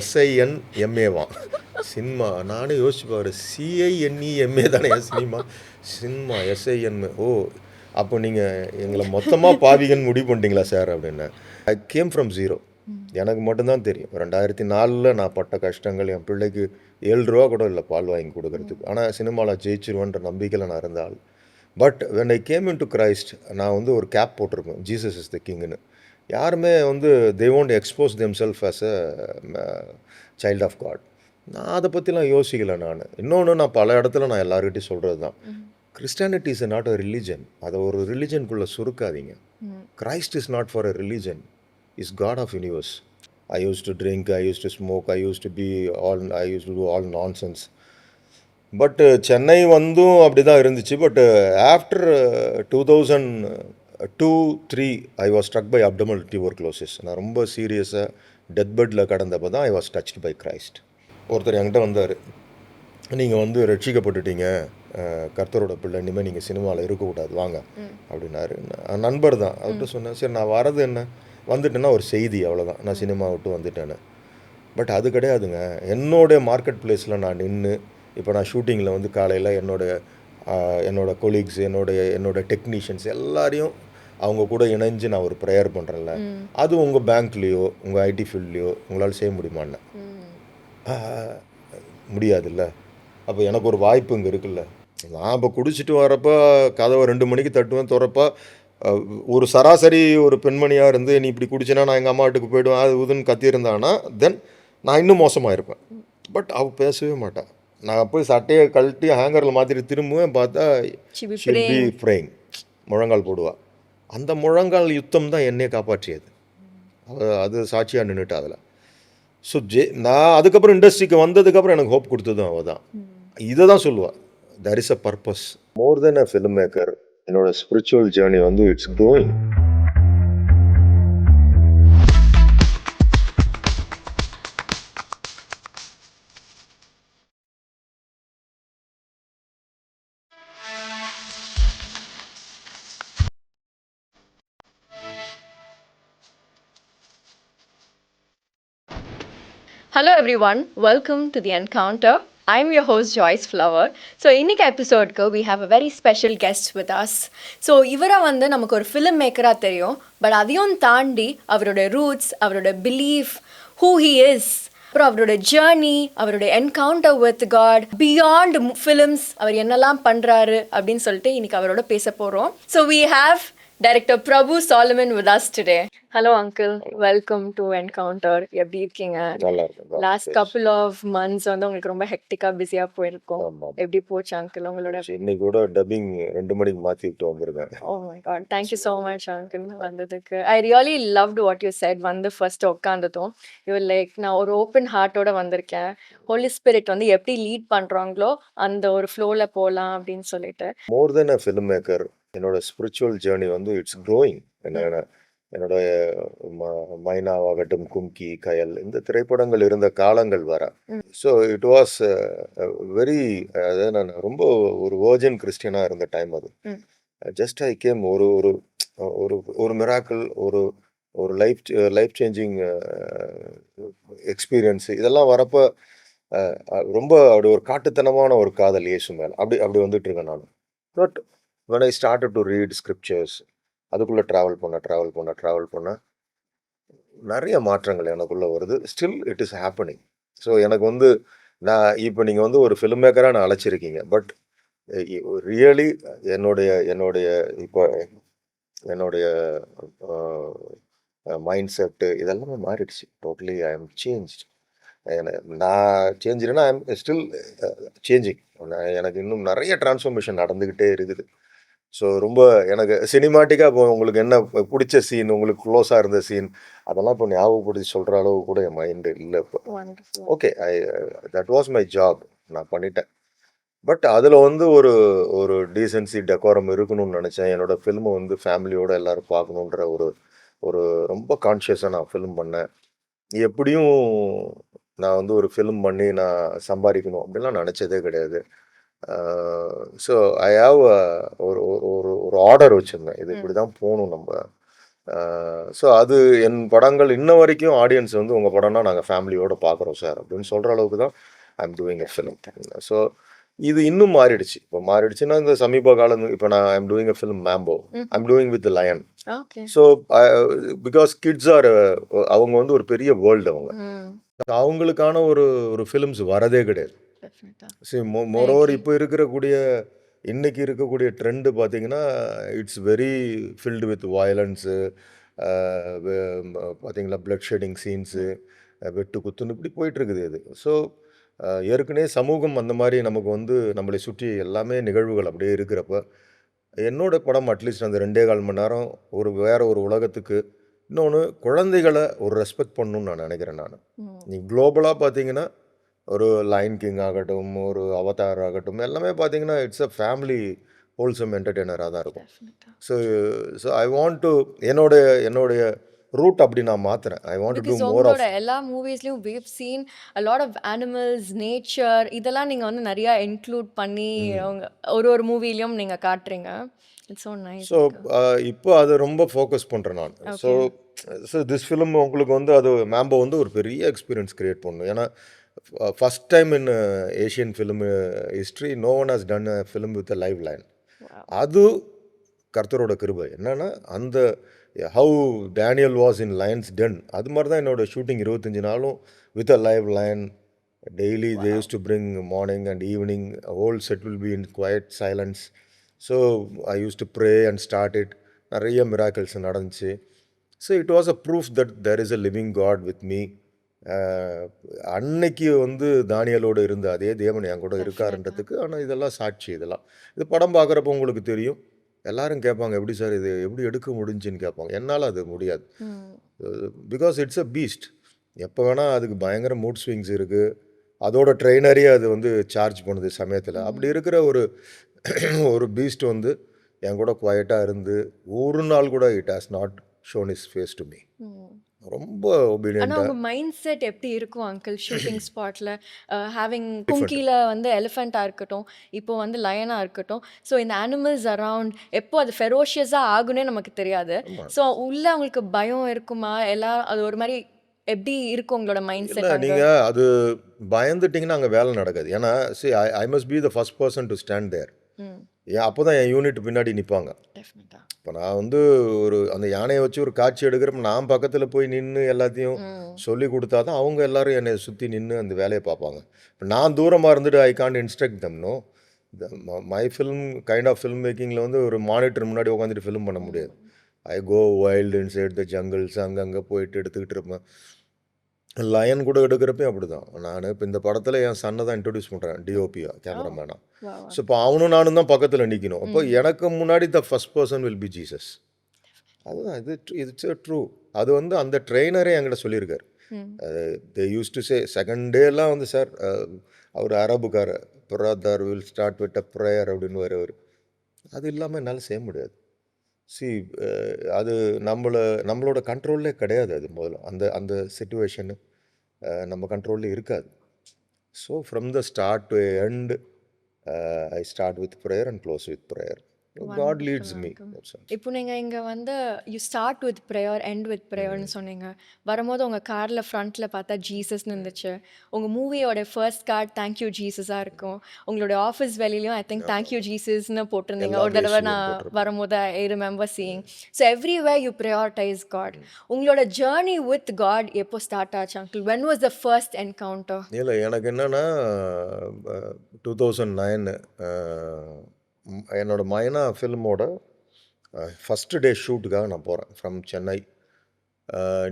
SINMAவான் cinema. நானே யோசிச்சு பாரு, CINEMA தானே என் சினிமா SINMA. ஓ, அப்போ நீங்கள் எங்களை மொத்தமாக பாவிகன்னு முடிவு பண்ணிட்டீங்களா சார் அப்படின்னு. I came from zero. எனக்கு மட்டும்தான் தெரியும் 2004 நான் பட்ட கஷ்டங்கள். என் பிள்ளைக்கு 7 ரூபா கூட இல்லை பால் வாங்கி கொடுக்கறதுக்கு. ஆனால் சினிமாவில் ஜெயிச்சிருவேன்ற நம்பிக்கையில் நான் இருந்தால். But when I came in to Christ, நான் வந்து ஒரு கேப் போட்டிருப்பேன், ஜீசஸ் இஸ் த கிங்னு. யாருமே வந்து they won't expose them self as a child of God. நான் அதை பற்றிலாம் யோசிக்கலை. நான் இன்னொன்று, நான் பல இடத்துல நான் எல்லாருக்கிட்டையும் சொல்கிறது தான், Christianity is not a religion. அதை ஒரு ரிலிஜனுக்குள்ளே சுருக்காதீங்க. Christ is not for a religion, is God of universe. I used to drink, I used to smoke, I used to do all nonsense. But Chennai வந்தும் அப்படி தான் இருந்துச்சு. But after 2002-03 I was struck by abdominal tuberculosis. நான் ரொம்ப சீரியஸாக death பெட்டில் கடந்தப்போ தான் I was touched by Christ. ஒருத்தர் என்கிட்ட வந்தார், நீங்கள் வந்து ரட்சிக்கப்பட்டுட்டீங்க, கர்த்தரோட பிள்ளை, இனிமேல் நீங்கள் சினிமாவில் இருக்கக்கூடாது வாங்க அப்படின்னாரு. நண்பர் தான். அவர்கிட்ட சொன்னேன், சரி நான் வரது என்ன, வந்துட்டேன்னா ஒரு செய்தி, அவ்வளோதான், நான் சினிமா விட்டு வந்துட்டேன்னு. பட் அது கிடையாதுங்க. என்னோடய மார்க்கெட் பிளேஸில் நான் நின்று, இப்போ நான் ஷூட்டிங்கில் வந்து காலையில் என்னோட கொலீக்ஸ், என்னோட டெக்னீஷியன்ஸ் எல்லாரையும் அவங்க கூட இணைஞ்சு நான் ஒரு ப்ரேயர் பண்ணுறேன்ல, அது உங்கள் பேங்க்லேயோ உங்கள் ஐடி ஃபீல்ட்லேயோ உங்களால் செய்ய முடியுமான்னு. முடியாதுல்ல. அப்போ எனக்கு ஒரு வாய்ப்பு இங்கே இருக்குல்ல. நான் இப்போ குடிச்சிட்டு வரப்போ கதவை 2 மணிக்கு தட்டுவேன், திறப்பா ஒரு சராசரி ஒரு பெண்மணியாக இருந்து, நீ இப்படி குடிச்சினா நான் எங்கள் அம்மா வீட்டுக்கு போய்டுவேன் அது இதுன்னு கத்தியிருந்தான்னா தென் நான் இன்னும் மோசமாக இருப்பேன். பட் அவள் பேசவே மாட்டான். நான் போய் சட்டையை கழட்டி ஹேங்கரில் மாற்றிட்டு திரும்புவேன், பார்த்தா ஷில் பி ஃப்ரேயிங், முழங்கால் போடுவா. அந்த முழங்கால் யுத்தம் தான் என்னையை காப்பாற்றியது. அது சாட்சியாக நின்றுட்டு அதில். ஸோ நான் அதுக்கப்புறம் இண்டஸ்ட்ரிக்கு வந்ததுக்கப்புறம் எனக்கு ஹோப் கொடுத்ததும் அவள் தான். இதை தான் சொல்லுவாள், there is a purpose. More than a film maker, என்னோட ஸ்பிரிச்சுவல் ஜேர்னி வந்து it's growing. Hello everyone, welcome to The Encounter. I'm your host Joyce Flower. So இன்னைக்கு எபிசோட்க்கு we have a very special guest with us. So இவரை வந்து நமக்கு ஒரு film மேக்கராக தெரியும், but அதையும் தாண்டி அவரோட ரூட்ஸ், அவரோட பிலீஃப், who he is, அப்புறம் அவரோட ஜேர்னி, அவரோட encounter with God, beyond films அவர் என்னெல்லாம் பண்ணுறாரு அப்படின்னு சொல்லிட்டு இன்னைக்கு அவரோட பேச போகிறோம். So we have Director Prabhu Solomon with us today. Hello uncle, welcome to Encounter. எப்படி இருக்கீங்க? லாஸ்ட் கப்புள் ஆஃப் மந்த்ஸ் வந்து உங்களுக்கு ரொம்ப ஹெக்டிக்கா பிஸியா போயிருக்கும். எப்படி போச்சு அங்கிள் உங்களோட? இன்னைக்கு கூட டப்பிங் 2 மணிக்கு மாற்றி விட்டு வந்திருக்கேன். Oh my God, thank you so much uncle வந்ததுக்கு. I really loved what you said. வந்து ஃபர்ஸ்ட் உட்காந்துட்டோம், யூ லைக் நான் ஒரு ஓப்பன் ஹார்ட்டோட வந்திருக்கேன், ஹோலி ஸ்பிரிட் வந்து எப்படி லீட் பண்றாங்களோ அந்த ஒரு ஃப்ளோல போகலாம் அப்படின்னு சொல்லிட்டு. மோர் தென் அ ஃபிலிம் மேக்கர், என்னோட ஸ்பிரிச்சுவல் ஜேர்னி வந்து இட்ஸ் க்ரோயிங். என்னோட மைனாவாகட்டும், கும்கி, கயல், இந்த திரைப்படங்கள் இருந்த காலங்கள் வர. ஸோ இட் வாஸ் வெரி, அதாவது நான் ரொம்ப ஒரு வேர்ஜின் கிறிஸ்டியனாக இருந்த டைம் அது. ஜஸ்ட் ஐ கேம் ஒரு ஒரு ஒரு ஒரு மிராக்கிள், ஒரு லைஃப் சேஞ்சிங் எக்ஸ்பீரியன்ஸ், இதெல்லாம் வரப்போ ரொம்ப அப்படி ஒரு காட்டுத்தனமான ஒரு காதல் இயேசு மேலே அப்படி வந்துட்டு இருக்கேன் நான். But when I started to read scriptures, அதுக்குள்ளே ட்ராவல் பண்ண நிறைய மாற்றங்கள் எனக்குள்ளே வருது. Still it is happening. So எனக்கு வந்து நான் இப்போ நீங்கள் வந்து ஒரு ஃபிலிம் மேக்கராக நான் அழைச்சிருக்கீங்க, பட் ரியலி என்னுடைய மைண்ட் செட்டு இதெல்லாமே மாறிடுச்சு. Totally I am changed. நான் சேஞ்சுன்னா ஐ எம் ஸ்டில் சேஞ்சிங். எனக்கு இன்னும் நிறைய டிரான்ஸ்ஃபர்மேஷன் நடந்துக்கிட்டே இருக்குது. ஸோ ரொம்ப எனக்கு சினிமாட்டிக்காக இப்போ உங்களுக்கு என்ன பிடிச்ச சீன், உங்களுக்கு க்ளோஸாக இருந்த சீன், அதெல்லாம் இப்போ ஞாபகப்படுத்தி சொல்கிற அளவு கூட என் மைண்டு இல்லை இப்போ. Okay, that was my job, நான் பண்ணிட்டேன். பட் அதில் வந்து ஒரு டீசென்சி, டெக்கோரம் இருக்கணும்னு நினச்சேன். என்னோடய ஃபில்மை வந்து ஃபேமிலியோடு எல்லோரும் பார்க்கணுன்ற ஒரு ரொம்ப கான்ஷியஸாக நான் ஃபிலிம் பண்ணேன். எப்படியும் நான் வந்து ஒரு ஃபிலிம் பண்ணி நான் சம்பாதிக்கணும் அப்படின்லாம் நினச்சதே கிடையாது. ஸோ ஐ ஹாவ் ஒரு ஆர்டர் வச்சுருந்தேன், இது இப்படி தான் போகணும் நம்ம ஸோ அது என் படங்கள் இன்ன வரைக்கும் ஆடியன்ஸ் வந்து உங்கள் படம்னா நாங்கள் ஃபேமிலியோடு பார்க்குறோம் சார் அப்படின்னு சொல்கிற அளவுக்கு தான் I'm doing a film. So இது இன்னும் மாறிடுச்சு. இப்போ மாறிடுச்சுன்னா இந்த சமீப காலம் இப்போ நான் I'm doing a film Mambo. I'm doing with lion. Okay. So because kids are அவங்க வந்து ஒரு பெரிய வேர்ல்டு அவங்க. அவங்களுக்கான ஒரு ஒரு ஃபிலிம்ஸ் வரதே கிடையாது. சரி மோரோவர் இப்போ இன்னைக்கு இருக்கக்கூடிய ட்ரெண்டு பார்த்தீங்கன்னா it's very filled with violence, பார்த்தீங்களா பிளட் ஷெடிங் சீன்ஸு, வெட்டு குத்துன்னு இப்படி போயிட்டுருக்குது இது. ஸோ ஏற்கனவே சமூகம் அந்த மாதிரி நமக்கு வந்து நம்மளை சுற்றி எல்லாமே நிகழ்வுகள் அப்படியே இருக்கிறப்ப என்னோட படம் அட்லீஸ்ட் அந்த 2.25 மணி நேரம் வேற ஒரு உலகத்துக்கு. இன்னொன்று குழந்தைகளை ஒரு ரெஸ்பெக்ட் பண்ணணும்னு நான் நினைக்கிறேன். நான் நீ குளோபலாக பார்த்தீங்கன்னா ஒரு லைன் கிங் ஆகட்டும், ஒரு அவதார் ஆகட்டும், எல்லாமே பார்த்தீங்கன்னா இட்ஸ் அ ஃபேமிலி ஹோல்சம் என்டர்டெய்னராக தான் இருக்கும். So so I want to என்னுடைய ரூட் அப்படி நான் மாத்துறேன். I want to do because more of உங்களோட எல்லா மூவிஸ்லயும் we've seen a lot of animals, nature இதெல்லாம் நீங்க வந்து நிறைய இன்க்ளூட் பண்ணி ஒரு மூவிலையும் நீங்க காட்டுறீங்க. It's so nice. ஸோ இப்போ அதை ரொம்ப ஃபோக்கஸ் பண்ணுறேன் நான். ஸோ திஸ் ஃபிலிம் உங்களுக்கு வந்து அது மேம்போ வந்து ஒரு பெரிய எக்ஸ்பீரியன்ஸ் கிரியேட் பண்ணணும். ஏன்னா first time in Asian film history no one has done a film with a live lion. அது கர்த்தரோட கிருபை. என்னன்னா அந்த how Daniel was in lions den அது மாதிரி தான் என்னோட ஷூட்டிங் 25 நாளும் with a live lion. Daily they use to bring morning and evening whole set will be in quiet silence. So I use to pray and start it. நிறைய miracles நடந்துச்சு. So it was a proof that there is a living God with me. அன்னைக்கு வந்து தானியலோடு இருந்த அதே தேவன் என் கூட இருக்காருன்றதுக்கு. ஆனால் இதெல்லாம் சாட்சி. இது படம் பார்க்குறப்ப உங்களுக்கு தெரியும். எல்லாரும் கேட்பாங்க எப்படி சார் இது எப்படி எடுக்க முடிஞ்சுன்னு கேட்பாங்க. என்னால் அது முடியாது. Because it's a Beast. எப்போ வேணால் அதுக்கு பயங்கர மூட் ஸ்விங்ஸ் இருக்குது. அதோட ட்ரெயினரே அது வந்து சார்ஜ் பண்ணுது சமயத்தில். அப்படி இருக்கிற ஒரு பீஸ்ட் வந்து என் கூட குவைட்டாக இருந்து ஒரு நாள் கூட it has not shown is face to me. ரொம்ப ஆனா ஒபீடியண்டா. உங்க மைண்ட் செட் எப்படி இருக்கும் அங்கிள் ஷூட்டிங் ஸ்பாட்ல ஹேவிங் குங்கில வந்து எலிஃபெண்டா இருக்கட்டும், இப்போ வந்து லயனா இருக்கட்டும். ஸோ இந்த அனிமல்ஸ் அரவுண்ட் எப்போ அது ஃபெரோஷியஸா ஆகுனே நமக்கு தெரியாது. ஸோ உள்ள உங்களுக்கு பயம் இருக்குமா? எல்லாம் அது ஒரு மாதிரி எப்படி இருக்கும் உங்களோட மைண்ட் இல்லை செட் அங்க? நீங்கள் அது பயந்துட்டிங்கன்னா அங்கே வேலை நடக்காது. ஏன்னா I must be the first person to stand there. ஏன் அப்போ தான் என் யூனிட் பின்னாடி நிற்பாங்க. டெஃபினட்டா. இப்போ நான் வந்து அந்த யானையை வச்சு ஒரு காட்சி எடுக்கிறப்ப நான் பக்கத்தில் போய் நின்று எல்லாத்தையும் சொல்லி கொடுத்தா தான் அவங்க எல்லாரும் என்னை சுற்றி நின்று அந்த வேலையை பார்ப்பாங்க. இப்போ நான் தூரமாக இருந்துட்டு ஐ காண்ட் இன்ஸ்ட்ரக்ட் தம்னோ. My film kind of film மேக்கிங்கில் வந்து ஒரு மானிட்டர் முன்னாடி உட்காந்துட்டு ஃபிலிம் பண்ண முடியாது. I go wild inside the jungles அங்கங்கே போயிட்டு எடுத்துக்கிட்டு இருப்பேன். லயன் கூட எடுக்கிறப்பையும் அப்படி தான். நான் இப்போ இந்த படத்தில் என் சன்னை தான் இன்ட்ரடியூஸ் பண்ணுறேன் டிஓபியா கேமராமேனா. ஸோ இப்போ அவனும் நானும் தான் பக்கத்தில் நிற்கணும். அப்போ எனக்கு முன்னாடி the first person will be Jesus. அதுதான் இட்ஸ் ட்ரூ. அது வந்து அந்த ட்ரெயினரே என்கிட்ட சொல்லியிருக்காரு. They use to say second டேலாம் வந்து சார் அவர் அரபுக்கார brother will start with a prayer அப்படின்னு வருவார். அது இல்லாமல் என்னால் செய்ய முடியாது. அது நம்மளோட கண்ட்ரோல்லே கிடையாது. அது முதல்ல அந்த சிச்சுவேஷனு நம்ம கண்ட்ரோல்லே இருக்காது. So from the start to end I start with prayer and close with prayer. God leads me. இப்போ நீங்க இங்க வந்து you start with prayer end with ப்ரேயர்னு சொன்னீங்க. வரும்போது உங்க கார்ல ஃப்ரண்ட்ல பார்த்தா ஜீசஸ்னு இருந்துச்சு. உங்க மூவியோட ஃபர்ஸ்ட் கார்டு தேங்க்யூ ஜீசஸா இருக்கும். உங்களோட ஆஃபீஸ் வெளியிலயும் ஐ திங்க் தேங்க்யூ ஜீசஸ்னு போட்டிருந்தீங்க. ஒரு எல்லாமே தடவை இயேசுவின் நான் போட்டிருப்பேன். வரும்போது I remember seeing. So everywhere you prioritise God. உங்களோட ஜேர்னி வித் காட் எப்போ ஸ்டார்ட் ஆச்சு uncle? When was the first encounter? இல்லை எனக்கு என்னென்னா 2009 என்னோட மைனா ஃபில்மோட ஃபஸ்ட்டு டே ஷூட்டுக்காக நான் போகிறேன் from Chennai.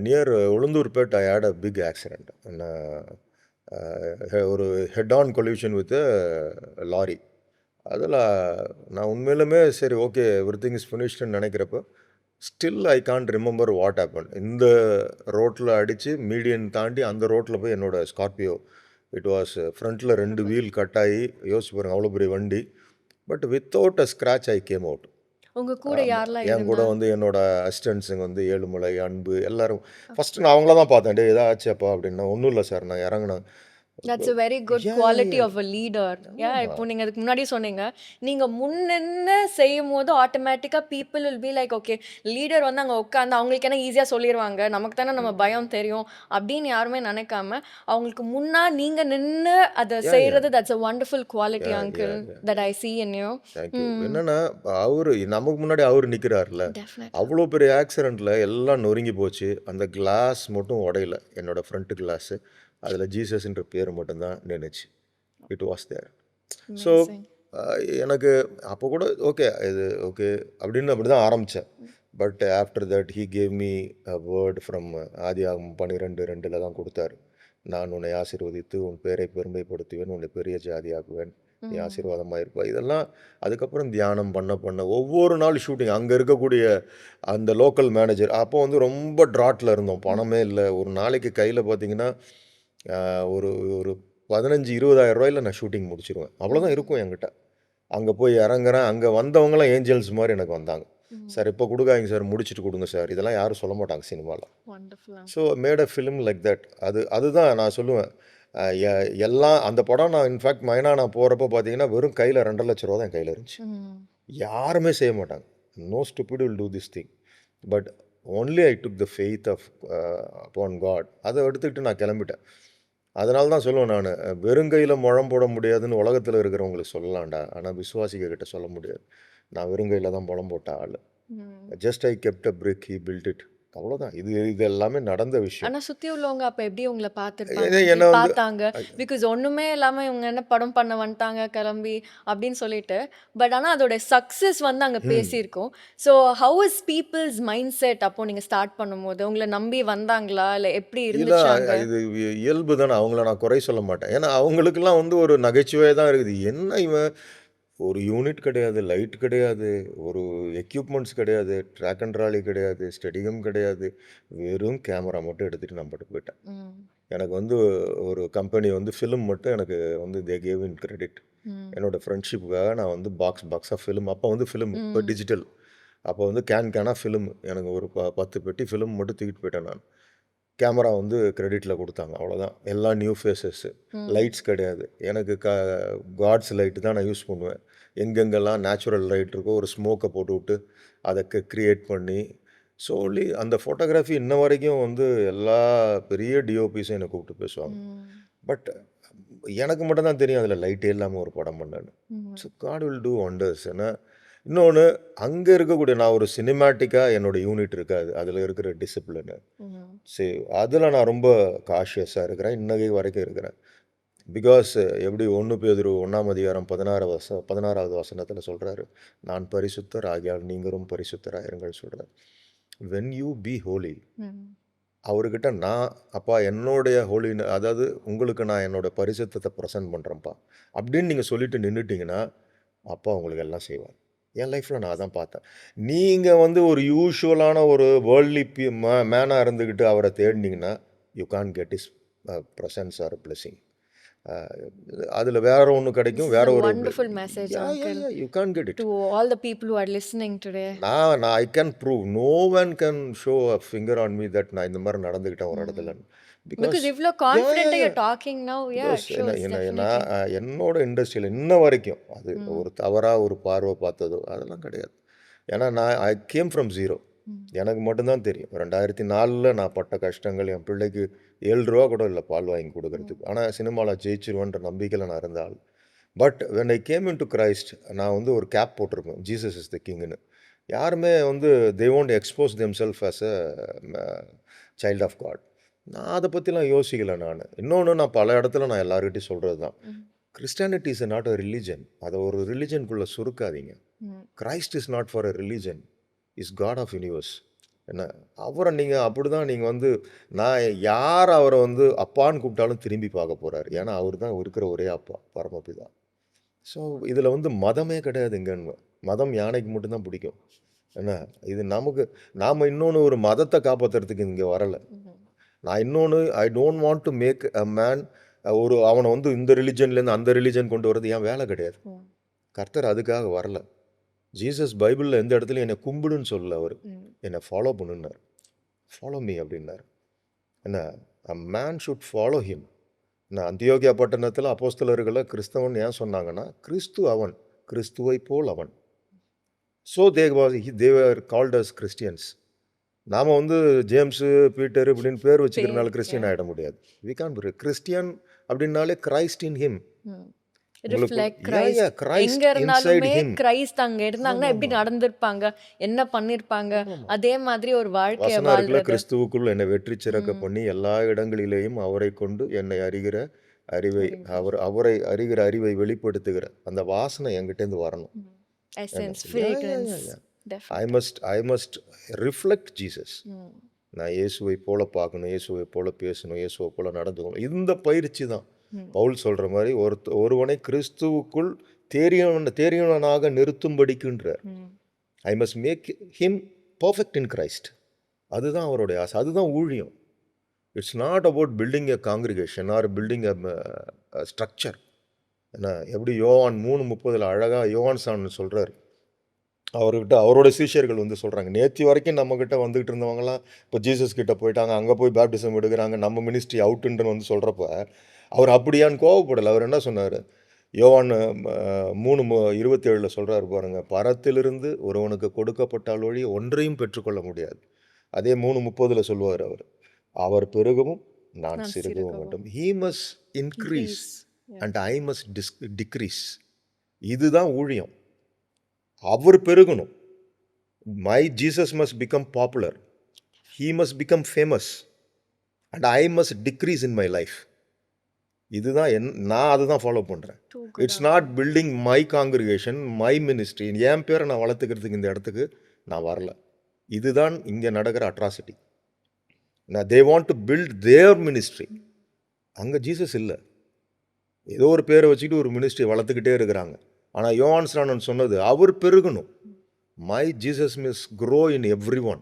Near Ulundurpet I had a big accident. ஒரு head on collision with lorry. அதில் நான் உண்மையிலுமே சரி ஓகே எவ்ரிதிங் இஸ் ஃபினிஷ்டுன்னு நினைக்கிறப்ப still I can't remember what happen. இந்த ரோட்டில் அடித்து மீடியன் தாண்டி அந்த ரோட்டில் போய் என்னோடய ஸ்கார்பியோ இட் வாஸ் ஃப்ரண்ட்டில் 2 வீல் கட் ஆகி யோசிச்சு பாருங்க அவ்வளோ பெரிய வண்டி. But without a scratch I came out. உங்க கூட யாரெல்லாம் என் கூட இருந்தா? வந்து என்னோட அசிஸ்டன்ஸுங்க வந்து ஏழுமலை, அன்பு எல்லாரும் ஃபஸ்ட்டு நான் அவங்கள தான் பார்த்தேன். டே ஏதோ ஆச்சாப்பா அப்படின்னா. ஒன்றும் இல்லை சார் நான் இறங்கினேன். That's a very good quality of a leader. இப்போ நீங்க அதுக்கு முன்னாடியே சொன்னீங்க, நீங்க முன்னின்னு செய்யும்போது ஆட்டோமேட்டிக்கா people will be like okay leader வந்து அங்க உட்காந்து அவங்களுக்கு என்ன ஈஸியா சொல்லிருவாங்க, நமக்கு தானே நம்ம பயம் தெரியும் அப்படின்னு யாருமே நினைக்காம அவங்களுக்கு முன்னா நீங்க நின்னு அதை செய்யறது that's a wonderful quality uncle that I see in you. Thank you. என்னன்னா அவரு நமக்கு முன்னாடி அவர் நிற்கிறாருல, Definitely. அவ்வளோ பெரிய ஆக்சிடெண்ட்டில் எல்லாம் நொறுங்கி போச்சு. அந்த கிளாஸ் மட்டும் உடையல, என்னோட ஃப்ரண்ட் கிளாஸு. அதில் ஜீசஸ்ன்ற பேர் மட்டும்தான் நின்றுச்சு. It was there. So Amazing. எனக்கு அப்போ கூட ஓகே இது ஓகே அப்படின்னு அப்படி தான் ஆரம்பித்தேன். But after that he gave me a word from ஆதியாகமம் 12:2 தான் கொடுத்தாரு. நான் உன்னை ஆசீர்வதித்து உன் பேரை பெருமைப்படுத்துவேன், உன்னை பெரிய ஜாதியாக்குவேன், நீ ஆசீர்வாதமாக இருப்பா. இதெல்லாம் அதுக்கப்புறம் தியானம் பண்ண பண்ண ஒவ்வொரு நாள் ஷூட்டிங் அங்கே இருக்கக்கூடிய அந்த லோக்கல் மேனேஜர் அப்போ வந்து ரொம்ப ட்ராட்டில் இருந்தோம், பணமே இல்லை. ஒரு நாளைக்கு கையில் பார்த்தீங்கன்னா ஒரு ஒரு 15-20,000 ரூபாயில் நான் ஷூட்டிங் முடிச்சிருவேன். அவ்வளோதான் இருக்கும் என்கிட்ட. அங்கே போய் இறங்குறேன். அங்கே வந்தவங்களாம் ஏஞ்சல்ஸ் மாதிரி எனக்கு வந்தாங்க. சார் இப்போ கொடுக்காதீங்க சார், முடிச்சுட்டு கொடுங்க சார். இதெல்லாம் யாரும் சொல்ல மாட்டாங்க சினிமாவில். Wonderful. So made a film like that. அதுதான் நான் சொல்லுவேன். எல்லாம் அந்த படம் நான் இன்ஃபேக்ட் மைனா நான் போகிறப்ப பார்த்தீங்கன்னா வெறும் கையில் 2,00,000 ரூபா தான் என் கையில் இருந்துச்சு. யாருமே செய்ய மாட்டாங்க. No stupid will do this thing. But only I took the faith of upon God. அதை எடுத்துக்கிட்டு நான் கிளம்பிட்டேன். அதனால தான் சொல்லுவேன் நான், வெறுங்கையில் முழம் போட முடியாதுன்னு உலகத்தில் இருக்கிறவங்களுக்கு சொல்லலாம்டா, ஆனால் விசுவாசிக கிட்ட சொல்ல முடியாது. நான் வெறுங்கையில் தான் முழம் போட்ட ஆள். Just I kept a brick, he built it. அவ்வளோதான். இது எல்லாமே நடந்த விஷயம். ஆனா சுத்தி உள்ளவங்க அப்ப எப்படி உங்களை என்ன பார்த்துருப்பாங்க வந்து பார்த்தாங்க பிகாஸ் ஒண்ணுமே இல்லாம இவங்க என்ன படம் பண்ண வந்துட்டாங்க கிளம்பி அப்படின்னு சொல்லிட்டு பட் ஆனா அதோட சக்சஸ் வந்து அங்க பேசியிருக்கோம். So how is peoples mind set அப்போ நீங்க ஸ்டார்ட் பண்ணும்போது உங்களை நம்பி வந்தாங்களா இல்ல எப்படி இல்லை, இருந்துச்சாங்க? இது இயல்பு தானே. அவங்கள நான் குறை சொல்ல மாட்டேன். ஏன்னா அவங்களுக்கெல்லாம் வந்து ஒரு நகைச்சுவையே தான் இருக்குது. என்ன இவன் ஒரு யூனிட் கிடையாது, லைட் கிடையாது, ஒரு எக்யூப்மெண்ட்ஸ் கிடையாது, ட்ராக் அண்ட் ட்ராலி கிடையாது, ஸ்டெடிகம் கிடையாது, வெறும் கேமரா மட்டும் எடுத்துகிட்டு நான் பாட்டுக்கு போயிட்டேன். எனக்கு வந்து ஒரு கம்பெனி வந்து ஃபிலிம் மட்டும் எனக்கு வந்து தே கேவ் இன் கிரெடிட். என்னோடய ஃப்ரெண்ட்ஷிப்புக்காக நான் வந்து பாக்ஸாக ஃபிலிம், அப்போ வந்து ஃபிலிம், இப்போ டிஜிட்டல், அப்போ வந்து கேனாக ஃபிலிம், எனக்கு ஒரு 10 பெட்டி ஃபிலிம் மட்டும் தூக்கிட்டு போயிட்டேன் நான். கேமரா வந்து கிரெடிட்டில் கொடுத்தாங்க, அவ்வளோதான். எல்லாம் நியூ ஃபேஸஸ்ஸு, லைட்ஸ் கிடையாது. எனக்கு காட்ஸ் லைட்டு தான் நான் யூஸ் பண்ணுவேன். எங்கெங்கெல்லாம் நேச்சுரல் லைட் இருக்கோ ஒரு ஸ்மோக்கை போட்டு விட்டு அதை க்ரியேட் பண்ணி சொல்லி அந்த ஃபோட்டோகிராஃபி இன்ன வரைக்கும் வந்து எல்லா பெரிய டிஓபிஸும் என்னை கூப்பிட்டு பேசுவாங்க. பட் எனக்கு மட்டும்தான் தெரியும் அதில் லைட்டே இல்லாமல் ஒரு படம் பண்ணேன்னு. So God will do wonders. ஏன்னா இன்னொன்று அங்கே இருக்கக்கூடிய நான் ஒரு சினிமேட்டிக்காக என்னோடய யூனிட் இருக்காது, அதில் இருக்கிற டிசிப்ளினு. சரி, அதில் நான் ரொம்ப காஷியஸாக இருக்கிறேன், இன்னைக்கு வரைக்கும் இருக்கிறேன். பிகாஸ் எப்படி 1 பேதுரு 1:16 வசனத்தில் சொல்கிறாரு, நான் பரிசுத்தர் ஆகியால் நீங்களும் பரிசுத்தராக இருங்கள் சொல்கிறார். வென் யூ பி ஹோலி, அவர்கிட்ட நான் அப்பா என்னுடைய ஹோலி, அதாவது உங்களுக்கு நான் என்னோட பரிசுத்தத்தை ப்ரெசென்ட் பண்ணுறேன்ப்பா அப்படின்னு நீங்கள் சொல்லிட்டு நின்றுட்டிங்கன்னா அப்பா உங்களுக்கு எல்லாம் செய்வார். என் லைஃப்பில் நான் அதான் பார்த்தேன். நீங்கள் வந்து ஒரு யூஷுவலான ஒரு வேர்ல்ட்லி மேனாக இருந்துக்கிட்டு அவரை தேடினீங்கன்னா you can get his presence or blessing. அதில் வேற ஒன்று கிடைக்கும், வேற ஒரு wonderful message uncle you can get it. to all the people who are listening today. நான் I can prove, no one can show a finger on me that நான் இந்த மாதிரி நடந்துக்கிட்டேன் ஒரு இடத்துல. Because இவ்ளோ கான்ஃபிடென்ட்டா you're talking now, yeah, it shows definitely. என்னோட இண்டஸ்ட்ரியில் இன்ன வரைக்கும் அது ஒரு தவறாக ஒரு பார்வை பார்த்ததோ அதெல்லாம் கிடையாது. ஏன்னா நான் ஐ கேம் ஃப்ரம் ஜீரோ. எனக்கு மட்டும்தான் தெரியும் 2004 நான் பட்ட கஷ்டங்கள். என் பிள்ளைக்கு 7 ரூபா கூட இல்லை பால் வாங்கி கொடுக்கறதுக்கு. ஆனால் சினிமாவில் ஜெயிச்சிருவேன்ற நம்பிக்கையில் நான் இருந்த ஆள். But when I came in to Christ, நான் வந்து ஒரு கேப் போட்டிருப்பேன், ஜீசஸ் இஸ் த கிங்னு. யாருமே வந்து they won't expose them self as a child of God. நான் அதை பற்றிலாம் யோசிக்கலை நான். இன்னொன்று நான் பல இடத்துல நான் எல்லாருக்கிட்டையும் சொல்கிறது தான், Christianity is not a religion. அதை ஒரு ரிலிஜனுக்குள்ளே சுருக்காதீங்க. Christ is not for a religion, is God of universe. என்ன அவரை நீங்கள் அப்படி தான் நீங்கள் வந்து, நான் யார் அவரை வந்து அப்பான்னு கூப்பிட்டாலும் திரும்பி பார்க்க போகிறாரு. ஏன்னா அவர் தான் இருக்கிற ஒரே அப்பா, பரமபிதா. ஸோ இதில் வந்து மதமே கிடையாதுங்கன்னு. மதம் யானைக்கு மட்டும்தான் பிடிக்கும். என்ன இது நமக்கு, நாம் இன்னொன்று ஒரு மதத்தை காப்பாற்றுறதுக்கு இங்கே வரலை. நான் இன்னொன்று, I don't want to make a man, ஒரு அவனை வந்து இந்த ரிலிஜன்லேருந்து அந்த ரிலிஜன் கொண்டு வரது என் வேலை கிடையாது. கர்த்தர் அதுக்காக வரல. ஜீசஸ் பைபிளில் எந்த இடத்துலையும் என்னை கும்பிடுன்னு சொல்லல, அவர் என்னை ஃபாலோ பண்ணுன்னார். ஃபாலோ மீ அப்படின்னார். என்ன, a man should follow him. நான் அந்தியோகியா பட்டணத்தில் அப்போஸ்தலர்களை கிறிஸ்தவன் ஏன் சொன்னாங்கன்னா, கிறிஸ்து அவன், கிறிஸ்துவை போல் அவன். ஸோ தேவர் கால்ட் அஸ் கிறிஸ்டியன்ஸ். நாம் வந்து ஜேம்ஸு, பீட்டர் இப்படின்னு பேர் வச்சுக்கிறனால கிறிஸ்டியன் ஆகிட முடியாது. வி கேன் பி கிறிஸ்டியன் அப்படின்னாலே Christ in him. Reflect Christ. எங்க இருந்தாலுமே கிரைஸ்ட் அங்க இருந்தாங்கன்னா எப்படி நடந்திருப்பாங்க, என்ன பண்ணிருப்பாங்க, அதே மாதிரி ஒரு வாழ்க்கைய வாழ்றது. கிறிஸ்துவுக்குள் என்னை வெற்றி சிறக்க பண்ணி எல்லா இடங்களிலேயும் அவரை கொண்டு என்னை அறிகிற அறிவை வெளிப்படுத்துகிற அந்த வாசனை என்கிட்டேருந்து வரணும். Essence, fragrance. I must reflect Jesus. நான் இயேசுவை போல பார்க்கணும், இயேசுவை போல பேசணும், இயேசுவை போல நடந்துக்கணும். இந்த பயிற்சி தான் பவுல் சொல்ற மாதிரி ஒருவனை கிறிஸ்துவுக்குள் தேறியவனாக நிறுத்தும்படிக்குன்றார். I must make him perfect in Christ. அதுதான் அவருடைய ஆசை, அதுதான் ஊழியம். It's not about building a congregation or building a structure. என்ன எப்படி யோவான் 3:30 அழகாக யோவான் சான் சொல்கிறார். அவர்கிட்ட அவரோட சீஷர்கள் வந்து சொல்கிறாங்க, நேற்று வரைக்கும் நம்மக்கிட்ட வந்துக்கிட்டு இருந்தவங்களாம் இப்போ ஜீசஸ் கிட்ட போயிட்டாங்க, அங்கே போய் பேப்டிசம் எடுக்கிறாங்க, நம்ம மினிஸ்ட்ரி அவுட்டுன்னு வந்து சொல்கிறப்ப அவர் அப்படியான்னு கோவப்படலை. அவர் என்ன சொன்னார்? யோவான் 3:27 சொல்கிறார் பாருங்க, பரத்திலிருந்து ஒருவனுக்கு கொடுக்கப்பட்டால் ஒழி ஒன்றையும் பெற்றுக்கொள்ள முடியாது. அதே 3:30 சொல்லுவார் அவர், அவர் பெருகவும் நான் சிறுகவும் வேண்டும். He must increase and I must decrease. இதுதான் ஊழியம். அவர் பெருகணும். My Jesus must become popular, he must become famous and I must decrease in my life. இதுதான் நான் அதுதான் ஃபாலோ பண்ணுறேன். It's not building my congregation, my ministry. என் பேரை நான் வளர்த்துக்கிறதுக்கு இந்த இடத்துக்கு நான் வரல. இதுதான் இங்கே நடக்கிற அட்ராசிட்டி. நான் they want to build their ministry. அங்கே ஜீசஸ் இல்லை, ஏதோ ஒரு பேரை வச்சுக்கிட்டு ஒரு மினிஸ்ட்ரி வளர்த்துக்கிட்டே இருக்கிறாங்க. ஆனால் யோவான் ஸ்நானன் சொன்னது, அவர் பெருகணும். My Jesus must grow in every one.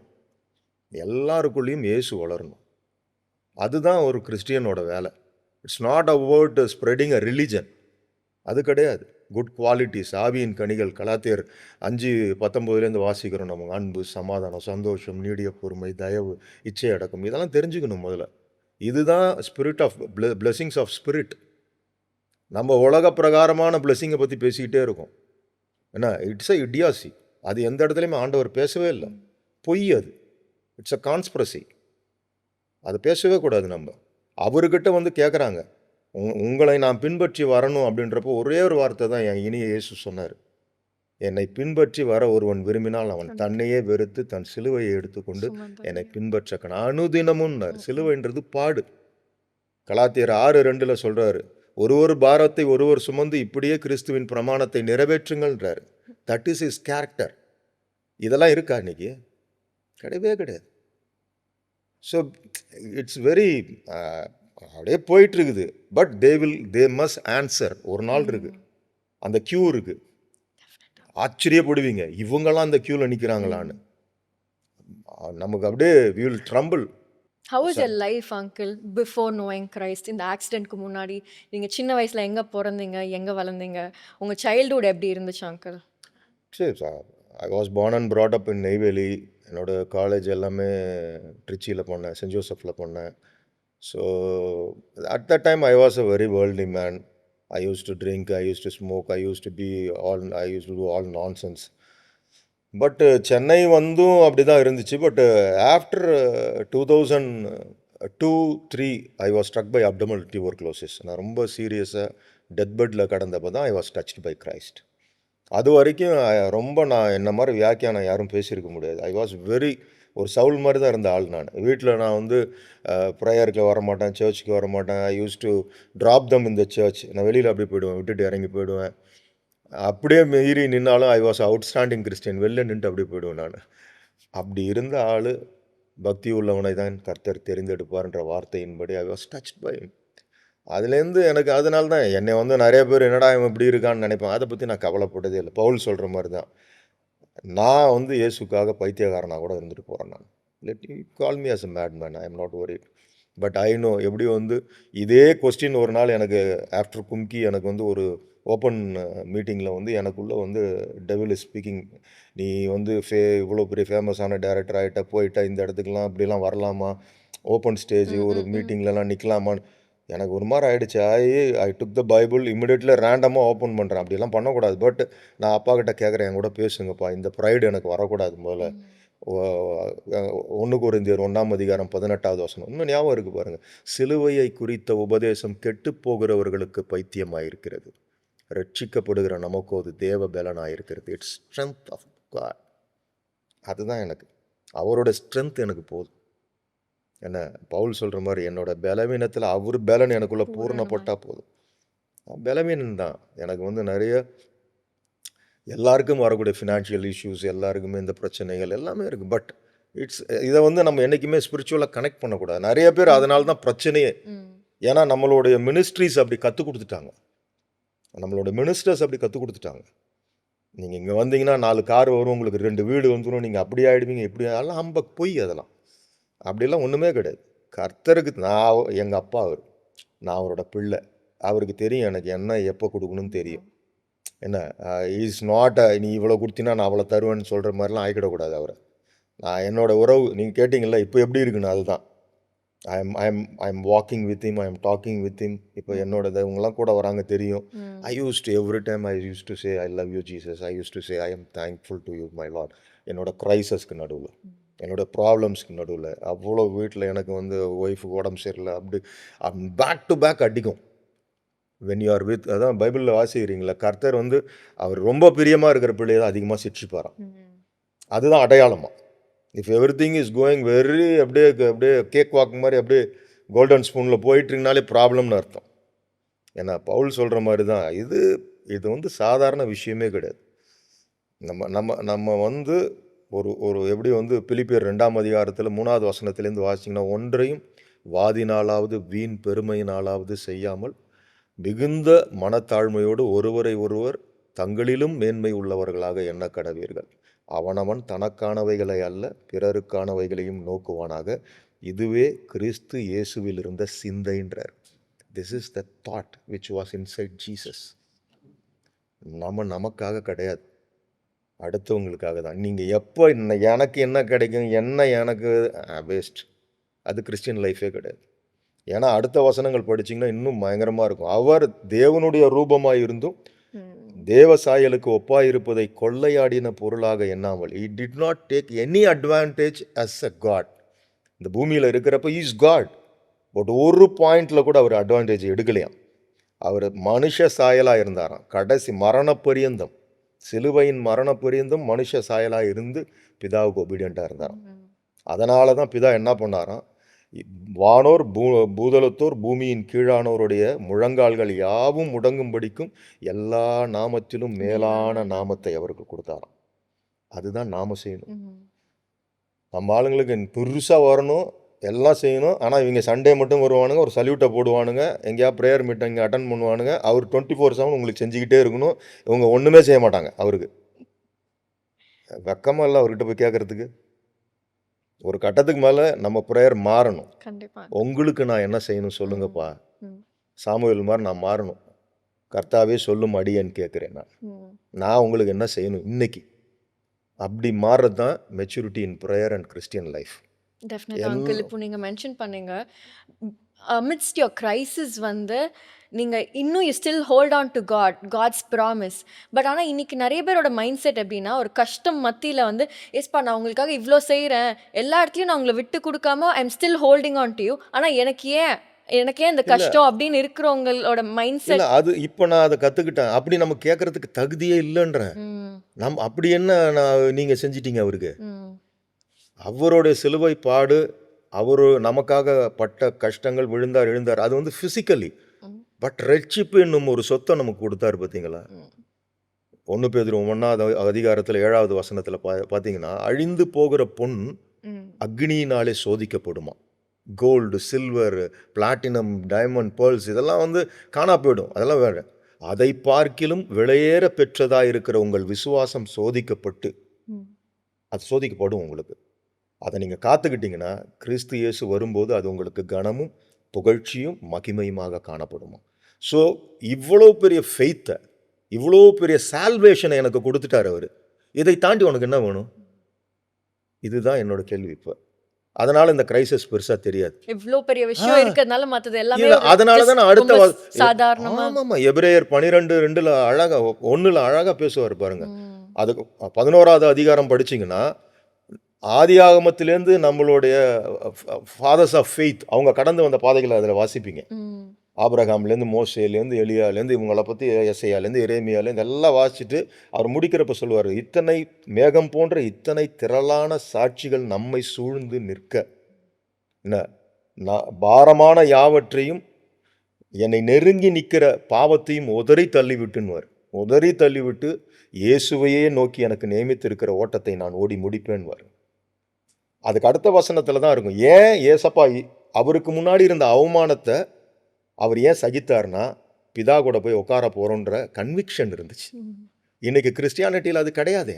எல்லாருக்குள்ளேயும் இயேசு வளரணும். அதுதான் ஒரு கிறிஸ்டியனோட வேலை. It's not about spreading a religion. அது கிடையாது. குட் குவாலிட்டிஸ், ஆவியின் கனிகள், கலாத்தியர் 5:19 வாசிக்கிறோம். நம்ம அன்பு, சமாதானம், சந்தோஷம், நீடிய பொறுமை, தயவு, இச்சை அடக்கம், இதெல்லாம் தெரிஞ்சுக்கணும் முதல்ல. இதுதான் spirit of blessings of spirit. நம்ம உலக பிரகாரமான பிளெஸிங்கை பற்றி பேசிக்கிட்டே இருக்கோம். ஏன்னா இட்ஸ் அ இடியாசி. அது எந்த இடத்துலையுமே ஆண்டவர் பேசவே இல்லை. பொய் அது. It's a conspiracy. அதை பேசவே கூடாது. நம்ம அவர்கிட்ட வந்து கேட்குறாங்க, உங்களை நான் பின்பற்றி வரணும் அப்படின்றப்போ ஒரே ஒரு வார்த்தை தான் என் இனிய இயேசு சொன்னார், என்னை பின்பற்றி வர ஒருவன் விரும்பினால் அவன் தன்னையே வெறுத்து தன் சிலுவையை எடுத்துக்கொண்டு என்னை பின்பற்றக்கணும் அனுதினமுன்னார். சிலுவைன்றது பாடு. கலாத்தியர் 6:2 சொல்கிறாரு, ஒருவர் பாரத்தை ஒருவர் சுமந்து இப்படியே கிறிஸ்துவின் பிரமாணத்தை நிறைவேற்றுங்கள்ன்றார். That is is character. இதெல்லாம் இருக்கா இன்னைக்கு? கிடையவே கிடையாது. ஸோ இட்ஸ் வெரி அப்படியே போயிட்டுருக்குது. But they must answer. ஒரு நாள் இருக்குது, அந்த க்யூ இருக்குது. ஆச்சரியப்படுவீங்க, இவங்கெல்லாம் அந்த க்யூவில் நிற்கிறாங்களான்னு. நமக்கு அப்படியே we will tremble. How was your life, uncle, before knowing Christ? இந்த ஆக்சிடென்ட்க்கு முன்னாடி நீங்கள் சின்ன வயசில் எங்கே பிறந்தீங்க, எங்கே வளர்ந்தீங்க, உங்கள் சைல்டுஹுட் எப்படி இருந்துச்சு அங்கிள்? சரி sir, I was born and brought up in Neyveli. என்னோடய காலேஜ் எல்லாமே ட்ரிச்சியில் பண்ணேன், சென்ட் ஜோசஃபில் பண்ணேன். So at the time I was a very worldly man. I use to drink, I use to smoke, I use to do all nonsense. But Chennai வந்தும் அப்படி தான் இருந்துச்சு. But after 2002-03 I was struck by abdominal tuberculosis. நான் ரொம்ப சீரியஸாக death பெட்டில் கடந்தப்போ தான் I was touched by Christ. அது வரைக்கும் ரொம்ப நான் என்ன மாதிரி வியாக்கியானம் யாரும் பேசியிருக்க முடியாது. ஐ வாஸ் வெரி ஒரு சவுல் மாதிரி தான் இருந்த ஆள். நான் வீட்டில் நான் வந்து ப்ரேயருக்கு வரமாட்டேன், சர்ச்சுக்கு வரமாட்டேன். ஐ யூஸ் டு ட்ராப் தம் இந்த சர்ச். நான் வெளியில் அப்படி போயிடுவேன், விட்டுட்டு இறங்கி போயிடுவேன். அப்படியே மீறி நின்னாலும் ஐ வாஸ் அவுட்ஸ்டாண்டிங் கிறிஸ்டியன். வெளில நின்றுட்டு அப்படியே போயிடுவேன் நான். அப்படி இருந்த ஆள், பக்தி உள்ளவனை தான் கர்த்தர் தெரிந்தெடுப்பார்ன்ற வார்த்தையின்படி ஐ வாஸ் டச்ட் பை. அதுலேருந்து எனக்கு அதனால தான் என்னை வந்து நிறைய பேர் என்னடா இவன் இப்படி இருக்கான்னு நினைப்பேன். அதை பற்றி நான் கவலைப்பட்டதே இல்லை. பவுல் சொல்கிற மாதிரி தான், நான் வந்து இயேசுக்காக பைத்தியக்காரனாக கூட இருந்துட்டு போகிறேன். நான் let you call me as a mad man, I am not worried. But I know எப்படி வந்து இதே கொஸ்டின் ஒரு நாள் எனக்கு ஆஃப்டர் கும்கி எனக்கு வந்து ஒரு ஓப்பன் மீட்டிங்கில் வந்து எனக்குள்ளே வந்து டெவில் இஸ் ஸ்பீக்கிங், நீ வந்து இவ்வளோ பெரிய ஃபேமஸான டைரக்டர் ஆகிட்ட, போயிட்டா இந்த இடத்துக்குலாம் இப்படிலாம் வரலாமா, ஓப்பன் ஸ்டேஜ் ஒரு மீட்டிங்லலாம் நிற்கலாமான்னு எனக்கு ஒரு மாதிரி ஆகிடுச்சு. ஐ டுக் த பைபிள் இமிடியேட்லி ரேண்டமாக ஓப்பன் பண்ணுறேன். அப்படிலாம் பண்ணக்கூடாது. பட் நான் அப்பா கிட்ட கேட்குறேன், என் கூட பேசுங்கப்பா, இந்த ப்ரைடு எனக்கு வரக்கூடாது முதல்ல. 1 கொரிந்தியர் 1:18 இன்னும் ஞாபகம் இருக்குது பாருங்கள். சிலுவையை குறித்த உபதேசம் கெட்டு போகிறவர்களுக்கு பைத்தியமாயிருக்கிறது, ரட்சிக்கப்படுகிற நமக்கோ அது தேவ பலனாயிருக்கிறது. It's strength of God. அதுதான் எனக்கு, அவரோட ஸ்ட்ரென்த் எனக்கு போதும். என்ன பவுல் சொல்கிற மாதிரி, என்னோட பலவீனத்தில் அவர் பலன் எனக்குள்ளே பூர்ணப்பட்டால் போதும். பலவீனம் தான் எனக்கு நிறைய, எல்லாருக்கும் வரக்கூடிய ஃபினான்ஷியல் இஷ்யூஸ், எல்லாருக்குமே இந்த பிரச்சனைகள் எல்லாமே இருக்குது. பட் இதை நம்ம என்றைக்குமே ஸ்பிரிச்சுவலாக கனெக்ட் பண்ணக்கூடாது. நிறைய பேர் அதனால தான் பிரச்சனையே. ஏன்னா நம்மளுடைய மினிஸ்ட்ரிஸ் அப்படி கற்றுக் கொடுத்துட்டாங்க, நம்மளோட மினிஸ்டர்ஸ் அப்படி கற்றுக் கொடுத்துட்டாங்க. நீங்கள் இங்கே வந்தீங்கன்னா 4 கார் வரும், உங்களுக்கு 2 வீடு வந்துடும், நீங்கள் அப்படி ஆகிடுவீங்க, இப்படி அதெல்லாம் ஹம்பக் பொய். அதெல்லாம் அப்படிலாம் ஒன்றுமே கிடையாது. கர்த்தருக்கு எங்கள் அப்பா நான் அவரோட பிள்ளை, அவருக்கு தெரியும் எனக்கு என்ன எப்போ கொடுக்கணும்னு தெரியும். என்ன இஸ் நாட் நீ இவ்வளோ கொடுத்தினா நான் அவ்வளோ தருவேன்னு சொல்கிற மாதிரிலாம் ஆகிக்கிடக்கூடாது அவரை. நான் என்னோட உறவு நீங்கள் கேட்டிங்களா இப்போ எப்படி இருக்குன்னு, அதுதான் I am walking with him, I am talking with him. இப்போ என்னோட இவங்கெல்லாம் கூட வராங்க தெரியும். I use to every time I use to say I love you Jesus, I use to say I am thankful to you my Lord. என்னோட க்ரைசஸ்க்கு நடுவில், என்னோடய ப்ராப்ளம்ஸ்க்கு நடுவில், அவ்வளோ வீட்டில் எனக்கு ஒய்ஃபுக்கு உடம்பு சரியில்லை, அப்படி பேக் டு பேக் அடிக்கும். வென் யூ ஆர் வித், அதான் பைபிளில் வாசிக்கிறீங்களா, கர்த்தர் அவர் ரொம்ப பிரியமாக இருக்கிற பிள்ளையை தான் அதிகமாக சிக்ஷிப்பாராம். அதுதான் அடையாளமாக. If every thing is going very அப்படியே கேக் வாக் மாதிரி அப்படியே கோல்டன் ஸ்பூனில் போயிட்டுருங்கனாலே ப்ராப்ளம்னு அர்த்தம். ஏன்னா பவுல் சொல்கிற மாதிரி தான் இது சாதாரண விஷயமே கிடையாது. நம்ம ஒரு எப்படி பிலிப்பியர் 2:3 3 வாசிங்கன்னா, ஒன்றையும் வாதினாலாவது வீண் பெருமையினாலாவது செய்யாமல் மிகுந்த மனத்தாழ்மையோடு ஒருவரை ஒருவர் தங்களிலும் மேன்மை உள்ளவர்களாக எண்ண கடவீர்கள். அவனவன் தனக்கானவைகளை அல்ல பிறருக்கானவைகளையும் நோக்குவானாக. இதுவே கிறிஸ்து இயேசுவில் இருந்த சிந்தைன்றார். This is the thought which was inside Jesus. நமக்காக கிடையாது, அடுத்தவங்களுக்காக தான். நீங்கள் எப்போ எனக்கு என்ன கிடைக்கும், எனக்கு வேஸ்ட், அது கிறிஸ்டியன் லைஃபே கிடையாது. ஏன்னா அடுத்த வசனங்கள் படிச்சிங்கன்னா இன்னும் பயங்கரமாக இருக்கும். அவர் தேவனுடைய ரூபமாக இருந்தும் தேவ சாயலுக்கு ஒப்பாயிருப்பதை கொள்ளையாடின பொருளாக எண்ணாமல், he did not take any advantage as a God. இந்த பூமியில் இருக்கிறப்ப he is God. பட் ஒரு பாயிண்டில் கூட அவர் அட்வான்டேஜ் எடுக்கலையாம். அவர் மனுஷ சாயலாக இருந்தாராம். கடைசி மரணப்பரியந்தம், சிலுவையின் மரணப்பரியந்தம் மனுஷ சாயலாக இருந்து பிதாவுக்கு ஒபீடியண்ட்டாக இருந்தாராம். அதனால தான் பிதா என்ன பண்ணாராம், வானோர் பூதலத்தோர் பூமியின் கீழானோருடைய முழங்கால்கள் யாவும் முடங்கும்படிக்கும் எல்லா நாமத்திலும் மேலான நாமத்தை அவருக்கு கொடுத்தாராம். அதுதான் நாம செய்யணும். நம்ம ஆளுங்களுக்கு பெருசாக வரணும், எல்லாம் செய்யணும். ஆனால் இவங்க சண்டே மட்டும் வருவானுங்க, ஒரு சல்யூட்டை போடுவானுங்க, எங்கேயா ப்ரேயர் மீட்டிங் அட்டன் பண்ணுவானுங்க. அவர் 24/7 உங்களுக்கு செஞ்சுக்கிட்டே இருக்கணும். இவங்க ஒன்றுமே செய்ய மாட்டாங்க. அவருக்கு வெக்கமாக இல்லை அவர்கிட்ட போய் கேட்குறதுக்கு. ஒரு கட்டத்துக்கு மேலே நம்ம ப்ரேயர் மாறணும். உங்களுக்கு நான் என்ன செய்யணும் சொல்லுங்கப்பா. சாமுவேல் மாதிரி நான் மாறணும். கர்த்தாவே சொல்லும் அடியேன்னு கேட்குறேன். நான் உங்களுக்கு என்ன செய்யணும் இன்னைக்கு, அப்படி மாறுறது தான் maturity in prayer and Christian life. டெஃபினட்டாக அங்கிள், இப்போ நீங்கள் மென்ஷன் பண்ணீங்க அமிட்ஸ்ட் யோர் கிரைசிஸ் நீங்கள் இன்னும் you still hold on to God's promise. But ஆனால் இன்றைக்கி நிறைய பேரோட மைண்ட் செட் எப்படின்னா, ஒரு கஷ்டம் மத்தியில் எஸ்பா நான் உங்களுக்காக இவ்வளோ செய்கிறேன், எல்லா இடத்துலையும் நான் உங்களை விட்டு கொடுக்காம I am still holding on to you, ஆனால் எனக்கு ஏன் இந்த கஷ்டம் அப்படின்னு இருக்கிறவங்களோட மைண்ட் செட். அது இப்போ நான் அதை கற்றுக்கிட்டேன். அப்படி நம்ம கேட்கறதுக்கு தகுதியே இல்லைன்றேன். அப்படி என்ன நீங்கள் செஞ்சிட்டீங்க அவருக்கு? அவருடைய சிலுவை பாடு, அவர் நமக்காக பட்ட கஷ்டங்கள், விழுந்தார் எழுந்தார், அது ஃபிசிக்கலி. பட் ரட்சிப்பு என்னும் ஒரு சொத்தை நமக்கு கொடுத்தாரு. பார்த்தீங்களா? 1 பேதுரு 1:7 பார்த்தீங்கன்னா, அழிந்து போகிற பொன் அக்னியினாலே சோதிக்கப்படுமா. Gold, silver, platinum, diamond, pearls இதெல்லாம் காணா போயிடும். அதெல்லாம் வேறு. அதை பார்க்கிலும் விலையேற பெற்றதாக இருக்கிற உங்கள் விசுவாசம் சோதிக்கப்பட்டு, அது சோதிக்கப்படும் உங்களுக்கு. அதை நீங்கள் காத்துக்கிட்டிங்கன்னா கிறிஸ்து இயேசு வரும்போது அது உங்களுக்கு கனமும் புகழ்ச்சியும் மகிமையுமாக காணப்படுமா. ஸோ இவ்வளோ பெரிய ஃபெய்த்தை, இவ்வளோ பெரிய சால்வேஷனை எனக்கு கொடுத்துட்டார் அவர். இதை தாண்டி உனக்கு என்ன வேணும்? இதுதான் என்னோட கேள்வி. இப்போ அதனால இந்த கிரைசிஸ் பெருசா தெரியாது. இவ்ளோ பெரிய விஷயம் இருக்கிறதுனால மத்தது எல்லாமே இல்ல, ஒரு அதனால just தான் நான் அடுத்த ரொம்ப சாதாரணமா. ஆமாமா. எபிரேயர் 12:2ல அழகா 1ல அழகா பேசுவார் பாருங்க. ம். அதுக்கு 11வது அதிகாரம் படிச்சீங்கன்னா, ஆதியாகமத்திலேருந்து நம்மளுடைய ஃபாதர்ஸ் ஆஃப் ஃபெய்த் அவங்க கடந்து வந்த பாதைகளை அதில் வாசிப்பீங்க. ம். ஆபிரகாம்லேருந்து மோசேலேருந்து எலியாலேருந்து இவங்கள பற்றி எசையாலேருந்து எரேமியாலேருந்து எல்லாம் வாசிச்சுட்டு அவர் முடிக்கிறப்ப சொல்லுவார், இத்தனை மேகம் போன்ற இத்தனை திரளான சாட்சிகள் நம்மை சூழ்ந்து நிற்க என்ன பாரமான யாவற்றையும் என்னை நெருங்கி நிற்கிற பாவத்தையும் உதறி தள்ளிவிட்டுன்னுவார். உதறி தள்ளிவிட்டு இயேசுவையே நோக்கி எனக்கு நியமித்திருக்கிற ஓட்டத்தை நான் ஓடி முடிப்பேன்வார். அதுக்கு அடுத்த வசனத்தில் தான் இருக்கும், ஏன் ஏசப்பா அவருக்கு முன்னாடி இருந்த அவமானத்தை அவர் ஏன் சகித்தார்னா பிதா கூட போய் உட்கார போகிறோன்ற கன்விக்ஷன் இருந்துச்சு. இன்னைக்கு கிறிஸ்டியானிட்டியில் அது கிடையாதே.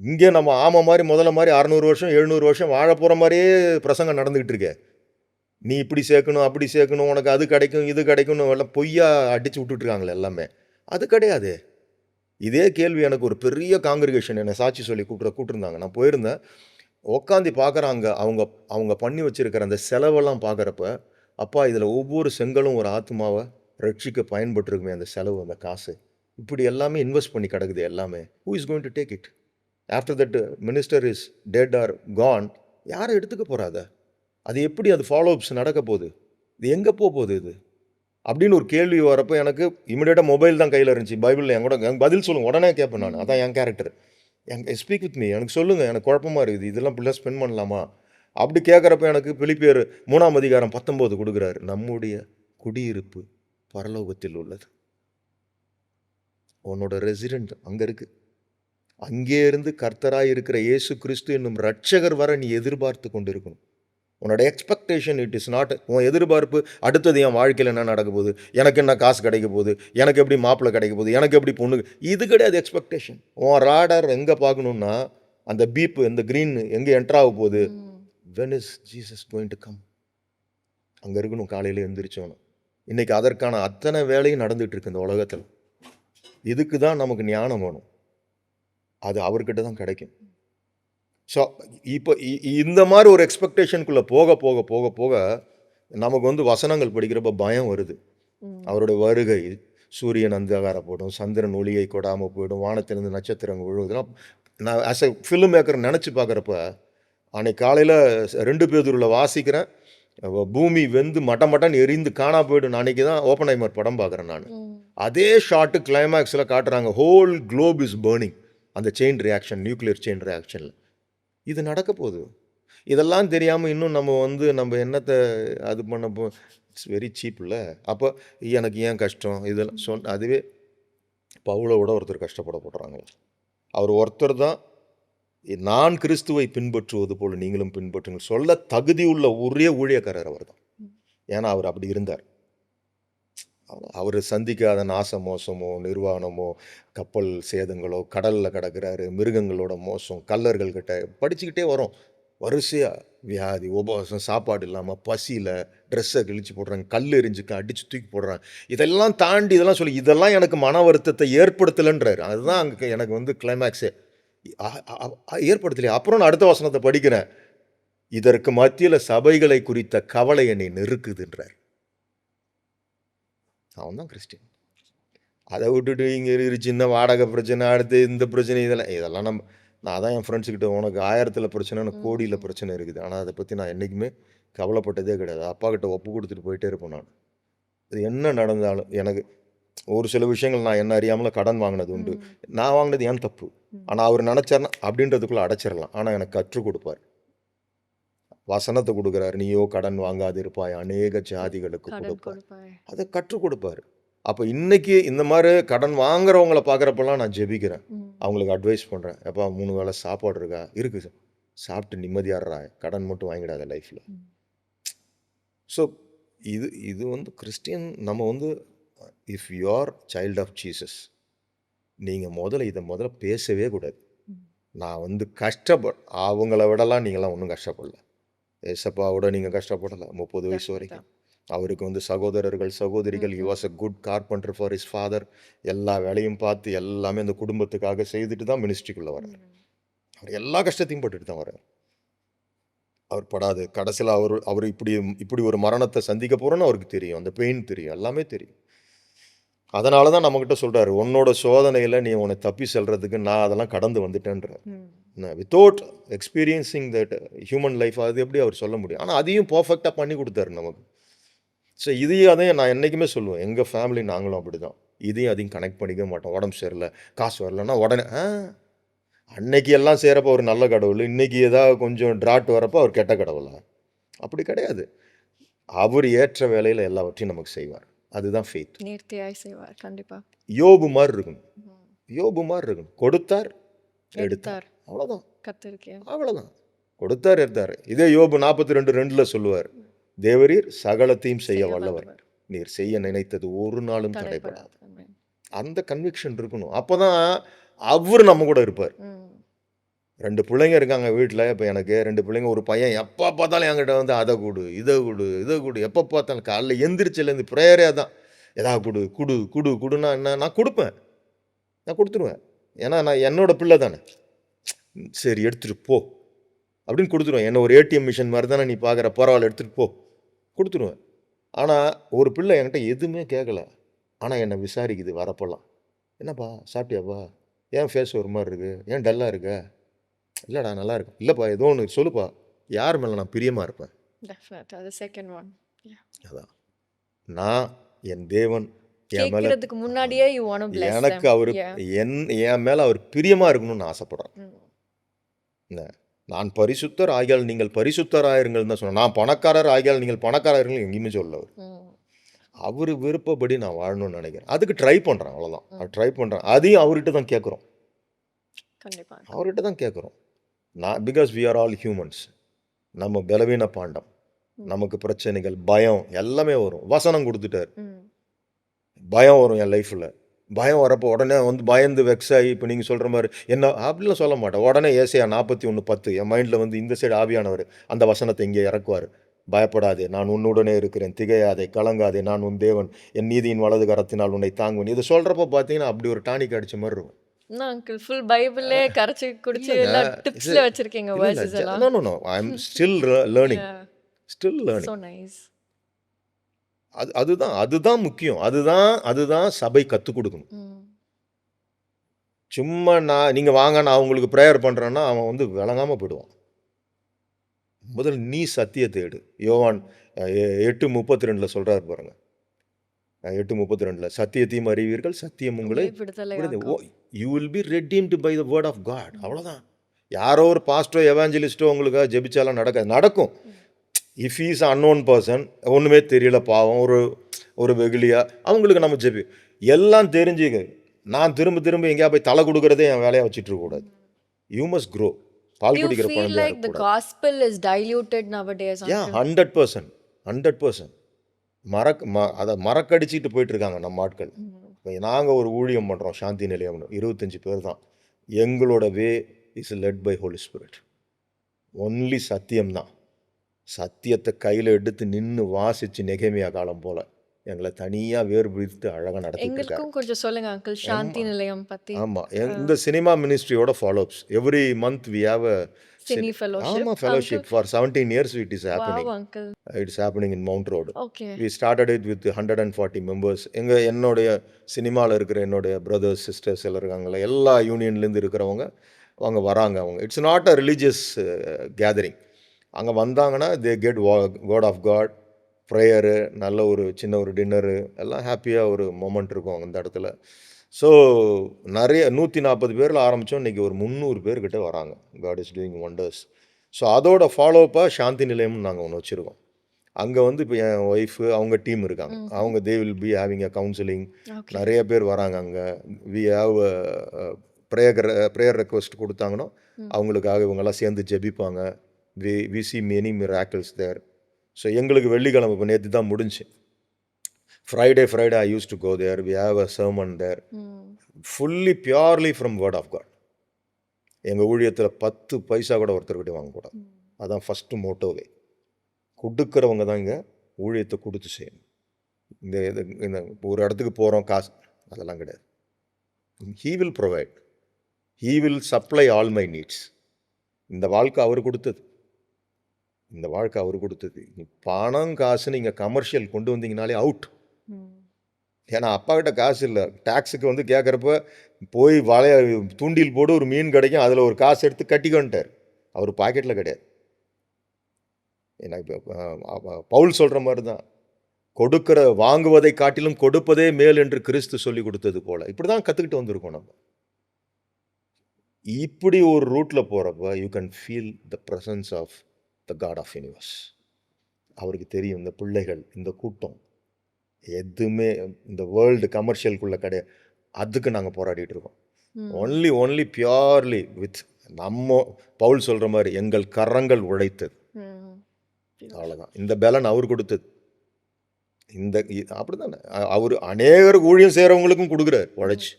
இங்கே நம்ம ஆமை மாதிரி முதல்ல மாதிரி 600 வருஷம் 700 வருஷம் வாழ போகிற மாதிரியே பிரசங்கம் நடந்துக்கிட்டு இருக்கே. நீ இப்படி சேர்க்கணும் அப்படி சேர்க்கணும், உனக்கு அது கிடைக்கும் இது கிடைக்கும்னு எல்லாம் பொய்யா அடித்து விட்டுட்ருக்காங்களே எல்லாமே. அது கிடையாது. இதே கேள்வி எனக்கு ஒரு பெரிய காங்கிரிகேஷன் என்னை சாட்சி சொல்லி கூப்பிட்டுருந்தாங்க. நான் போயிருந்தேன். உட்காந்து பார்க்குறாங்க. அவங்க அவங்க பண்ணி வச்சுருக்கிற அந்த செலவெல்லாம் பார்க்குறப்ப, அப்பா இதில் ஒவ்வொரு செங்கலும் ஒரு ஆத்மாவை ரட்சிக்க பயன்பட்டுருக்குமே அந்த செலவு, அந்த காசு. இப்படி எல்லாமே இன்வெஸ்ட் பண்ணி கிடக்குது எல்லாமே. Who is going to take it? After that minister is dead or gone, யாரை எடுத்துக்க போகிறாத? அது எப்படி அது ஃபாலோஅப்ஸ் நடக்க போகுது? இது எங்கே போகுது இது அப்படின்னு ஒரு கேள்வி வரப்போ எனக்கு இமிடியேட்டாக மொபைல் தான் கையில் இருந்துச்சு. பைபிளில் என் கூட எனக்கு பதில் சொல்லுங்கள் உடனே கேட்பேன் நான். அதான் என் கேரக்டர். ஸ்பீக் வித் மீ, எனக்கு சொல்லுங்கள், எனக்கு குழப்பமாக இருக்குது, இதெல்லாம் இப்படிலாம் ஸ்பெண்ட் பண்ணலாமா அப்படி கேட்குறப்ப எனக்கு பிலிப்பியர் 3ஆம் அதிகாரம் 19 கொடுக்குறாரு. நம்முடைய குடியிருப்பு பரலோகத்தில் உள்ளது. உன்னோட ரெசிடென்ட் அங்கே இருக்குது. அங்கே இருந்து கர்த்தராக இருக்கிற இயேசு கிறிஸ்து என்னும் ரட்சகர் வர நீ எதிர்பார்த்து கொண்டு இருக்கணும். உன்னோட எக்ஸ்பெக்டேஷன் இட் இஸ் நாட், உன் எதிர்பார்ப்பு அடுத்தது என் வாழ்க்கையில் என்ன நடக்க போகுது, எனக்கு என்ன காசு கிடைக்க போகுது, எனக்கு எப்படி மாப்பிள்ளை கிடைக்க போகுது, எனக்கு எப்படி பொண்ணு, இது கிடையாது எக்ஸ்பெக்டேஷன். உன் ராடர் எங்கே பார்க்கணுன்னா அந்த பீப்பு இந்த க்ரீன் எங்கே என்ட்ராக போகுது, when is Jesus going to come, அங்கே இருக்கணும். காலையில் எழுந்திரிச்சோணும். இன்றைக்கி அதற்கான அத்தனை வேலையும் நடந்துகிட்டு இருக்கு இந்த உலகத்தில். இதுக்கு தான் நமக்கு ஞானம் வேணும். அது அவர்கிட்ட தான் கிடைக்கும். ஸோ இப்போ இந்த மாதிரி ஒரு எக்ஸ்பெக்டேஷனுக்குள்ளே போக போக போக போக நமக்கு வந்து வசனங்கள் படிக்கிறப்ப பயம் வருது. அவருடைய வருகை, சூரியன் அந்தகார போடும், சந்திரன் ஒளியை கொடாமல் போயிடும், வானத்திலிருந்து நட்சத்திரங்கள் விழும். இதெல்லாம் நான் ஆஸ் எ ஃபிலிம் மேக்கர் நினச்சி பார்க்குறப்ப அன்னைக்கு காலையில் 2 பேதுருவில் வாசிக்கிறேன், பூமி வெந்து மட்டன்னு எரிந்து காணா போயிடும். அன்றைக்கி தான் ஓப்பன்ஹைமர் படம் பார்க்குறேன் நான். அதே ஷார்ட்டு கிளைமேக்ஸில் காட்டுறாங்க, ஹோல் குளோப் இஸ் பர்னிங், அந்த செயின் ரியாக்ஷன், நியூக்ளியர் செயின் ரியாக்ஷனில் இது நடக்க போகுது. இதெல்லாம் தெரியாமல் இன்னும் நம்ம என்னத்தை அது பண்ணப்போ இட்ஸ் வெரி சீப் இல்லை. அப்போ எனக்கு ஏன் கஷ்டம் இதெல்லாம் அதுவே பவுலோட ஒருத்தர் கஷ்டப்பட போடுறாங்க. அவர் ஒருத்தர் தான் நான் கிறிஸ்துவை பின்பற்றுவது போல் நீங்களும் பின்பற்றுங்கள் சொல்ல தகுதி உள்ள ஒரே ஊழியக்காரர் அவர் தான். ஏன்னா அவர் அப்படி இருந்தார். அவர் சந்திக்காத நாச மோசமோ நிர்வாணமோ கப்பல் சேதங்களோ, கடலில் கிடக்கிறாரு, மிருகங்களோட மோசம், கல்லர்கள் கிட்ட படிச்சுக்கிட்டே வரோம் வரிசையாக. வியாதி, உபவாசம், சாப்பாடு இல்லாமல், பசியில் ட்ரெஸ்ஸை கிழிச்சு போடுறாங்க, கல் எரிஞ்சுக்க அடித்து தூக்கி போடுறாங்க. இதெல்லாம் தாண்டி இதெல்லாம் சொல்லி இதெல்லாம் எனக்கு மன வருத்தத்தை ஏற்படுத்தலைன்றாரு. அதுதான் அங்கே எனக்கு கிளைமேக்ஸே ஏற்படுத்தலையே. அப்புறம் நான் அடுத்த வசனத்தை படிக்கிறேன், இதற்கு மத்தியில் சபைகளை குறித்த கவலை என்னை நெருக்குதுன்றார். அவன் தான் கிறிஸ்டின். அதை விட்டுட்டு இங்கே இருக்கிற சின்ன வாடகை பிரச்சனை, அடுத்து இந்த பிரச்சனை, இதெல்லாம் நான் தான் என் ஃப்ரெண்ட்ஸுக்கிட்ட உனக்கு 1000 பிரச்சனை, எனக்கு கோடியில் பிரச்சனை இருக்குது, ஆனால் அதை பற்றி நான் என்றைக்குமே கவலைப்பட்டதே கிடையாது. அப்பா கிட்ட ஒப்பு கொடுத்துட்டு போயிட்டே இருப்பேன் நான். இது என்ன நடந்தாலும் எனக்கு ஒரு சில விஷயங்கள் நான் என்ன அறியாமல் கடன் வாங்கினது உண்டு. நான் வாங்கினது ஏன் தப்பு, ஆனால் அவர் நினச்சார்னா அப்படின்றதுக்குள்ளே அடைச்சிடலாம். ஆனால் எனக்கு கற்றுக் கொடுப்பார், வசனத்தை கொடுக்குறாரு, நீயோ கடன் வாங்காது இருப்பாய், அநேக ஜாதிகளுக்கு கொடுப்பார், அதை கற்றுக் கொடுப்பாரு. அப்போ இன்னைக்கு இந்த மாதிரி கடன் வாங்குறவங்கள பார்க்குறப்பெல்லாம் நான் ஜெபிக்கிறேன், அவங்களுக்கு அட்வைஸ் பண்ணுறேன். எப்போ 3 வேளை சாப்பாடு இருக்கா, இருக்குது சார், சாப்பிட்டு நிம்மதியாடுறா, கடன் மட்டும் வாங்கிடாத லைஃப்பில். ஸோ இது கிறிஸ்டியன். நம்ம if you are child of Jesus, நீங்கள் இதை பேசவே கூடாது. நான் அவங்கள விடலாம் நீங்களாம் ஒன்றும் கஷ்டப்படல. ஏசப்பாவோட நீங்கள் கஷ்டப்படலை 30 வயசு வரைக்கும். அவருக்கு சகோதரர்கள் சகோதரிகள், he was a good carpenter for his father. எல்லா வேலையும் பார்த்து எல்லாமே அந்த குடும்பத்துக்காக செய்துட்டு தான் மினிஸ்ட்ரிக்குள்ளே வர்றார். அவர் எல்லா கஷ்டத்தையும் போட்டுட்டு தான் வர்றார். அவர் படாது. கடைசியில் அவர் இப்படி இப்படி ஒரு மரணத்தை சந்திக்க போகிறோன்னு அவருக்கு தெரியும். அந்த பெயின் தெரியும், எல்லாமே தெரியும். அதனால தான் நம்மக்கிட்ட சொல்கிறாரு, உன்னோட சோதனையில் நீ உன்னை தப்பி செல்றதுக்கு நான் அதெல்லாம் கடந்து வந்துட்டேன்ற. Without experiencing that human life அது எப்படி அவர் சொல்ல முடியும்? ஆனால் அதையும் பர்ஃபெக்டாக பண்ணி கொடுத்தாரு நமக்கு. ஸோ இதையும் அதையும் நான் என்றைக்குமே சொல்லுவேன், எங்கள் ஃபேமிலி நாங்களும் அப்படி தான். இதையும் அதையும் கனெக்ட் பண்ணிக்க மாட்டோம். உடம்பு சரியில்லை, காசு வரலன்னா உடனே அன்னைக்கு எல்லாம் செய்கிறப்ப ஒரு நல்ல கடவுள், இன்றைக்கி ஏதாவது கொஞ்சம் ட்ராட் வரப்போ அவர் கெட்ட கடவுளா? அப்படி கிடையாது. அவர் ஏற்ற வேலையில் எல்லாவற்றையும் நமக்கு செய்வார். அதுதான் ஃபெய்த். நேர்த்தியாய் செய்வார். கண்டிப்பாக யோபு மாதிரி இருக்கணும். யோபு மாதிரி இருக்கணும். கொடுத்தார், எடுத்தார், அவ்வளோதான். கத்திருக்கேன், அவ்வளோதான். கொடுத்தார், எடுத்தார். இதே யோபு 42:2 சொல்லுவார், தேவரீர் சகலத்தையும் செய்ய வல்லவர், நீர் செய்ய நினைத்தது ஒரு நாளும் தடைபடாது. அந்த கன்விக்ஷன் இருக்கணும். அப்போ தான் அவர் நம்ம கூட இருப்பார். 2 பிள்ளைங்க இருக்காங்க வீட்டில். இப்போ எனக்கு 2 பிள்ளைங்க, ஒரு பையன் எப்போ பார்த்தாலும் என்கிட்ட வந்து அதை கொடு, இதை கொடு, இதை கொடு, எப்போ பார்த்தாலும் காலைல எந்திரிச்சிலேருந்து ப்ரேயரே தான். எதாவது கொடு குடு குடு குடுன்னா என்ன, நான் கொடுப்பேன், நான் கொடுத்துருவேன். ஏன்னா நான் என்னோட பிள்ளை தானே. சரி எடுத்துகிட்டு போ அப்படின்னு கொடுத்துருவேன். என்ன ஒரு ஏடிஎம் மிஷின் மாதிரி தானே நீ பார்க்குற, பரவாயில்ல எடுத்துகிட்டு போ, கொடுத்துருவேன். ஆனால் ஒரு பிள்ளை என்கிட்ட எதுவுமே கேட்கல, ஆனால் என்னை விசாரிக்குது வரப்போலாம். என்னப்பா சாப்பிட்டியாப்பா, ஏன் ஃபேஸ் ஒரு மாதிரி இருக்குது, ஏன் டல்லாக இருக்க? இல்லைடா நல்லா இருக்கு. இல்லைப்பா ஏதோ ஒன்று சொல்லுப்பா. யார் மேலே நான் பிரியமாக இருப்பேன்? அதான் நான் என் தேவன் என் மேலே முன்னாடியே எனக்கு அவர் என் மேலே அவர் பிரியமாக இருக்கணும்னு ஆசைப்படுறேன். நான் பரிசுத்தர் ஆகியால் நீங்கள் பரிசுத்தராயிருங்கள் தான் சொன்னேன். நான் பணக்காரர் ஆகியால் நீங்கள் பணக்காரர்கள் எங்கேயுமே சொல்ல. அவர் விருப்பப்படி நான் வாழணும்னு நினைக்கிறேன். அதுக்கு ட்ரை பண்ணுறேன், அவ்வளோதான். ட்ரை பண்ணுறேன். அதையும் அவர்கிட்ட தான் கேட்குறோம். அவர்கிட்ட தான் கேட்குறோம். நான் because we are all humans. நம்ம பலவீன பாண்டம், நமக்கு பிரச்சனைகள், பயம் எல்லாமே வரும். வசனம் கொடுத்துட்டார். பயம் வரும் என் லைஃப்பில். பயம் வரப்போ உடனே வந்து பயந்து வெக்ஸ் ஆகி, இப்போ நீங்கள் சொல்கிற மாதிரி என்ன அப்படிலாம் சொல்ல மாட்டேன். உடனே ஏசையா 41:10 என் மைண்டில் வந்து இந்த சைடு ஆவியானவர் அந்த வசனத்தை இங்கே இறக்குவார். பயப்படாதே, நான் உன்னுடனே இருக்கிறேன், திகையாதே, கலங்காதே, நான் உன் தேவன், என் நீதியின் வலது கரத்தினால் உன்னை தாங்குவேன். இதை சொல்கிறப்ப பார்த்தீங்கன்னா அப்படி ஒரு டானிக் அடித்த மாதிரி இருக்கும். அங்கிள் ஃபுல் பைபிளே கரைச்சி குடிச்சு எல்லா டிப்ஸ்ல வச்சிருக்கீங்க வெர்சஸ் எல்லாம். No I am still learning. So nice. அதுதான் முக்கியம். அதுதான் சபை கற்றுக் கொடுக்கணும். சும்மா நீங்கள் வாங்க நான் உங்களுக்கு ப்ரேயர் பண்ணுறேன்னா அவன் வந்து விளங்காமல் போயிடுவான். முதல் நீ சத்தியத்தை எடு. யோவான் 8:32 சொல்கிறார் பாருங்க. 8:32 சத்தியத்தையும் அறிவீர்கள், சத்தியம் உங்களை you will be redeemed by the word of God. அவ்வளோதான். யாரோ ஒரு பாஸ்டோ எவாஞ்சலிஸ்டோ உங்களுக்காக ஜெபிச்சாலாம் நடக்கும். இஃப் இஸ் அன்னோன் பர்சன், ஒன்றுமே தெரியல பாவம், ஒரு வெகுலியா, அவங்களுக்கு நம்ம ஜெபி எல்லாம் தெரிஞ்சுக்க. நான் திரும்ப எங்கேயா போய் தலை கொடுக்கறதே என் வேலையாக வச்சுட்டு இருக்கக்கூடாது. You must grow. பால் குடிக்கிற குழந்தையா the gospel is diluted nowadays? 100% அதை மறக்கடிச்சிட்டு போயிட்டு இருக்காங்க நம்ம ஆட்கள். நாங்கள் ஒரு ஊழியம் பண்ணுறோம், சாந்தி நிலையம்னு, 25 பேர் தான். எங்களோட way is led by Holy Spirit. Only சத்தியம்தான். சத்தியத்தை கையில் எடுத்து நின்று வாசித்து நெகேமியா காலம் போல் எங்களை தனியாக வேறு பிரித்து அழகாக நடத்திட்டு கொஞ்சம் சொல்லுங்க அங்கிள் சாந்தி நிலையம் பற்றி. ஆமாம், இந்த சினிமா மினிஸ்ட்ரியோட follow ups every month we have a fellowship for 17 years. It is happening. It is happening in Mount Road. We started it with 140 members. என்னுடைய சினிமாவில் இருக்கிற என்னுடைய பிரதர்ஸ் சிஸ்டர்ஸ் எல்லாம் இருக்காங்களே, எல்லா யூனியன்லேருந்து இருக்கிறவங்க அவங்க வராங்க. It's not a religious gathering. அங்கே வந்தாங்கன்னா they get word of God, prayer, நல்ல ஒரு சின்ன ஒரு டின்னரு, எல்லாம் ஹாப்பியாக ஒரு மொமெண்ட் இருக்கும் அந்த இடத்துல. ஸோ நிறைய 140 பேரில் ஆரம்பித்தோம். இன்றைக்கி ஒரு 300 பேர்கிட்ட வராங்க. God is doing wonders. So அதோட ஃபாலோஅப்பாக சாந்தி நிலையம்னு நாங்கள் ஒன்று வச்சுருக்கோம். அங்கே வந்து இப்போ என் ஒய்ஃபு அவங்க டீம் இருக்காங்க. அவங்க they will be having a counselling. நிறைய பேர் வராங்க அங்கே. வி ஹாவ் ப்ரேயர் ரெக்வஸ்ட் கொடுத்தாங்கன்னா அவங்களுக்காக இவங்கெல்லாம் சேர்ந்து ஜெபிப்பாங்க. We see many miracles there. So எங்களுக்கு வெள்ளிக்கிழமை இப்போ நேற்று தான் முடிஞ்சு. Friday I used to go there. We have a sermon there. Fully, purely from word of God. எங்கள் ஊழியத்தில் 10 பைசா கூட ஒருத்தர்கிட்ட வாங்கக்கூடாது. அதான் ஃபஸ்ட்டு மோட்டோவே. கொடுக்குறவங்க தான் இங்கே ஊழியத்தை கொடுத்து செய்யணும். இந்த ஒரு இடத்துக்கு போகிறோம் காசு அதெல்லாம் கிடையாது. He will provide. He will supply all my needs. இந்த வாழ்க்கை அவர் கொடுத்தது. இந்த வாழ்க்கை அவர் கொடுத்தது. நீ பணம் காசு நீங்கள் கமர்ஷியல் கொண்டு வந்தீங்கனாலே அவுட். ஏன்னா அப்பாக்கிட்ட காசு இல்லை. டேக்ஸுக்கு வந்து கேட்குறப்ப போய் வலைய தூண்டில் போடு, ஒரு மீன் கிடைக்கும், அதில் ஒரு காசு எடுத்து கட்டிக்கொண்டார். அவர் பாக்கெட்டில் கிடையாது. ஏன்னா இப்போ பவுல் சொல்கிற மாதிரி தான், கொடுக்கிற வாங்குவதை காட்டிலும் கொடுப்பதே மேல் என்று கிறிஸ்து சொல்லி கொடுத்தது போல. இப்படி தான் கற்றுக்கிட்டு வந்திருக்கோம் நம்ம. இப்படி ஒரு ரூட்டில் போகிறப்ப you can feel the presence of the God of universe. அவருக்கு தெரியும் இந்த பிள்ளைகள், இந்த கூட்டம் எதுவுமே இந்த வேர்ல்டு கமர்ஷியலுக்குள்ளே கிடையாது. அதுக்கு நாங்கள் போராடிட்டு இருக்கோம். ஒன்லி பியூர்லி வித் நம்ம பவுல் சொல்கிற மாதிரி எங்கள் கரங்கள் உழைத்தது. அவ்வளோதான். இந்த பலன் அவர் கொடுத்தது. இந்த அப்படி தானே அவர் அநேகருக்கு ஊழியம் செய்கிறவங்களுக்கும் கொடுக்குறாரு உழைச்சி.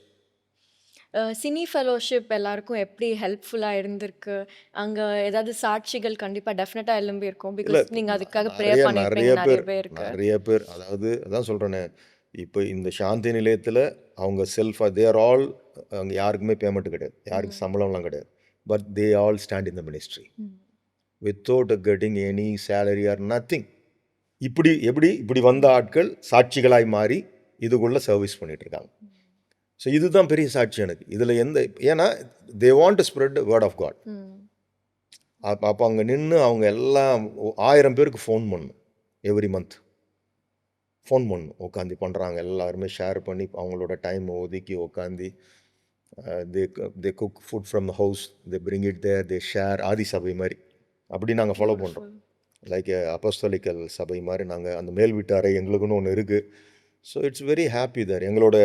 சினி ஃபெலோஷிப் எல்லாருக்கும் எப்படி ஹெல்ப்ஃபுல்லாக இருந்திருக்கு? அங்கே ஏதாவது சாட்சிகள் கண்டிப்பாக டெஃபினட்டாக எழும்பி இருக்கும். பிகாஸ் நீங்கள் அதுக்காக ப்ரேயர் பண்ணியிருப்பீங்க நிறைய பேர். அதாவது அதான் சொல்கிறேனே, இப்போ இந்த சாந்தி நிலையத்தில் அவங்க தேர் ஆல், அங்கே யாருக்குமே பேமெண்ட் கிடையாது, யாருக்கு சம்பளம்லாம் கிடையாது. But they all stand in the ministry without getting any salary or nothing. இப்படி வந்த ஆட்கள் சாட்சிகளாய் மாறி இதுக்குள்ளே சர்வீஸ் பண்ணிகிட்ருக்காங்க. ஸோ இதுதான் பெரிய சாட்சி எனக்கு இதில். ஏன்னா they want to spread word of God. அப்போ அங்கே நின்று அவங்க எல்லாம் 1000 பேருக்கு ஃபோன் பண்ணணும், எவ்ரி மந்த் ஃபோன் பண்ணணும், உட்காந்து பண்ணுறாங்க. எல்லாருமே ஷேர் பண்ணி அவங்களோட டைமை ஒதுக்கி உட்காந்து they cook food from the house, they bring it there, they share. ஆதி சபை மாதிரி அப்படி நாங்கள் ஃபாலோ பண்ணுறோம். லைக் அப்போஸ்தலிக்கல் சபை மாதிரி நாங்கள் அந்த மேல் வீட்டு அறை எங்களுக்குன்னு ஒன்று இருக்குது. ஸோ இட்ஸ் வெரி ஹாப்பி தர். எங்களோட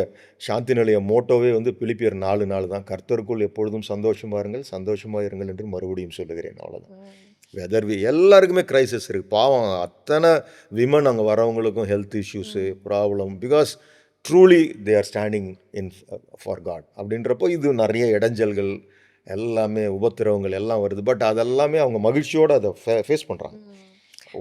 சாந்தி நிலைய மோட்டோவே வந்து பிலிப்பியர் 4:4 தான், கர்த்தருக்குள் எப்பொழுதும் சந்தோஷமாக இருங்கள், சந்தோஷமாக இருங்கள் என்று மறுபடியும் சொல்லுகிறேன். அவ்வளோதான். எல்லாருக்குமே கிரைசிஸ் இருக்குது. பாவம் அத்தனை விமன் அங்கே வரவங்களுக்கும் health issues problem. Because truly they are standing in for God. அப்படின்றப்போ இது நிறைய இடைஞ்சல்கள் எல்லாமே, உபத்திரவங்கள் எல்லாம் வருது. பட் அதெல்லாமே அவங்க மகிழ்ச்சியோடு அதை ஃபேஸ் பண்ணுறாங்க.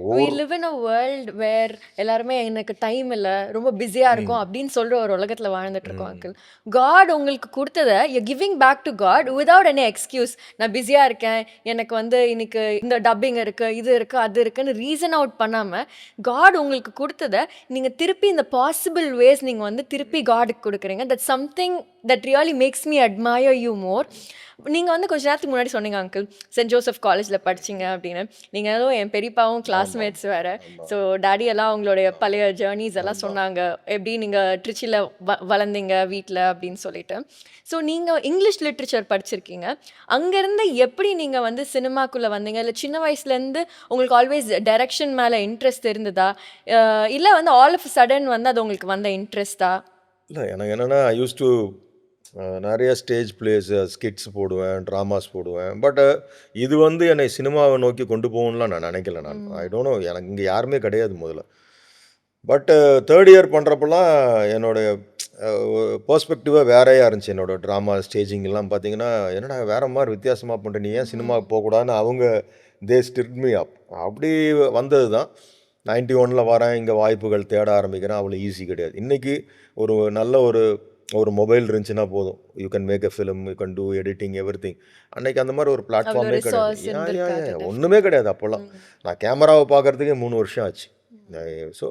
We live in a world where எல்லாருமே எனக்கு டைம் இல்லை, ரொம்ப பிஸியாக இருக்கும் அப்படின்னு சொல்கிற ஒரு உலகத்தில் வாழ்ந்துட்டு இருக்கோம் அங்கிள். காட் உங்களுக்கு கொடுத்ததை you're giving back to God without any excuse. நான் பிஸியாக இருக்கேன், எனக்கு வந்து இன்னைக்கு இந்த டப்பிங் இருக்குது, இது இருக்குது, அது இருக்குன்னு ரீசன் அவுட் பண்ணாமல் காட் உங்களுக்கு கொடுத்ததை நீங்கள் திருப்பி இந்த பாசிபிள் வேஸ் நீங்கள் வந்து திருப்பி காடுக்கு கொடுக்குறீங்க. That something that really makes me admire you more. நீங்கள் வந்து கொஞ்சம் நேரத்துக்கு முன்னாடி சொன்னீங்க அங்கிள், சென்ட் ஜோசப் காலேஜில் படிச்சிங்க அப்படின்னு. நீங்கள் ஏதோ என் பெரியப்பாவும் கிளாஸ்மேட்ஸ் வேறு. ஸோ டேடி எல்லாம் அவங்களுடைய பழைய ஜேர்னிஸ் எல்லாம் சொன்னாங்க, எப்படி நீங்கள் ட்ரிச்சியில் வளர்ந்தீங்க வீட்டில் அப்படின்னு சொல்லிட்டு. ஸோ நீங்கள் இங்கிலீஷ் லிட்ரேச்சர் படிச்சிருக்கீங்க. அங்கேருந்து எப்படி நீங்கள் வந்து சினிமாக்குள்ளே வந்தீங்க? இல்லை சின்ன வயசுலேருந்து உங்களுக்கு ஆல்வேஸ் டைரக்ஷன் மேலே இன்ட்ரெஸ்ட் இருந்ததா, இல்லை வந்து ஆல் ஆஃப் சடன் வந்து அது உங்களுக்கு வந்த இன்ட்ரெஸ்டா? இல்லை, எனக்கு என்னென்னா ஐ யூஸ் டு நிறைய ஸ்டேஜ் பிளேஸ், ஸ்கிட்ஸ் போடுவேன், ட்ராமாஸ் போடுவேன். பட் இது வந்து என்னை சினிமாவை நோக்கி கொண்டு போகணும்லாம் நான் நினைக்கல. ஐ டோன்ட் நோ, எனக்கு இங்கே யாருமே கிடையாது முதல்ல. பட் தேர்ட் இயர் பண்ணுறப்பெல்லாம் என்னோடய பெர்ஸ்பெக்டிவாக வேறையாக இருந்துச்சு. என்னோடய ட்ராமா ஸ்டேஜிங்லாம் பார்த்தீங்கன்னா, என்னடா வேறு மாதிரி வித்தியாசமாக பண்ணுற, நீ ஏன் சினிமாவுக்கு போகக்கூடாதுன்னு அவங்க தே ஸ்டிர்ட் மீ அப். அப்படி வந்தது தான். 91 வரேன், இங்கே வாய்ப்புகள் தேட ஆரம்பிக்கிறேன். அவ்வளோ ஈஸி கிடையாது. இன்றைக்கி ஒரு நல்ல ஒரு மொபைல் இருந்துச்சுன்னா போதும், you can make a film, you can do editing, everything. அன்றைக்கி அந்த மாதிரி ஒரு பிளாட்ஃபார்மே கிடையாது, ஒன்றுமே கிடையாது அப்போல்லாம். நான் கேமராவை பார்க்குறதுக்கே 3 வருஷம் ஆச்சு. ஸோ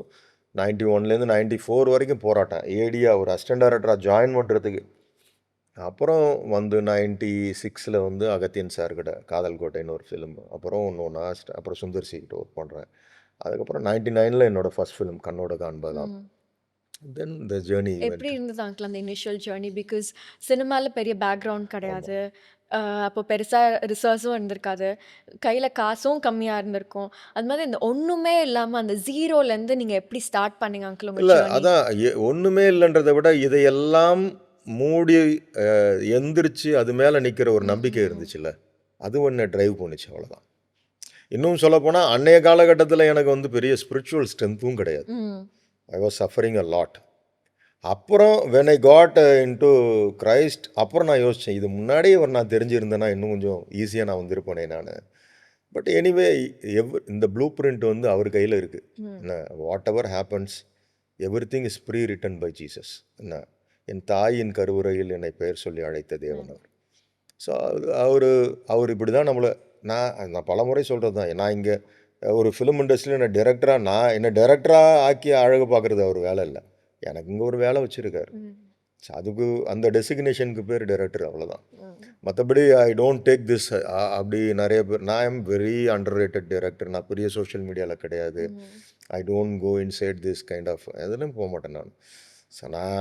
91லேருந்து 94 வரைக்கும் போராட்டம். ஏடியா ஒரு அசிஸ்டன்ட் டைரக்டராக ஜாயின் பண்ணுறதுக்கு. அப்புறம் வந்து 96 வந்து அகத்தியன் சார் கிட்ட காதல் கோட்டைன்னு ஒரு ஃபிலிம், அப்புறம் இன்னொன்று, அப்புறம் சுந்தர் சி கிட்ட ஒர்க் பண்ணுறேன். அதுக்கப்புறம் 99 என்னோடய ஃபர்ஸ்ட் ஃபிலிம் கண்ணோட காண்பதாம். தென் த ஜேர்னி. எப்படி இருந்தது அங்கிள் அந்த இனிஷியல் ஜேர்னி? பிகாஸ் சினிமாவில் பெரிய பேக்ரவுண்ட் கிடையாது, அப்போ பெருசாக ரிசர்ச்சும் இருந்திருக்காது, கையில் காசும் கம்மியாக இருந்திருக்கும். அது மாதிரி இந்த ஒன்றுமே இல்லாமல் அந்த ஜீரோலேருந்து நீங்கள் எப்படி ஸ்டார்ட் பண்ணீங்க அங்கிள்? இல்லை, அதான் ஒன்றுமே இல்லைன்றதை விட இதையெல்லாம் மூடி எந்திரிச்சு அது மேலே நிற்கிற ஒரு நம்பிக்கை இருந்துச்சுல்ல, அது ஒன்று ட்ரைவ் பண்ணிச்சு. அவ்வளோதான். இன்னும் சொல்லப்போனால் அன்னைய காலகட்டத்தில் எனக்கு வந்து பெரிய ஸ்பிரிச்சுவல் ஸ்ட்ரென்த்தும் கிடையாது. I was suffering a lot. அப்புறம் when I got into Christ, அப்புறம் நான் யோசித்தேன், இது முன்னாடியே நான் தெரிஞ்சிருந்தேன்னா இன்னும் கொஞ்சம் ஈஸியாக நான் வந்திருப்பேனே நான். பட் எனிவே இந்த ப்ளூ பிரிண்ட் வந்து அவர் கையில் இருக்குது. என்ன, whatever happens, everything is prewritten by Jesus. என்ன, என் தாயின் கருவுரையில் என்னை பெயர் சொல்லி அழைத்த தேவன் அவர். ஸோ அவர் இப்படி தான் நம்மளை, நான் பல முறை சொல்கிறது தான், நான் இங்கே ஒரு ஃபிலிம் இண்டஸ்ட்ரியில் என்ன டைரக்டராக ஆக்கி அழகு பார்க்குறது அவர் வேலை இல்லை. எனக்கு இங்கே ஒரு வேலை வச்சுருக்காரு. அதுக்கு அந்த டெசிக்னேஷனுக்கு பேர் டைரக்டர், அவ்வளோதான். மற்றபடி ஐ டோன்ட் டேக் திஸ் அப்படி நிறைய பேர். நான் am very underrated director. நான் பெரிய சோஷியல் மீடியாவில் கிடையாது. I don't go inside this kind of எதுலையும் போக மாட்டேன் நான். ஸோ நான்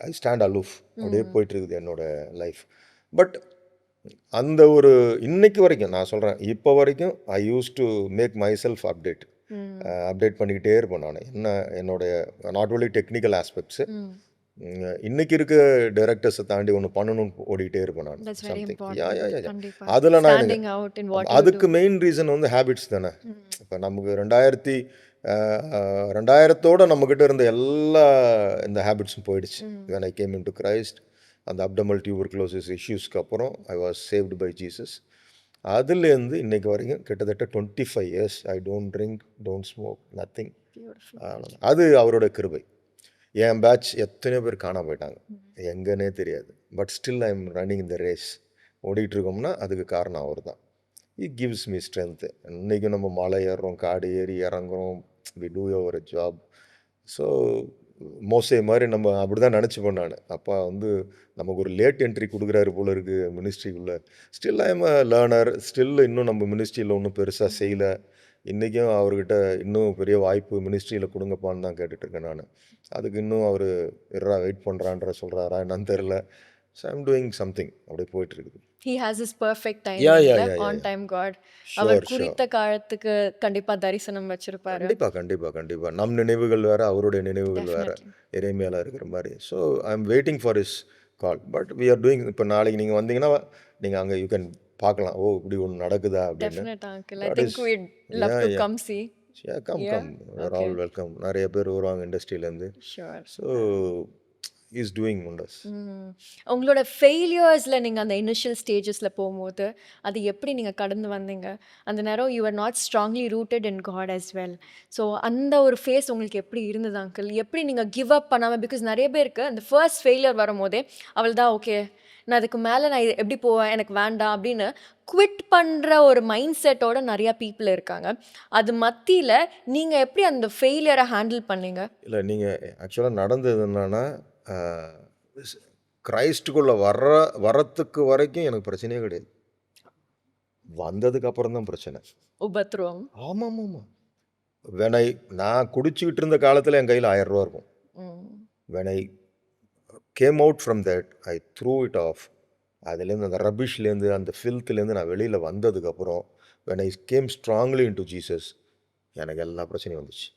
ஐ ஸ்டாண்ட் அலூஃப். அப்படியே போயிட்டுருக்குது என்னோடய லைஃப். பட் அந்த ஒரு இன்னைக்கு வரைக்கும் நான் சொல்கிறேன், இப்போ வரைக்கும் I use to make myself update பண்ணிக்கிட்டே இருப்பேன் நான். என்னுடைய நாட் ஒன்லி டெக்னிக்கல் ஆஸ்பெக்ட்ஸு, இன்னைக்கு இருக்க டைரக்டர்ஸை தாண்டி ஒன்று பண்ணணும்னு ஓடிக்கிட்டே இருப்பேன் நான். சம்திங் அதில் நான் அதுக்கு மெயின் ரீசன் வந்து ஹேபிட்ஸ் தானே. இப்போ நமக்கு 2000 நம்மக்கிட்ட இருந்த எல்லா இந்த ஹேபிட்ஸும் போயிடுச்சு. when I came into Christ, அந்த அப்டமல் டியூபர்குலோசிஸ் இஷ்யூஸ்க்கு அப்புறம் I was saved by Jesus. அதுலேருந்து இன்னைக்கு வரைக்கும் கிட்டத்தட்ட 25 years I don't drink, don't smoke, nothing. அது அவரோட கிருபை. என் பேட்ச் எத்தனையோ பேர் காணாம போயிட்டாங்க, எங்கன்னே தெரியாது. But still I am running இந்த ரேஸ். ஓடிட்டு இருக்கோம்னா அதுக்கு காரணம் அவர் தான். It gives me strength. இன்றைக்கும் நம்ம மலை ஏறுறோம், காடு ஏறி இறங்குறோம், we do your job. So Mose மாதிரி நம்ம அப்படி தான் நினச்சிப்போம். நான் அப்பா வந்து நமக்கு ஒரு லேட் என்ட்ரி கொடுக்குறாரு போல இருக்குது மினிஸ்ட்ரிக்குள்ளே. Still I am a learner. ஸ்டில் இன்னும் நம்ம மினிஸ்ட்ரியில் ஒன்றும் பெருசாக செய்யலை. இன்றைக்கும் அவர்கிட்ட இன்னும் பெரிய வாய்ப்பு மினிஸ்ட்ரியில் கொடுங்கப்பான்னு தான் கேட்டுட்ருக்கேன் நான். அதுக்கு இன்னும் அவர் வெயிட் பண்ணுறான்ற சொல்கிறாரா என்னன்னு தெரில. So I'm doing something. அப்படியே போயிட்டுருக்குது. He has his perfect time. Yeah. On time God. Sure, அவர் குறித்த காலத்துக்கு கண்டிப்பா தரிசனம் வச்சிருப்பாரு. கண்டிப்பாக நம் நினைவுகள் வேறு, அவருடைய நினைவுகள் வேறு. இறைமையால் இருக்கிற மாதிரி. So I am waiting for his call. But we are doing. இப்போ நாளைக்கு நீங்கள் வந்தீங்கன்னா நீங்கள் அங்கே யூ கேன் பார்க்கலாம், ஓ இப்படி ஒன்று நடக்குதா அப்படின்னு. Definitely uncle. I think we'd love to come see. Come all welcome. நிறைய பேர் வருவாங்க இண்டஸ்ட்ரியிலேருந்து. Sure. So is doing wonders. உங்களோட ஃபெயிலியர்ஸில் நீங்கள் அந்த இனிஷியல் ஸ்டேஜஸில் போகும்போது அது எப்படி நீங்கள் கடந்து வந்தீங்க? அந்த நேரம் you are not strongly rooted in God as well. So அந்த ஒரு ஃபேஸ் உங்களுக்கு எப்படி இருந்தது அங்கிள்? எப்படி நீங்கள் கிவ் அப் பண்ணாமல், பிகாஸ் நிறைய பேருக்கு அந்த ஃபர்ஸ்ட் ஃபெயிலியர் வரும்போதே அவள் தான் ஓகே நான் அதுக்கு மேலே நான் இது எப்படி போவேன், எனக்கு வேண்டாம் அப்படின்னு குவிட் பண்ணுற ஒரு மைண்ட் செட்டோட நிறையா பீப்புள் இருக்காங்க. அது மத்தியில் நீங்கள் எப்படி அந்த ஃபெயிலியரை ஹேண்டில் பண்ணீங்க? இல்லை, நீங்கள் ஆக்சுவலாக நடந்தது என்னன்னா, கிரைஸ்டுக்குள்ளே வரத்துக்கு வரைக்கும் எனக்கு பிரச்சனையே கிடையாது. வந்ததுக்கு அப்புறம் தான் பிரச்சனை. உபத்ரவம். ஆமாம். நான் குடிச்சிக்கிட்டு இருந்த காலத்தில் என் கையில் 1000 ரூபா இருக்கும். when I came out from that, I threw it off. அதுலேருந்து அந்த ரபிஷ்லேருந்து அந்த ஃபில்த்துலேருந்து நான் வெளியில் வந்ததுக்கப்புறம் when I came strongly into Jesus, எனக்கு எல்லா பிரச்சனையும் வந்துச்சு.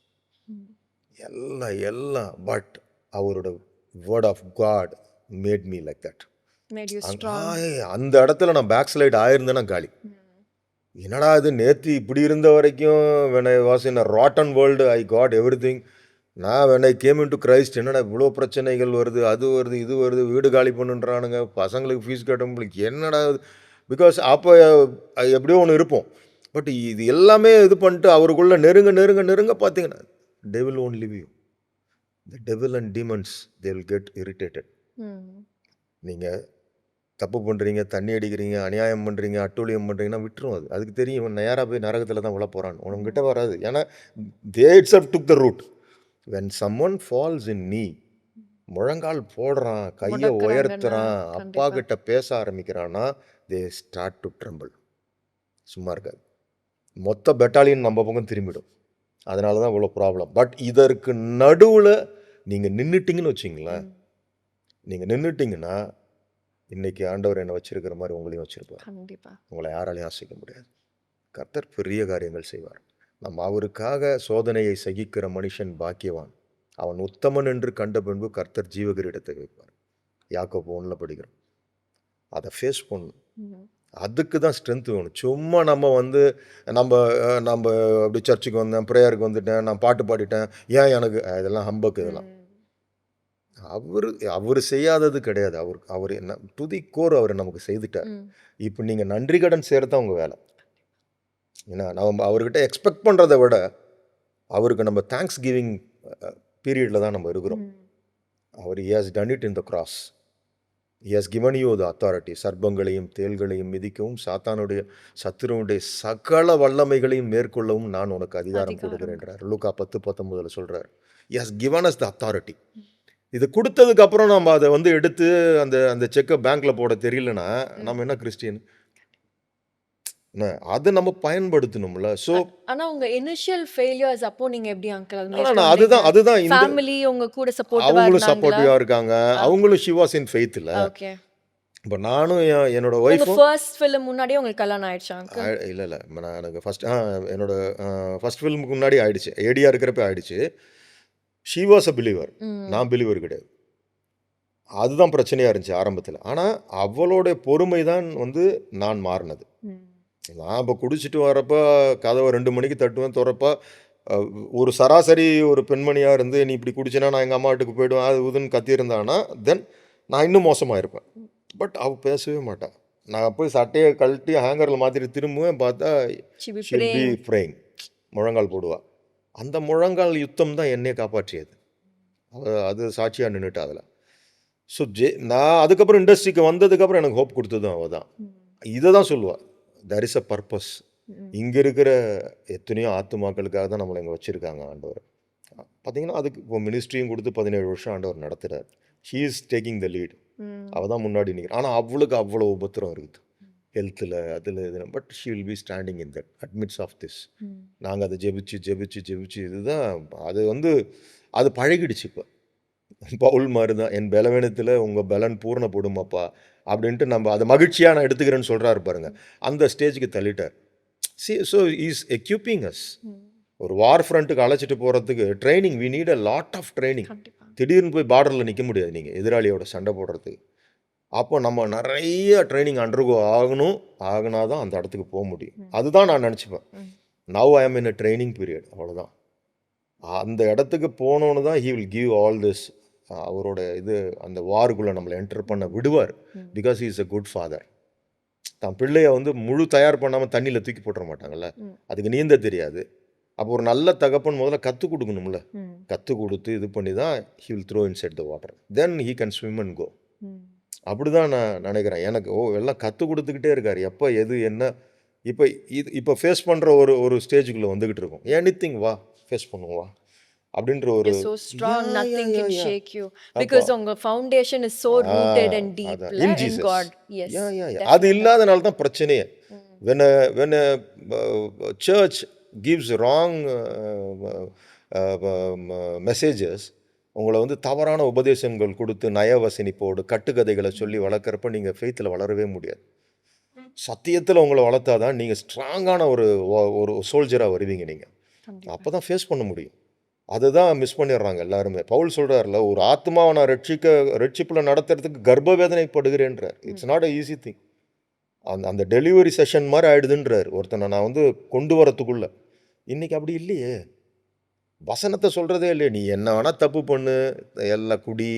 எல்லாம் பட் அவரோட word of God made me like that. அந்த இடத்துல நான் பேக் ஸ்லைட் ஆயிருந்தேன்னா காலி. என்னடா இது, நேற்று இப்படி இருந்த வரைக்கும் when I was in a rotten world, I got everything. நான் when I came into Christ, என்னடா இவ்வளோ பிரச்சனைகள் வருது, அது வருது, இது வருது, வீடு காலி பண்ணுன்றானுங்க, பசங்களுக்கு ஃபீஸ் கட்ட முடியல, என்னடா. பிகாஸ் அப்போ எப்படியோ ஒன்று இருப்போம். பட் இது எல்லாமே இது பண்ணிட்டு அவருக்குள்ளே நெருங்க பார்த்தீங்கன்னா devil won't leave you. The devil and demons, they will get irritated. நீங்கள் தப்பு பண்ணுறீங்க, தண்ணி அடிக்கிறீங்க, அநியாயம் பண்ணுறீங்க, அட்டூழியம் பண்ணுறீங்கன்னா விட்டுரும். அதுக்கு தெரியும் நேராக போய் நரகத்தில் தான் விழ போகிறான்னு. உனக்கிட்ட வராது. ஏன்னா they itself took the route. when someone falls in knee, முழங்கால் போடுறான், கையை உயர்த்துறான், அப்பா கிட்ட பேச ஆரம்பிக்கிறான்னா they start to tremble. சும்மா இருக்காது. மொத்த பெட்டாலியன் நம்ம பக்கம் திரும்பிடும். அதனால தான் இவ்வளோ ப்ராப்ளம். பட் இதற்கு நடுவில் நீங்கள் நின்றுட்டிங்கன்னு வச்சிங்களேன், நீங்கள் நின்றுட்டிங்கன்னா இன்றைக்கி ஆண்டவர் என்னை வச்சிருக்கிற மாதிரி உங்களையும் வச்சுருப்பார். கண்டிப்பாக உங்களை யாராலையும் ஆசைக்க முடியாது. கர்த்தர் பெரிய காரியங்கள் செய்வார். நம்ம அவருக்காக சோதனையை சகிக்கிற மனுஷன் பாக்கியவான், அவன் உத்தமன் என்று கண்ட பின்பு கர்த்தர் ஜீவகிரீடத்தை வைப்பார். யாக்கோபு 1 படிக்கிறோம். அதை ஃபேஸ் பண்ணணும். அதுக்கு தான் ஸ்ட்ரென்த் வேணும். சும்மா நம்ம நம்ம அப்படி சர்ச்சுக்கு வந்தேன், ப்ரேயருக்கு வந்துட்டேன், நான் பாட்டு பாடிட்டேன், ஏன் எனக்கு இதெல்லாம் ஹம்பக்கு, இதெல்லாம் அவர் செய்யாதது கிடையாது. அவர் என்ன துதிக்கோர் அவர் நமக்கு செய்துட்டார். இப்போ நீங்கள் நன்றி கடன் செய்கிறது தான் உங்கள் வேலை. ஏன்னா நம்ம அவர்கிட்ட எக்ஸ்பெக்ட் பண்ணுறதை விட அவருக்கு நம்ம தேங்க்ஸ் கிவிங் பீரியடில் தான் நம்ம இருக்கிறோம். அவர் he has done it in the cross. He has given you the authority. சர்ப்பங்களையும் தேள்களையும் மிதிக்கவும் சாத்தானுடைய சத்துருவுடைய சகல வல்லமைகளையும் மேற்கொள்ளவும் நான் உனக்கு அதிகாரம் கொடுக்கிறேன்றார். லூக்கா 10:19 சொல்றார். He has given us the authority. இது கொடுத்ததுக்கு அப்புறம் நம்ம அதை வந்து எடுத்து அந்த அந்த செக்கை பேங்க்ல போட தெரியலனா நம்ம என்ன கிறிஸ்டியன்? அதை நம்ம பயன்படுத்தணும்ல. ஸோ ஆனா உங்க இனிஷியல் ஃபெயிலியர்ஸ் அப்போ நீங்க எப்படி அங்கிள் அது அதுதான் இந்த ஃபேமிலி உங்க கூட சப்போர்ட்டிவா அவங்களும் இருந்தாங்களா? சப்போர்ட்டிவா இருக்காங்க. அவங்களும் she was in faith இல்ல. ஓகே. இப்போ நானும் என்னோட உங்க ஒய்ஃபும் ஃபர்ஸ்ட் ஃபிலிம் முன்னாடியே உங்களுக்கு கல்யாணம் ஆயிடுச்சா அங்கிள்? இல்லை நான் எனக்கு ஃபர்ஸ்ட் என்னோட ஃபர்ஸ்ட் ஃபிலிமுக்கு முன்னாடி ஆயிடுச்சு. ஏடியா இருக்கிறப்ப ஆயிடுச்சு. ஷி வாஸ் அ பிலீவர், நான் பிலீவர் கிடையாது. அதுதான் பிரச்சனையாக இருந்துச்சு ஆரம்பத்தில். ஆனால் அவளோட பொறுமை தான் வந்து நான் மாறினது. நான் இப்போ குடிச்சிட்டு வரப்போ கதவை 2 மணிக்கு தட்டுவேன் திறப்பா. ஒரு சராசரி ஒரு பெண்மணியாக இருந்து நீ இப்படி குடிச்சினா நான் எங்கள் அம்மா வீட்டுக்கு போய்டுவேன் அது இதுன்னு கத்தியிருந்தானா தென் நான் இன்னும் மோசமாக இருப்பேன். பட் அவள் பேசவே மாட்டான். நான் போய் சட்டையை கழட்டி ஹேங்கரில் மாற்றிட்டு திரும்புவேன், பார்த்தா ஷில் பி ப்ரேயிங், முழங்கால் போடுவா. அந்த முழங்கால் யுத்தம் தான் என்னையை காப்பாற்றியது. அது சாட்சியாக நின்றுட்டு அதில். ஸோ நான் அதுக்கப்புறம் இண்டஸ்ட்ரிக்கு வந்ததுக்கப்புறம் எனக்கு ஹோப் கொடுத்ததும் அவள் தான். இதை தான் சொல்லுவாள், there is a purpose. இங்கே இருக்கிற எத்தனையோ ஆத்துமாக்களுக்காக தான் நம்மளை இங்கே வச்சுருக்காங்க ஆண்டவர். பார்த்தீங்கன்னா அதுக்கு இப்போ மினிஸ்ட்ரியும் கொடுத்து 17 வருஷம் ஆண்டவர் நடத்துகிறார். She is taking the lead. அவள் தான் முன்னாடி நிற்கிறான். ஆனால் அவளுக்கு அவ்வளோ உபத்திரம் இருக்குது ஹெல்த்தில் அதில் இது. But she will be standing in that admits of this. நாங்கள் அதை ஜெபிச்சு இதுதான் அது வந்து அது பழகிடுச்சு. இப்போ பவுல் மாதிரி தான், என் பலவீனத்தில் உங்கள் பலன் பூர்ணப்படுமாப்பா அப்படின்ட்டு நம்ம அதை மகிழ்ச்சியாக நான் எடுத்துக்கிறேன்னு சொல்கிறாரு பாருங்க. அந்த ஸ்டேஜுக்கு தள்ளிட்டார். So is equipping us. ஒரு வார் ஃப்ரண்ட்டுக்கு அழைச்சிட்டு போகிறதுக்கு training, we need a lot of training. திடீர்னு போய் பார்டரில் நிற்க முடியாது நீங்கள் எதிராளியோட சண்டை போடுறதுக்கு. அப்போ நம்ம நிறைய ட்ரைனிங் அண்டர்கோ ஆகுனா தான் அந்த இடத்துக்கு போக முடியும். அதுதான் நான் நினச்சிப்பேன். நவ் ஐ ஆம் இன் அ ட்ரைனிங் பீரியட். அவ்வளோதான். அந்த இடத்துக்கு போனோன்னு தான் he will give all this. அவரோட இது அந்த வாருக்குள்ளே நம்மளை என்டர் பண்ண விடுவார். Because he is a good father. தான் பிள்ளைய வந்து முழு தயார் பண்ணாமல் தண்ணியில் தூக்கி போட்டுற மாட்டாங்கல்ல, அதுக்கு நீந்த தெரியாது. அப்போ ஒரு நல்ல தகப்பன் முதல்ல கற்றுக் கொடுக்கணும்ல, கற்றுக் கொடுத்து இது பண்ணி தான் he will throw inside the water, then he can swim and go. அப்படி தான் நான் நினைக்கிறேன். எனக்கு எல்லாம் கற்றுக் கொடுத்துக்கிட்டே இருக்கார். எப்போ எது என்ன இப்போ ஃபேஸ் பண்ணுற ஒரு ஸ்டேஜுக்குள்ளே வந்துக்கிட்டு இருக்கோம். எனிதிங் வா ஃபேஸ் பண்ணுவா அப்படின்ற ஒரு so strong, nothing can shake you because உங்க foundation is so rooted and deep in God. Yes, அது இல்லாதனால தான் பிரச்சனையே. when a church gives wrong messages, உங்களை வந்து தவறான உபதேசங்கள் கொடுத்து நயவசனிப்போடு கட்டுக்கதைகளை சொல்லி வளர்க்குறப்ப நீங்கள் ஃபெய்த்தில் வளரவே முடியாது. சத்தியத்தில் உங்களை வளர்த்தாதான் நீங்கள் ஸ்ட்ராங்கான ஒரு சோல்ஜராக வருவீங்க. நீங்கள் அப்போ தான் ஃபேஸ் பண்ண முடியும். அதுதான் மிஸ் பண்ணிடுறாங்க எல்லாருமே. பவுல் சொல்கிறார்ல, ஒரு ஆத்மாவை நான் ரட்சிப்பில் நடத்துறதுக்கு கர்ப்ப வேதனைப்படுகிறேன்றார். It's not a easy thing. அந்த டெலிவரி செஷன் மாதிரி ஆயிடுதுன்றார் ஒருத்தனை நான் வந்து கொண்டு வரத்துக்குள்ள. இன்னைக்கு அப்படி இல்லையே. வசனத்தை சொல்கிறதே இல்லையே. நீ என்ன வேணால் தப்பு பண்ணு, எல்லாம் குடி,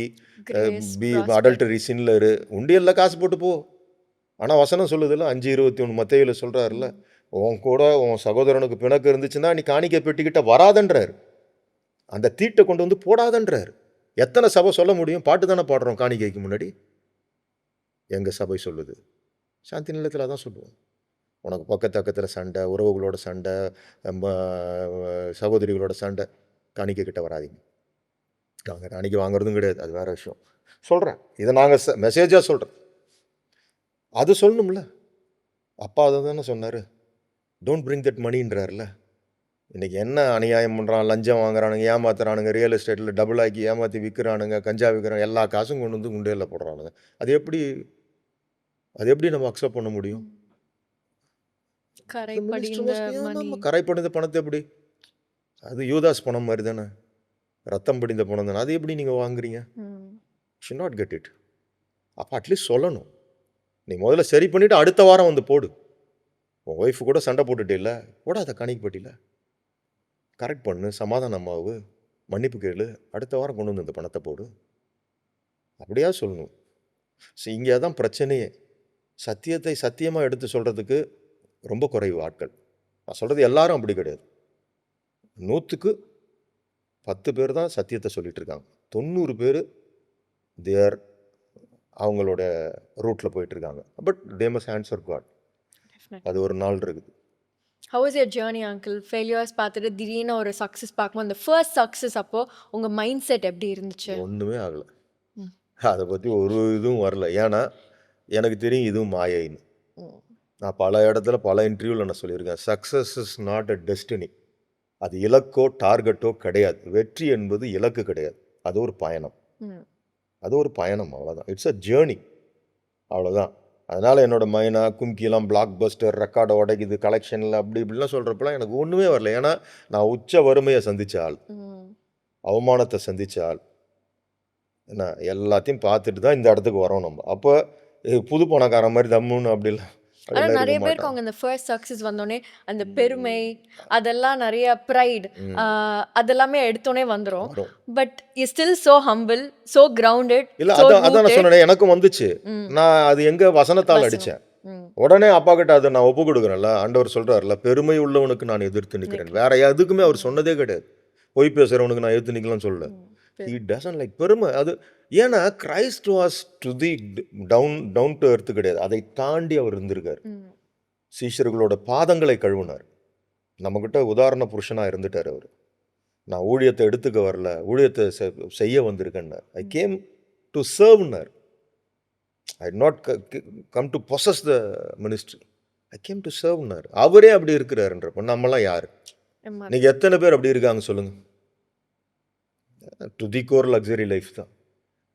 அடல்டரி சின்லரு, உண்டியல்ல காசு போட்டு போ. ஆனால் வசனம் சொல்லுதில்ல, 5:21 மத்தேயுல சொல்கிறாருல்ல, உன் கூட உன் சகோதரனுக்கு பிணக்கு இருந்துச்சுன்னா நீ காணிக்கை பெட்டிக்கிட்ட வராதன்றார். அந்த தீட்டை கொண்டு வந்து போடாதன்றார். எத்தனை சபை சொல்ல முடியும்? பாட்டு தானே பாடுறோம் காணிக்கைக்கு முன்னாடி. எங்கள் சபை சொல்லுது, சாந்தி நிலையத்தில் தான் சொல்லுவோம். உனக்கு பக்கத்தில் சண்டை, உறவுகளோட சண்டை, சகோதரிகளோட சண்டை, காணிக்கை கிட்ட வராதிங்க. நாங்கள் காணிக்கை வாங்குறதும் கிடையாது, அது வேறு விஷயம். சொல்கிறேன், இதை நாங்கள் மெசேஜாக சொல்கிறேன். அது சொல்லணும்ல. அப்பா அதை தானே சொன்னார், டோன்ட் பிரிங் தட் மணின்றார்ல. இன்றைக்கி என்ன அநியாயம் பண்ணுறான், லஞ்சம் வாங்குறானுங்க, ஏமாத்துறானுங்க, ரியல் எஸ்டேட்டில் டபுள் ஆக்கி ஏமாற்றி விற்கிறானுங்க, கஞ்சா விற்கிறாங்க, எல்லா காசும் கொண்டு வந்து குண்டையில் போடுறானுங்க. அது எப்படி நம்ம அக்செப்ட் பண்ண முடியும்? கரைப்படிந்த பணத்தை எப்படி? அது யூதாஸ் பணம் மாதிரி தானே, ரத்தம் படிந்த பணம் தானே. அது எப்படி நீங்கள் வாங்குறீங்க? Should not get it. அப்போ அட்லீஸ்ட் சொல்லணும். நீ முதல்ல சரி பண்ணிவிட்டு அடுத்த வாரம் வந்து போடு. உன் ஒய்ஃபு கூட சண்டை போட்டுட்டே இல்லை, போடாத காணிக்கப்பட்டியில் கரெக்ட் பண்ணு, சமாதானமாவு, மன்னிப்பு கேளு, அடுத்த வாரம் கொண்டு வந்து இந்த பணத்தை போடு. அப்படியா சொல்லணும். ஸோ இங்கே தான் பிரச்சனையே. சத்தியத்தை சத்தியமாக எடுத்து சொல்கிறதுக்கு ரொம்ப குறைவு ஆட்கள். நான் சொல்கிறது எல்லாரும் அப்படி கிடையாது. 100க்கு 10 பேர் தான் சத்தியத்தை சொல்லிகிட்டு இருக்காங்க. 90 பேர் தே ஆர் அவங்களோட ரூட்டில் போயிட்டுருக்காங்க. But they must answer God. அது ஒரு நாள் இருக்குது. How was your journey, uncle? Failures பார்த்துட்டு திடீர்னு ஒரு சக்ஸஸ் பார்க்கும்போது அந்த ஃபர்ஸ்ட் சக்ஸஸ் அப்போ உங்கள் மைண்ட் செட் எப்படி இருந்துச்சு? ஒன்றுமே ஆகலை. அதை பற்றி ஒரு இதுவும் வரல. ஏன்னா எனக்கு தெரியும் இதுவும் மாயைன்னு. நான் பல இடத்துல பல இன்டர்வியூவில் நான் சொல்லியிருக்கேன், success is not a destiny. அது இலக்கோ டார்கெட்டோ கிடையாது. வெற்றி என்பது இலக்கு கிடையாது. அது ஒரு பயணம். அது ஒரு பயணம், அவ்வளோதான். இட்ஸ் அ ஜேர்னி, அவ்வளோதான். அதனால் என்னோட மைனா கும்கிலாம் பிளாக் பஸ்டர் ரெக்கார்டை உடைக்குது கலெக்ஷனில் அப்படி இப்படிலாம் சொல்கிறப்பெல்லாம் எனக்கு ஒன்றுமே வரல. ஏன்னா நான் உச்ச வறுமையை சந்தித்த ஆள், அவமானத்தை சந்தித்த ஆள். என்ன எல்லாத்தையும் பார்த்துட்டு தான் இந்த இடத்துக்கு வரோம் நம்ம. அப்போ புது பணக்காரன் மாதிரி தம்முன்னு அப்படிலாம் ஆனால் நிறைய பேருக்கு அவங்க அந்த ஃபர்ஸ்ட் சக்ஸஸ் வந்தோடனே அந்த பெருமை அதெல்லாம் நிறைய ப்ரைட் அதெல்லாமே எடுத்தோடனே வந்துடும். But you still so humble, so grounded. இல்லை, அதான் நான் சொன்னேன், எனக்கும் வந்துச்சு. நான் அது எங்கே வசனத்தால் அடித்தேன். உடனே அப்பா கிட்ட அதை நான் ஒப்பு கொடுக்குறேன்ல. ஆண்டவர் சொல்கிறார்ல, பெருமை உள்ளவனுக்கு நான் எதிர்த்து நிற்கிறேன். வேற எதுக்குமே அவர் சொன்னதே கிடையாது. பொய் பேசுகிறவனுக்கு நான் எதிர்த்து நிற்கலாம்னு சொல்லல. He doesn't like பெருமை. அது ஏன்னா Christ was to the down to earth கிடையாது. அதை தாண்டி அவர் இருந்திருக்கார். சீஷர்களோட பாதங்களை கழுவினார். நம்மக்கிட்ட உதாரண புருஷனாக இருந்துட்டார் அவர். நான் ஊழியத்தை எடுத்துக்க வரல, ஊழியத்தை செய்ய வந்திருக்கேன்னார். ஐ கேம் டு சர்வ்னார். I not come to possess the ministry, I came to சர்வ்னார். அவரே அப்படி இருக்கிறாருன்றப்ப நம்மலாம் யார்? இன்னைக்கு எத்தனை பேர் அப்படி இருக்காங்க சொல்லுங்கள்? To the core luxury life தான்.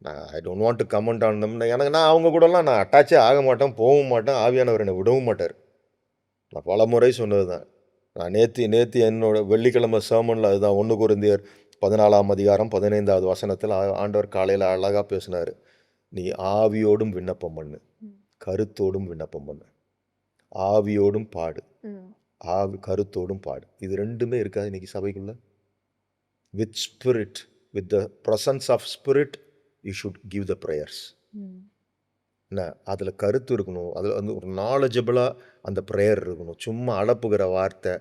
நான் ஐ don't want to comment on them. எனக்கு நான் அவங்க கூடலாம் நான் அட்டாச்சே ஆக மாட்டேன், போகவும் மாட்டேன். ஆவியானவர் என்னை விடவும் மாட்டார். நான் பல முறை சொன்னது தான். நான் நேற்று என்னோட வெள்ளிக்கிழமை சர்மனில் அதுதான் 1 கொரிந்தியர் 14ஆம் அதிகாரம் 15வது வசனத்தில் ஆண்டவர் காலையில் அழகாக பேசினார். நீ ஆவியோடும் விண்ணப்பம் பண்ணு, கருத்தோடும் விண்ணப்பம் பண்ணு. ஆவியோடும் பாடு, கருத்தோடும் பாடு. இது ரெண்டுமே இருக்காது இன்னைக்கு சபைக்குள்ள. With spirit, with the presence of spirit, you should give the prayers. என்ன அதில் கருத்து இருக்கணும். அதில் வந்து ஒரு நாலேஜபிளாக அந்த ப்ரேயர் இருக்கணும். சும்மா அலப்புகிற வார்த்தை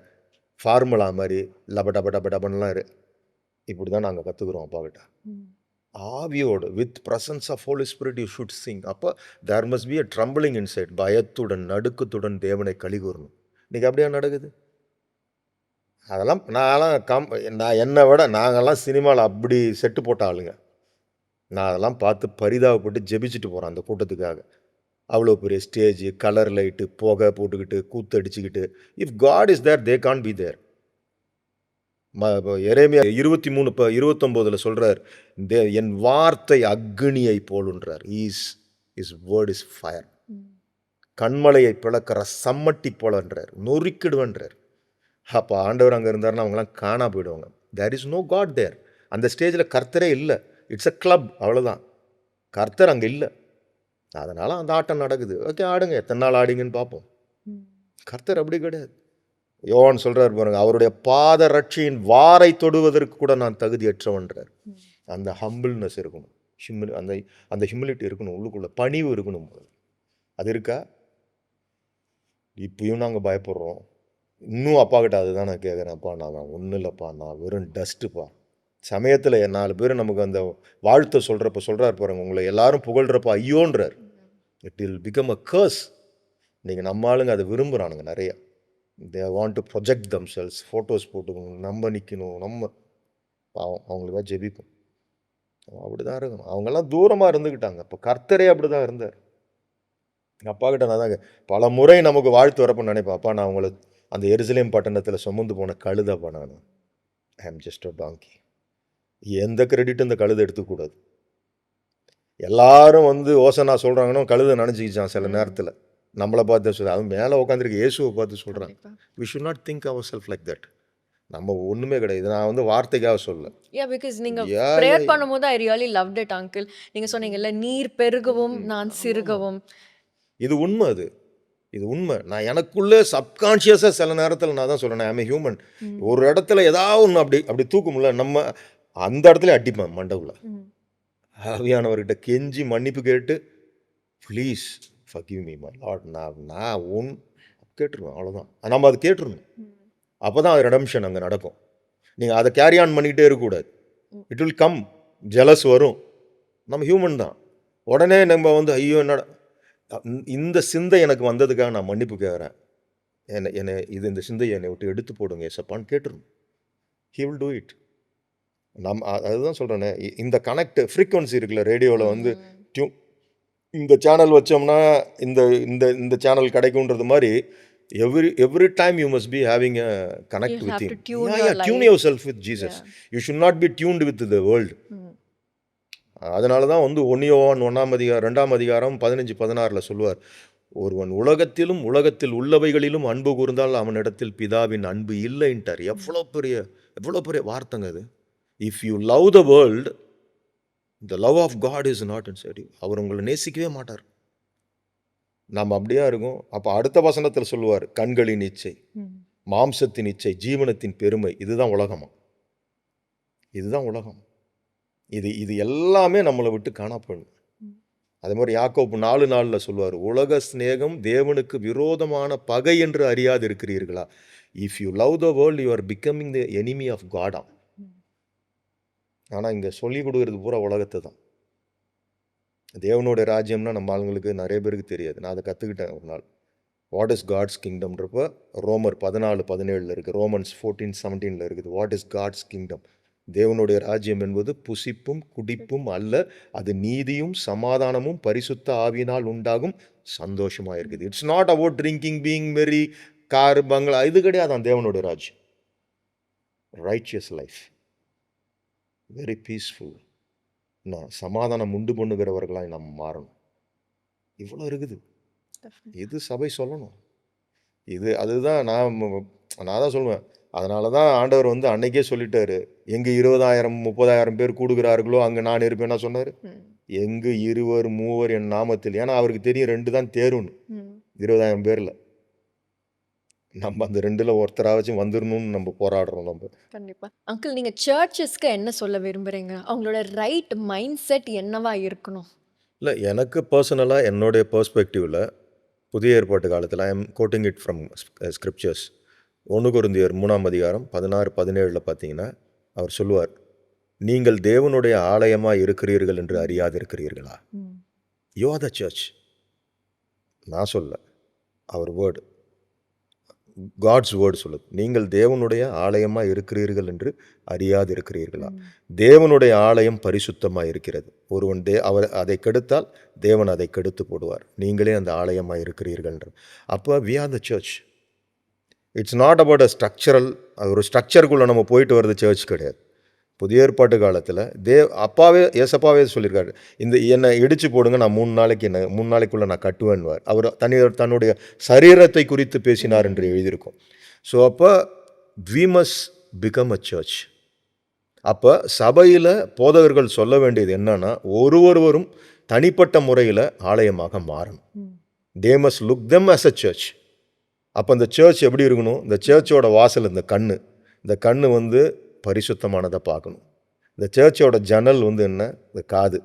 ஃபார்முலா மாதிரி லபடபடபடபன்லாம் இப்படி தான் நாங்கள் கற்றுக்குறோம் அப்பா கிட்ட. ஆவியோடு with presence of Holy Spirit you should sing. அப்போ there must be a trembling inside. பயத்துடன் நடுக்கத்துடன் தேவனை களி கூறணும். இன்றைக்கி அப்படியே நடக்குது. அதெல்லாம் நான் என்னை விட நாங்கள்லாம் சினிமாவில் அப்படி செட்டு போட்ட ஆளுங்க. நான் அதெல்லாம் பார்த்து பரிதாபப்பட்டு ஜெபிச்சுட்டு போகிறேன் அந்த கூட்டத்துக்காக. அவ்வளோ பெரிய ஸ்டேஜ், கலர் லைட்டு, புகை போட்டுக்கிட்டு, கூத்தடிச்சுக்கிட்டு. If God is there, they can be there. Eremiya 23:29 சொல்கிறார், என் வார்த்தை அக்னியை போலுன்றார். His word is fire. கண்மலையை பிளக்கிற சம்மட்டி போலன்றார், நொறுக்கிடுவன்றார். அப்போ ஆண்டவர் அங்கே இருந்தாருன்னா அவங்களாம் காணா போயிடுவாங்க. தேர் இஸ் நோ காட் தேர். அந்த ஸ்டேஜில் கர்த்தரே இல்லை. இட்ஸ் அ கிளப், அவ்வளோதான். கர்த்தர் அங்கே இல்லை. அதனால் அந்த ஆட்டம் நடக்குது. ஓகே, ஆடுங்க, எத்தனை நாள் ஆடிங்கன்னு பார்ப்போம். கர்த்தர் அப்படி கிடையாது. யோவான் சொல்கிறார் பாருங்க, அவருடைய பாத ரட்சியின் வாரை தொடுவதற்கு கூட நான் தகுதியற்றவன்றார். அந்த ஹம்பிள்னஸ் இருக்கணும், அந்த ஹியூமிலிட்டி இருக்கணும், உள்ளுக்குள்ளே பணிவு இருக்கணும். அது இருக்கா? இப்பயும் நாங்கள் பயப்படுறோம். இன்னும் அப்பா கிட்ட அதுதான் நான் கேட்குறேன். அப்பா நான் ஒன்றும் இல்லைப்பா, நான் வெறும் டஸ்ட்டுப்பா. சமயத்தில் 4 பேர் நமக்கு அந்த வாழ்த்தை சொல்கிறப்ப சொல்கிறார் பாருங்க, உங்களை எல்லாரும் புகழ்கிறப்ப ஐயோன்றார். It will become a curse. நீங்கள் நம்ம ஆளுங்க அதை விரும்புகிறானுங்க நிறையா. They want to project themselves, photos போட்டுக்கணும், நம்ம நிற்கணும், நம்ம பாவம் அவங்களுக்காக ஜெபிக்கும். அப்படி தான் இருக்கணும். அவங்கெல்லாம் தூரமாக இருந்துக்கிட்டாங்க. இப்போ கர்த்தரே அப்படி தான் இருந்தார். எங்கள் அப்பா கிட்ட நான் தாங்க பல முறை நமக்கு வாழ்த்து வரப்போ நினைப்பேன், அப்பா நான் உங்களை அந்த எருசலேம் பட்டணத்தில் சுமந்து போன கழுதப்பா, நான் ஐ ஆம் ஜஸ்ட் அ டாங்கி. எந்த கிரெடிட் இந்த கழுதை எடுத்துக்கூடாது. எல்லாரும் வந்து ஓசனா சொல்கிறாங்கன்னா கழுதை நினச்சிக்கிச்சான் சில நேரத்தில். நம்மளை பார்த்து சொல்ல, அவன் மேலே உட்காந்துருக்கு இயேசுவை பார்த்து சொல்கிறான். We should not think ourself like that. நம்ம ஒன்றுமே கிடையாது. நான் வந்து வார்த்தைக்காக சொல்ல. பிகாஸ் நீங்கள் ப்ரேயர் பண்ணும்போது I really loved it uncle. நீங்கள் சொன்னீங்கல்ல, நீர் பெருகவும் நான் சிறுகவும். இது உண்மை. இது உண்மை. நான் எனக்குள்ளே சப்கான்ஷியஸாக சில நேரத்தில் நான் தான் சொல்கிறேன், ஐம் ஏ ஹியூமன். ஒரு இடத்துல ஏதாவது ஒன்று அப்படி தூக்கும்ல, நம்ம அந்த இடத்துல அடிப்பேன் மண்டவுல. ஆவியானவர்கிட்ட கெஞ்சி மன்னிப்பு கேட்டு, please forgive me my Lord, நான் கேட்டுருவேன். அவ்வளோதான். நம்ம அதை கேட்டுருணும். அப்போ தான் அது ரெடம்ஷன் அங்கே நடக்கும். நீங்கள் அதை கேரி ஆன் பண்ணிக்கிட்டே இருக்கக்கூடாது. இட் வில் கம், ஜெலஸ் வரும். நம்ம ஹியூமன் தான். உடனே நம்ம வந்து ஐயோ என்னடா இந்த சிந்தை எனக்கு வந்ததுக்காக நான் மன்னிப்பு கேட்குறேன், என்னை இந்த சிந்தையை என்னை விட்டு எடுத்து போடுங்க ஏசப்பான்னு கேட்டுருணும். He will do it. அதுதான் சொல்கிறேனே, இந்த கனெக்ட் ஃப்ரீக்வன்சி இருக்குல்ல ரேடியோவில் வந்து இந்த சேனல் வச்சோம்னா இந்த இந்த இந்த சேனல் கிடைக்குன்றது மாதிரி every time you must be having a connect with him. Tune your self with Jesus. You should not be tuned with the world. அதனால தான் வந்து 1 யோவான் 1ஆம் அதிகாரம் 2ஆம் அதிகாரம் 15-16 சொல்லுவார், ஒருவன் உலகத்திலும் உலகத்தில் உள்ளவைகளிலும் அன்பு கூர்ந்தால் அவனிடத்தில் பிதாவின் அன்பு இல்லைன்ட்டார். எவ்வளோ பெரிய வார்த்தைங்க அது. If you love the world, the love of God is not inside you. அவர் உங்களை நேசிக்கவே மாட்டார். நம்ம அப்படியா இருக்கும். அப்போ அடுத்த வசனத்தில் சொல்லுவார், கண்களின் இச்சை, மாம்சத்தின் இச்சை, ஜீவனத்தின் பெருமை, இதுதான் உலகமா? இதுதான் உலகம். இது எல்லாமே நம்மளை விட்டு காணப்படும். அதே மாதிரி யாக்கோபு 4:4 சொல்லுவார், உலக சிநேகம் தேவனுக்கு விரோதமான பகை என்று அறியாது இருக்கிறீர்களா? If you love the world you are becoming the enemy of காடா. ஆனால் இங்கே சொல்லி கொடுக்கறது பூரா உலகத்தை தான். தேவனுடைய ராஜ்யம்னா நம்ம ஆளுங்களுக்கு நிறைய பேருக்கு தெரியாது. நான் அதை கற்றுக்கிட்டேன் ஒரு நாள். வாட் இஸ் காட்ஸ் கிங்டம்ன்றப்போ ரோமர் 14:17 இருக்குது, ரோமன்ஸ் 14:17 இருக்குது. What is God's kingdom? தேவனுடைய ராஜ்யம் என்பது புசிப்பும் குடிப்பும் அல்ல, அது நீதியும் சமாதானமும் பரிசுத்த ஆவியினால் உண்டாகும் சந்தோஷமாக இருக்குது. It's not about drinking, being மெரி, கார், பங்களா, இது கிடையாது தேவனுடைய ராஜ்யம். ரைச்சியஸ் லைஃப், வெரி பீஸ்ஃபுல், சமாதானம் உண்டு பண்ணுகிறவர்களாய் நம்ம மாறணும். இவ்வளோ இருக்குது. இது சபை சொல்லணும். அதுதான் நான் தான் சொல்லுவேன். அதனால தான் ஆண்டவர் வந்து அன்னைக்கே சொல்லிட்டாரு, எங்கே 20,000-30,000 பேர் கூடுகிறார்களோ அங்கே நான் இருப்பேன்னா சொன்னார். எங்கு 2-3 என் நாமத்தில். ஏன்னா அவருக்கு தெரியும் 2 தான் தேருன்னு. 20,000 பேரில் நம்ம அந்த 2ல் ஒருத்தராச்சும் வந்துடணும்னு நம்ம போராடுறோம். நம்ம கண்டிப்பாக. அங்கிள், நீங்கள் சர்ச்சஸ்க்கு என்ன சொல்ல விரும்புகிறீங்க? அவங்களோட ரைட் மைண்ட் செட் என்னவா இருக்கணும்? இல்லை, எனக்கு பர்சனலாக என்னுடைய பெர்ஸ்பெக்டிவில் புதிய ஏற்பாட்டு காலத்தில் I am coating it from scriptures. 1 கொரிந்தியர் 3ஆம் அதிகாரம் 16-17 பார்த்தீங்கன்னா அவர் சொல்லுவார், நீங்கள் தேவனுடைய ஆலயமாக இருக்கிறீர்கள் என்று அறியாதிருக்கிறீர்களா? You are the church. நான் சொல்ல, அவர் வேர்டு, காட்ஸ் வேர்டு சொல்லுது, நீங்கள் தேவனுடைய ஆலயமாக இருக்கிறீர்கள் என்று அறியாதிருக்கிறீர்களா? தேவனுடைய ஆலயம் பரிசுத்தமாக இருக்கிறது. ஒருவன் அவர் அதை கெடுத்தால் தேவன் அதை கெடுத்து போடுவார். நீங்களே அந்த ஆலயமாக இருக்கிறீர்கள். அப்போ we are the church. It's not about a structural. ஒரு ஸ்ட்ரக்சருக்குள்ளே நம்ம போயிட்டு வர்றது சர்ச் கிடையாது. புதிய ஏற்பாட்டு காலத்தில் ஏசப்பாவே சொல்லியிருக்காரு, என்னை இடிச்சு போடுங்க, நான் 3 நாளைக்குள்ளே நான் கட்டுவேன்வார். அவர் தன்னுடைய சரீரத்தை குறித்து பேசினார் என்று எழுதியிருக்கோம். ஸோ அப்போ we must become a church. அப்போ சபையில் போதகர்கள் சொல்ல வேண்டியது என்னன்னா, ஒருவரும் தனிப்பட்ட முறையில் ஆலயமாக மாறணும். They must look them as a church. அப்போ இந்த சர்ச் எப்படி இருக்கணும்? இந்த சர்ச்சோட வாசல் இந்த கண்ணு வந்து பரிசுத்தமானதை பார்க்கணும். இந்த சர்ச்சோட ஜன்னல் வந்து என்ன? இந்த காது,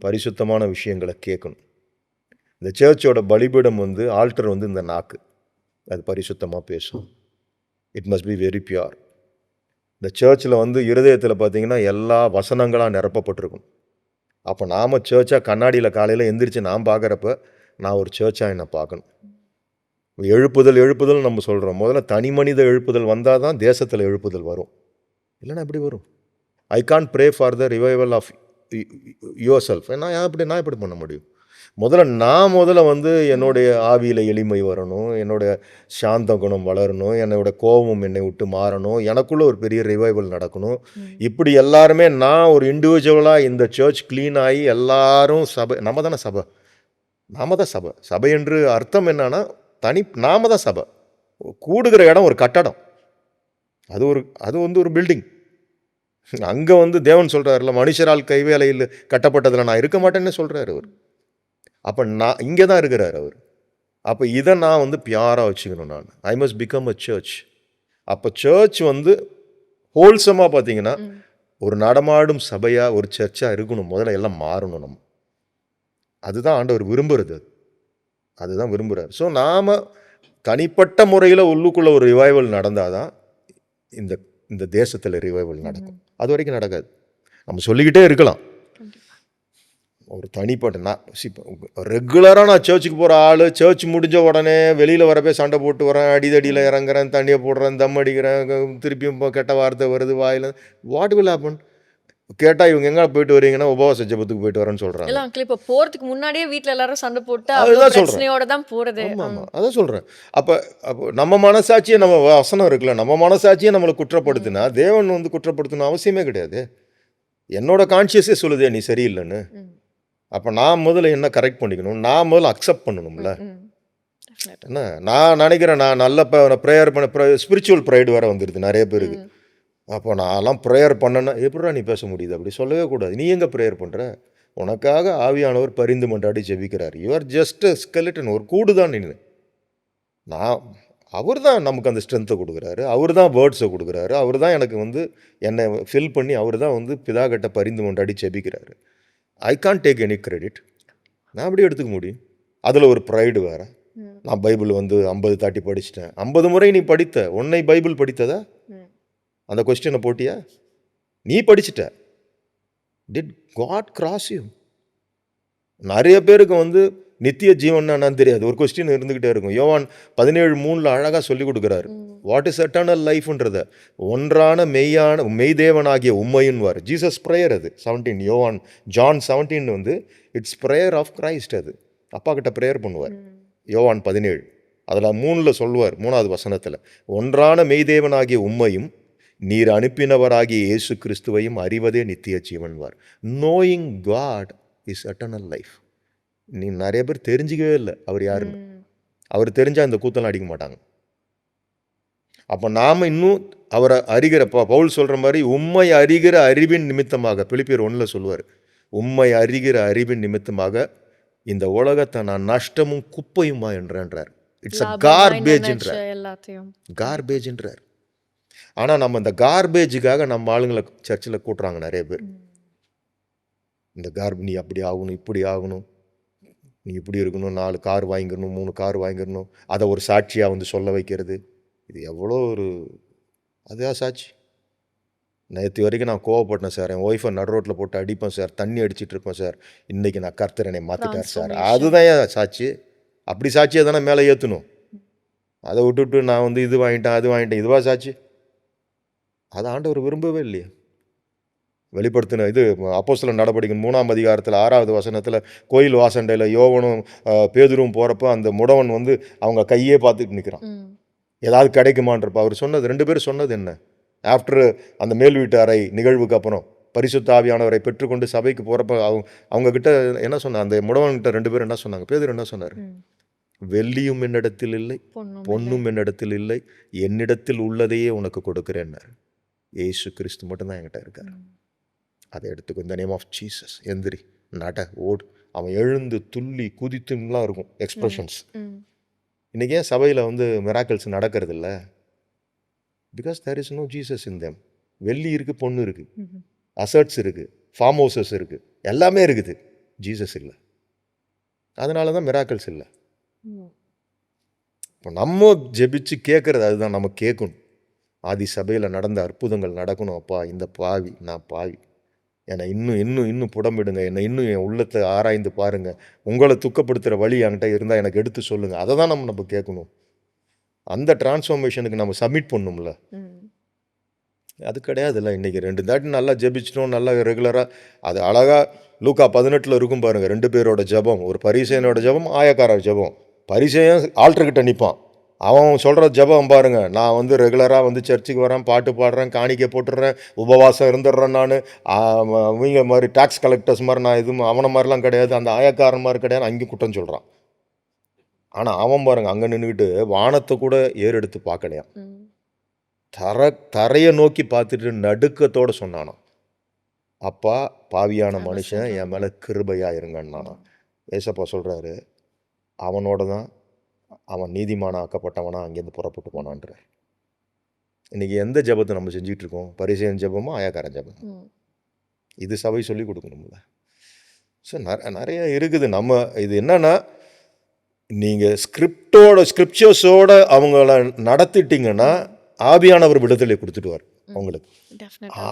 பரிசுத்தமான விஷயங்களை கேட்கணும். இந்த சர்ச்சோட பலிபீடம் வந்து ஆல்டர் வந்து இந்த நாக்கு, அது பரிசுத்தமாக பேசணும். It must be very pure. இந்த சர்ச்சில் வந்து இருதயத்தில் பார்த்தீங்கன்னா எல்லா வசனங்களாக நிரப்பப்பட்டிருக்கும். அப்போ நாம் சர்ச்சாக கண்ணாடியில் காலையில் எந்திரிச்சு நான் பார்க்குறப்ப நான் ஒரு சர்ச்சாக என்னை பார்க்கணும். எழுப்புதல் நம்ம சொல்கிறோம். முதல்ல தனி மனித எழுப்புதல் வந்தால் தான் தேசத்தில் எழுப்புதல் வரும். இல்லைன்னா எப்படி வரும்? I can't pray for the revival of yourself. நான் எப்படி பண்ண முடியும்? முதல்ல வந்து என்னுடைய ஆவியில் எளிமை வரணும், என்னுடைய சாந்த குணம் வளரணும், என்னோட கோபம் என்னை விட்டு மாறணும், எனக்குள்ளே ஒரு பெரிய ரிவைவல் நடக்கணும். இப்படி எல்லாருமே நான் ஒரு இண்டிவிஜுவலாக இந்த சர்ச் க்ளீன் ஆகி எல்லாரும் சபை, நம்ம தானே சபை, நாம தான் சபை. சபை என்று அர்த்தம் என்னன்னா நாம தான் சபை. கூடுகிற இடம் ஒரு கட்டடம், அது வந்து ஒரு பில்டிங். அங்கே வந்து தேவன் சொல்கிறாருல, மனுஷரால் கைவேலையில் கட்டப்பட்டதில் நான் இருக்க மாட்டேன்னு சொல்கிறார் அவர். அப்போ நான் இங்கே தான் இருக்கிறார் அவர். அப்போ இதை நான் வந்து பியாராக வச்சுக்கணும். I must become a church. அப்போ சர்ச் வந்து ஹோல்சமாக பார்த்தீங்கன்னா ஒரு நடமாடும் சபையாக, ஒரு சர்ச்சாக இருக்கணும். முதல்ல எல்லாம் மாறணும். நம்ம அதுதான் ஆண்டவர் விரும்புகிறது, அதுதான் விரும்புகிறார். ஸோ நாம் தனிப்பட்ட முறையில் உள்ளுக்குள்ளே ஒரு ரிவைவல் நடந்தால் தான் இந்த தேசத்தில் ரிவைவல் நடக்கும். அது வரைக்கும் நடக்காது. நம்ம சொல்லிக்கிட்டே இருக்கலாம். ஒரு தனிப்பட்ட நான் ரெகுலராக நான் சர்ச்சுக்கு போகிற ஆள், சர்ச் முடிஞ்ச உடனே வெளியில் வரப்போ சண்டை போட்டு வரேன், அடிதடியில் இறங்குறேன், தண்ணியை போடுறேன், தம் அடிக்கிறேன், திருப்பியும் இப்போ கெட்ட வார்த்தை வருது வாயில். What will happen? கேட்டால் இவங்க எங்கே போயிட்டு வரீங்கன்னா உபவாச ஜெபத்துக்கு போயிட்டு வரேன்னு சொல்கிறாங்க. இல்ல அங்கிள், இப்போ போறதுக்கு முன்னாடியே வீட்ல எல்லாரும் சண்டை போட்டு அதுதான் சொல்றேன். பிரச்சனையோட தான் போறது. ஆமாம், அதான் சொல்கிறேன். அப்போ நம்ம மனசாட்சியை, நம்ம வசனம் இருக்குல்ல, நம்ம மனசாட்சியை நம்மளை குற்றப்படுத்தினா தேவன் வந்து குற்றப்படுத்தணும் அவசியமே கிடையாது. என்னோட கான்ஷியஸே சொல்லுதே நீ சரியில்லைன்னு. அப்போ நான் முதல்ல என்ன கரெக்ட் பண்ணிக்கணும், நான் முதல்ல அக்செப்ட் பண்ணணும்ல. என்ன நான் நினைக்கிறேன், நான் நல்ல ப்ரேயர் பண்ண ஸ்பிரிச்சுவல் ப்ரைடு வேறு வந்துடுது நிறைய பேருக்கு. அப்போ நான்லாம் ப்ரேயர் பண்ணேன்னா எப்படிடா நீ பேச முடியுது? அப்படி சொல்லவே கூடாது. நீ எங்கே ப்ரேயர் பண்ணுற? உனக்காக ஆவியானவர் பரிந்து மன்றாடி ஜெபிக்கிறார். யூ ஆர் ஜஸ்ட் ஸ்கெலிட்டன், ஒரு கூடு தான் நின்று. அவர் தான் நமக்கு அந்த ஸ்ட்ரென்த்தை கொடுக்குறாரு, அவர் தான் வேர்ட்ஸை கொடுக்குறாரு, அவர் தான் எனக்கு வந்து என்னை ஃபில் பண்ணி அவர் தான் வந்து பிதா கிட்ட பரிந்து மன்றாடி ஜெபிக்கிறாரு. I can't take any credit. நான் அப்படி எடுத்துக்க முடியும். அதில் ஒரு ப்ரைடு வேறு. நான் பைபிள் வந்து 50 தாட்டி படிச்சிட்டேன். 50 முறை நீ படித்த, உன்னை பைபிள் படித்ததா? அந்த கொஸ்டினை போட்டியா? நீ படிச்சுட்ட. Did God cross you? நிறைய பேருக்கு வந்து நித்திய ஜீவன் என்னன்னு தெரியாது. ஒரு கொஸ்டின் இருந்துக்கிட்டே இருக்கும். யோவான் 17:3 அழகாக சொல்லி கொடுக்குறாரு. வாட் இஸ் எட்டர்னல் லைஃப்ன்றத, ஒன்றான மெய்தேவனாகிய உம்மையுன்வார். ஜீசஸ் ப்ரேயர் அது 17. ஜான் 17 வந்து இட்ஸ் ப்ரேயர் ஆஃப் கிரைஸ்ட். அது அப்பா கிட்ட ப்ரேயர் பண்ணுவார். யோவான் 17 அதில் 3 சொல்லுவார், 3வது வசனத்தில், ஒன்றான மெய்தேவனாகிய உம்மையும் நீர் அனுப்பினவராகிய இயேசு கிறிஸ்துவையும் அறிவதே நித்திய ஜீவன்வார். Knowing God is eternal life. நீ நிறைய பேர் தெரிஞ்சிக்கவே இல்லை அவர் யாருன்னு. அவர் தெரிஞ்சால் இந்த கூத்தெல்லாம் அடிக்க மாட்டாங்க. அப்போ நாம் இன்னும் அவரை அறிகிற, பவுல் சொல்கிற மாதிரி உம்மை அறிகிற அறிவின் நிமித்தமாக, பிலிப்பியர் 1 சொல்லுவார், உம்மை அறிகிற அறிவின் நிமித்தமாக இந்த உலகத்தை நான் நஷ்டமும் குப்பையுமா என்றார். இட்ஸ் அ கார்பேஜ்ன்றார். ஆனால் நம்ம இந்த கார்பேஜுக்காக நம்ம ஆளுங்களை சர்ச்சில் கூட்டுறாங்க நிறைய பேர். இந்த நீ அப்படி ஆகணும், இப்படி ஆகணும், நீ இப்படி இருக்கணும், 4 கார் வாங்கிக்கணும், 3 கார் வாங்கிக்கணும், அதை ஒரு சாட்சியாக வந்து சொல்ல வைக்கிறது. இது எவ்வளோ ஒரு அதுதான் சாட்சி. நேற்று வரைக்கும் நான் கோவப்பட்டேன் சார், என் ஒய்ஃபை நடு ரோட்டில் போட்டு அடிப்பேன் சார், தண்ணி அடிச்சிட்டு இருப்பேன் சார், இன்றைக்கி நான் கர்த்தர் என்னை மாற்றிட்டார் சார். அதுதான் ஏன் சாட்சி? அப்படி சாட்சியை தானே மேலே ஏற்றணும். அதை விட்டுவிட்டு நான் வந்து இது வாங்கிட்டேன் அது வாங்கிட்டேன், இதுவா சாட்சி? அதை ஆண்டவர் விரும்பவே இல்லையா? வெளிப்படுத்தின இது அப்போஸ்தலர் நடவடிக்கையின் 3ஆம் அதிகாரத்தில் 6வது வசனத்தில் கோயில் வாசண்டையில் யோவனும் பேதுருவும் போகிறப்போ அந்த முடவன் வந்து அவங்க கையே பார்த்துட்டு நிற்கிறான், ஏதாவது கிடைக்குமான்றப்ப அவர் சொன்னது, 2 பேரும் சொன்னது என்ன? ஆஃப்டர் அந்த மேல் வீட்டு அறை நிகழ்வுக்கு அப்புறம் பரிசுத்த ஆவியானவரை பெற்றுக்கொண்டு சபைக்கு போகிறப்ப அவங்கக்கிட்ட என்ன சொன்னாங்க? அந்த முடவன்கிட்ட 2 பேரும் என்ன சொன்னாங்க? பேதுரு என்ன சொன்னார்? வெள்ளியும் என்னிடத்தில் இல்லை, பொன்னும் என்னிடத்தில் இல்லை, என்னிடத்தில் உள்ளதையே உனக்கு கொடுக்குறேன்னார். ஏசு கிறிஸ்து மட்டும்தான் என்கிட்ட இருக்கார். அதை எடுத்துக்கோ. இந்த நேம் ஆஃப் ஜீசஸ், எந்திரி, நட, ஓடு. அவன் எழுந்து துள்ளி குதித்துலாம் இருக்கும் எக்ஸ்பிரஷன்ஸ். இன்றைக்கி ஏன் சபையில் வந்து மிராக்கிள்ஸ் நடக்கிறது இல்லை? Because there is no Jesus in them. வெள்ளி இருக்குது, பொண்ணு இருக்குது, அசட்ஸ் இருக்குது, ஃபார்ம் ஹவுசஸ் இருக்குது, எல்லாமே இருக்குது, ஜீசஸ் இல்லை. அதனால தான் மிராக்கிள்ஸ் இல்லை. இப்போ நம்ம ஜெபிச்சு கேட்குறது அதுதான், நம்ம கேட்கணும். ஆதி சபையில் நடந்த அற்புதங்கள் நடக்கணும். அப்பா, இந்த பாவி, நான் பாவி, என்னை இன்னும் புடம்பிடுங்க, என்னை இன்னும் என் உள்ளத்தை ஆராய்ந்து பாருங்கள், உங்களை துக்கப்படுத்துகிற வழி என்கிட்ட இருந்தால் எனக்கு எடுத்து சொல்லுங்கள். அதை தான் நம்ம கேட்கணும். அந்த டிரான்ஸ்ஃபார்மேஷனுக்கு நம்ம சப்மிட் பண்ணணும்ல. அது கிடையாதுல்ல. இன்றைக்கி 2 தாட்டி நல்லா ஜெபிச்சிட்டோம், நல்லா ரெகுலராக. அது அழகாக லூக்கா 18 இருக்கும் பாருங்கள், 2 பேரோட ஜெபம். ஒரு பரிசேயனோட ஜெபம், ஆயக்காரர் ஜெபம். பரிசேயன் ஆல்டர்கிட்ட நிற்பான், அவன் சொல்கிற ஜெபம் பாருங்கள், நான் வந்து ரெகுலராக வந்து சர்ச்சுக்கு வரேன், பாட்டு பாடுறேன், காணிக்கை போட்டுடுறேன், உபவாசம் இருந்துடுறேன், நான் இவங்க மாதிரி டாக்ஸ் கலெக்டர்ஸ் மாதிரி நான் எதுவும் அவனை மாதிரிலாம் கிடையாது, அந்த ஆயக்காரன் மாதிரி கிடையாது, அங்கேயும் குற்றம் சொல்கிறான். ஆனால் அவன் பாருங்கள் அங்கே நின்றுக்கிட்டு வானத்தை கூட ஏறெடுத்து பார்க்கலையாம், தரையை நோக்கி பார்த்துட்டு நடுக்கத்தோடு சொன்னானான், அப்பா, பாவியான மனுஷன் என் மேலே கிருபையாக இருங்கன்னானா. ஏசப்பா சொல்கிறாரு, அவனோட தான் அவன் நீதிமான ஆக்கப்பட்டவனா அங்கேருந்து புறப்பட்டு போனான்றார். இன்றைக்கி எந்த ஜெபத்தை நம்ம செஞ்சுட்டு இருக்கோம்? பரிசேயன் ஜெபமோ ஆயக்காரன் ஜெபம்? இது சபை சொல்லி கொடுக்கணும்ல. ஸோ நிறைய இருக்குது. நம்ம இது என்னன்னா, நீங்கள் ஸ்கிரிப்சர்ஸோட அவங்கள நடத்திட்டீங்கன்னா ஆவியானவர் விடுதலை கொடுத்துடுவார் அவங்களுக்கு.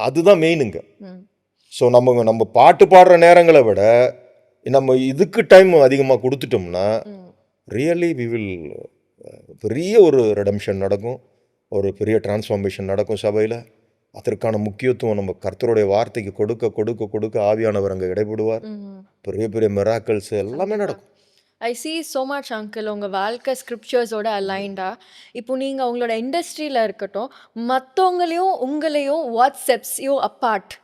அதுதான் மெயினுங்க. ஸோ நம்ம பாட்டு பாடுற நேரங்களை விட நம்ம இதுக்கு டைம் அதிகமாக கொடுத்துட்டோம்னா ரியலி வி வில் பெரிய ஒரு ரெடம்ஷன் நடக்கும், ஒரு பெரிய டிரான்ஸ்ஃபார்மேஷன் நடக்கும் சபையில். அதற்கான முக்கியத்துவம் நம்ம கர்த்தருடைய வார்த்தைக்கு கொடுக்க கொடுக்க கொடுக்க ஆவியானவர் அங்கே இடைபடுவார். பெரிய பெரிய மிராக்கிள்ஸ் எல்லாமே நடக்கும். ஐ see so much அங்கிள் உங்கள் வாழ்க்கை ஸ்கிரிப்சர்ஸோட அலைண்டா. இப்போ நீங்கள் உங்களோட இண்டஸ்ட்ரியில் இருக்கட்டும், மற்றவங்களையும் உங்களையும் வாட் செப்ஸ் யூ அப்பார்ட்?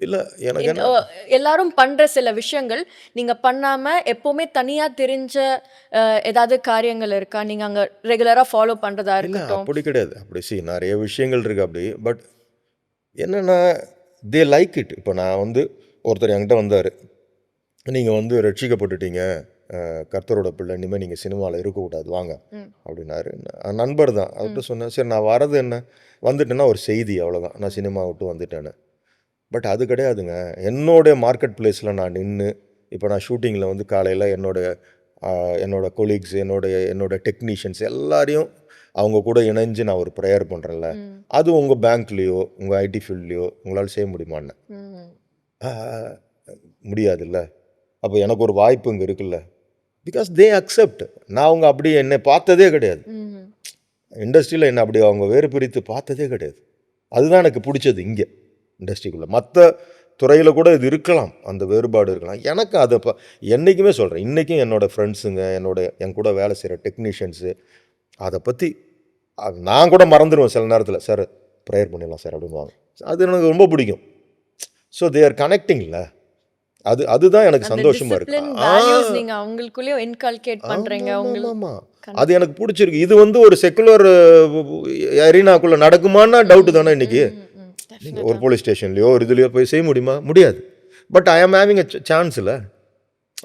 இல்லை எனக்கு என்ன, எல்லாரும் பண்ணுற சில விஷயங்கள் நீங்கள் பண்ணாமல் எப்போவுமே தனியாக தெரிஞ்ச ஏதாவது காரியங்கள் இருக்கா நீங்கள் அங்கே ரெகுலராக ஃபாலோ பண்ணுறதா இல்லை இருக்கட்டும்? அப்படி கிடையாது. அப்படி நிறைய விஷயங்கள் இருக்குது அப்படி. பட் என்னென்னா தே லைக் இட். இப்போ நான் வந்து ஒருத்தர் என்கிட்ட வந்தார், நீங்கள் வந்து ரட்சிக்கப்பட்டுட்டீங்க, கர்த்தரோட பிள்ளை, இனிமேல் நீங்கள் சினிமாவில் இருக்கக்கூடாது வாங்க அப்படின்னாரு. நண்பர் தான். அவர்கிட்ட சொன்னேன், சரி நான் வரது என்ன, வந்துட்டேன்னா ஒரு செய்தி அவ்வளோதான், நான் சினிமா விட்டு வந்துட்டேன்னு. பட் அது கிடையாதுங்க. என்னோட மார்க்கெட் பிளேஸில் நான் நின்று, இப்போ நான் ஷூட்டிங்கில் வந்து காலையில் என்னோட கொலீக்ஸ், என்னோட டெக்னீஷியன்ஸ் எல்லாரையும் அவங்க கூட இணைஞ்சு நான் ஒரு ப்ரேயர் பண்ணுறேன்ல, அது உங்கள் பேங்க்லேயோ உங்கள் ஐடி ஃபீல்ட்லேயோ உங்களால் செய்ய முடியுமான்னு? முடியாதுல்ல. அப்போ எனக்கு ஒரு வாய்ப்பு இங்கே இருக்குல்ல, பிகாஸ் தே அக்செப்ட். நான் அவங்க அப்படி என்னை பார்த்ததே கிடையாது, இண்டஸ்ட்ரியில் என்னை அப்படி அவங்க வேறு பிரித்து பார்த்ததே கிடையாது. அதுதான் எனக்கு பிடிச்சது இங்கே இண்டஸ்ட்ரிக்குள்ளே. மற்ற துறையில் கூட இது இருக்கலாம், அந்த வேறுபாடு இருக்கலாம். எனக்கு அதை என்றைக்குமே சொல்கிறேன், இன்றைக்கும் என்னோடய ஃப்ரெண்ட்ஸுங்க, என் கூட வேலை செய்கிற டெக்னீஷியன்ஸு அதை பற்றி நான் கூட மறந்துடுவேன் சில நேரத்தில். சார் ப்ரேயர் பண்ணிடலாம் சார் அப்படின்வாங்க. அது எனக்கு ரொம்ப பிடிக்கும். ஸோ தே ஆர் கனெக்டிங்ல, அதுதான் எனக்கு சந்தோஷமாக இருக்குது. நீங்கள் அவங்களுக்குள்ளேயே இன்கல்கேட் பண்ணுறீங்க. ஆமாம், அது எனக்கு பிடிச்சிருக்கு. இது வந்து ஒரு செக்குலர் எரினாக்குள்ளே நடக்குமான்னா டவுட்டு தானே இன்றைக்கி. நீங்கள் ஒரு போலீஸ் ஸ்டேஷன்லையோ ஒரு இதுலையோ போய் செய்ய முடியுமா? முடியாது. பட் ஐ ஆம் ஹேவிங் அ சான்ஸில்,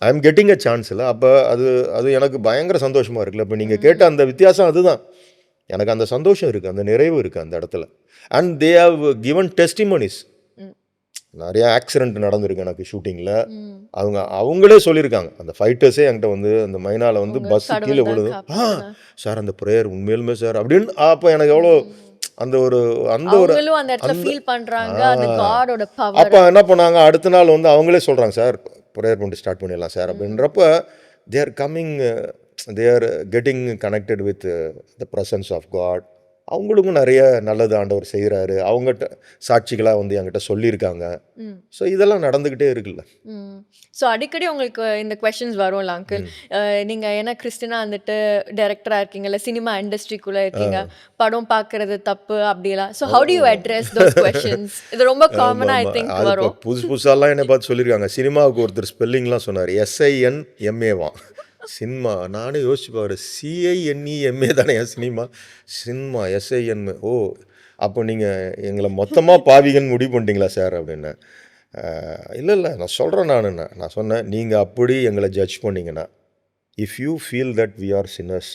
ஐ ஆம் கெட்டிங் அ சான்ஸில். அப்போ அது எனக்கு பயங்கர சந்தோஷமாக இருக்குல்ல. இப்போ நீங்கள் கேட்ட அந்த வித்தியாசம் அதுதான். எனக்கு அந்த சந்தோஷம் இருக்குது, அந்த நிறைவு இருக்குது அந்த இடத்துல. And they have given testimonies. நிறையா ஆக்சிடென்ட் நடந்திருக்கு எனக்கு ஷூட்டிங்கில். அவங்களே சொல்லியிருக்காங்க, அந்த ஃபைட்டர்ஸே என்கிட்ட வந்து அந்த மைனாவில் வந்து பஸ் கீழே விழுது, சார் அந்த ப்ரேயர் உண்மையிலுமே சார் அப்படின்னு. அப்போ எனக்கு எவ்வளோ அப்போ என்ன பண்ணாங்க, அடுத்த நாள் வந்து அவங்களே சொல்கிறாங்க, சார் ப்ரேயர் பண்ணிட்டு ஸ்டார்ட் பண்ணிடலாம் சார் அப்படின்றப்ப they are coming, they are getting connected with the presence of God. அவங்களுக்கும் நிறைய நல்லது ஆண்டவர் செய்கிறாரு. அவங்ககிட்ட சாட்சிகளாக வந்து என்கிட்ட சொல்லியிருக்காங்க. ஸோ இதெல்லாம் நடந்துக்கிட்டே இருக்குல்ல. ஸோ அடிக்கடி உங்களுக்கு இந்த கொஸ்டின்ஸ் வரும்ல அங்கிள், நீங்கள் ஏன்னா கிறிஸ்டினா வந்துட்டு டைரக்டராக இருக்கீங்கல்ல, சினிமா இண்டஸ்ட்ரிக்குள்ளே இருக்கீங்க, படம் பார்க்குறது தப்பு அப்படிலாம். So how do you address those questions? இது ரொம்ப காமனாக ஐ திங்க் வரும். புதுசாலாம் என்னை பார்த்து சொல்லியிருக்காங்க. சினிமாவுக்கு ஒருத்தர் ஸ்பெல்லிங்லாம் சொன்னார், SINMAவான் சினிமா. நானே யோசிச்சுப்பார், CINEMA தானே என் சினிமா SINMA. ஓ அப்போ நீங்கள் எங்களை மொத்தமாக பாவிகன் முடிவு பண்ணிட்டீங்களா சார் அப்படின்னு. இல்லை நான் சொல்கிறேன். நான் சொன்னேன், நீங்கள் அப்படி எங்களை ஜட்ஜ் பண்ணிங்கன்னா, if you feel that we are sinners,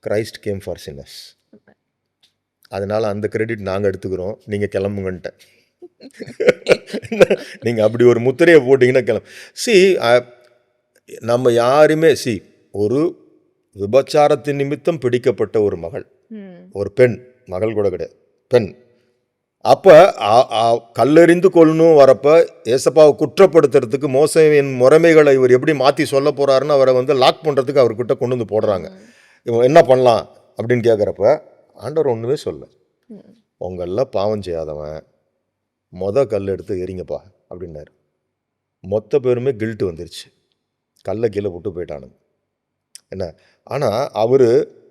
Christ came for sinners. அதனால் அந்த கிரெடிட் நாங்கள் எடுத்துக்கிறோம், நீங்கள் கிளம்புங்கன்ட்டேன். நீங்கள் அப்படி ஒரு முத்திரையை போட்டிங்கன்னா கிளம்பு. நம்ம யாருமே ஒரு விபச்சாரத்தின் நிமித்தம் பிடிக்கப்பட்ட ஒரு மகள், ஒரு பெண், மகள் கூட கிடையாது, பெண். அப்போ கல்லெறிந்து கொள்ளணும் வரப்போ ஏசப்பாவை குற்றப்படுத்துறதுக்கு மோசையின் முறைமைகளை இவர் எப்படி மாற்றி சொல்ல போகிறாருன்னு அவரை வந்து லாக் பண்ணுறதுக்கு அவர்கிட்ட கொண்டு வந்து போடுறாங்க. இவன் என்ன பண்ணலாம் அப்படின்னு கேட்குறப்ப ஆண்டவர் ஒன்றுமே சொல்ல, உங்களில் பாவம் செய்யாதவன் கல் எடுத்து எறிங்கப்பா அப்படின்னாரு. மொத்த பேருமே கில்ட்டு வந்துருச்சு, கல்லை கீழே விட்டு போயிட்டானுங்க. என்ன ஆனால் அவர்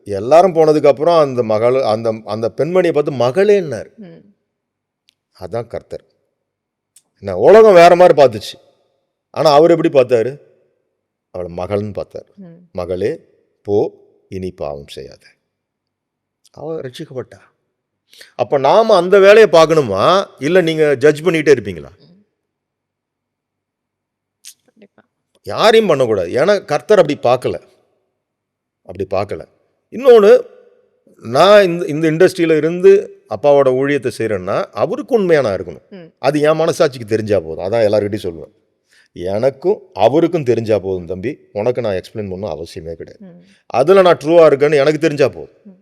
எல்லாரும் போனதுக்கப்புறம் அந்த மகள், அந்த பெண்மணியை பார்த்து மகளேன்னார். அதான் கர்த்தர். என்ன உலகம் வேற மாதிரி பார்த்துச்சு, ஆனால் அவர் எப்படி பார்த்தாரு? அவளை மகள்னு பார்த்தார். மகளே போ, இனி பாவம் செய்யாத. அவள் ரட்சிக்கப்பட்டா. அப்போ நாம் அந்த வேலையை பார்க்கணுமா, இல்லை நீங்கள் ஜட்ஜ் பண்ணிகிட்டே இருப்பீங்களா? யாரையும் பண்ணக்கூடாது. ஏன்னா கர்த்தர் அப்படி பார்க்கல. இன்னொன்று, நான் இந்த இண்டஸ்ட்ரியில் இருந்து அப்பாவோட ஊழியத்தை செய்கிறேன்னா அவருக்கு உண்மையாக நான் இருக்கணும். அது என் மனசாட்சிக்கு தெரிஞ்சால் போதும். அதான் எல்லாருக்கிட்டையும் சொல்லுவேன், எனக்கும் அவருக்கும் தெரிஞ்சால் போதும் தம்பி, உனக்கு நான் எக்ஸ்பிளைன் பண்ணணும் அவசியமே கிடையாது. அதில் நான் ட்ரூவாக இருக்கேன்னு எனக்கு தெரிஞ்சால் போதும்.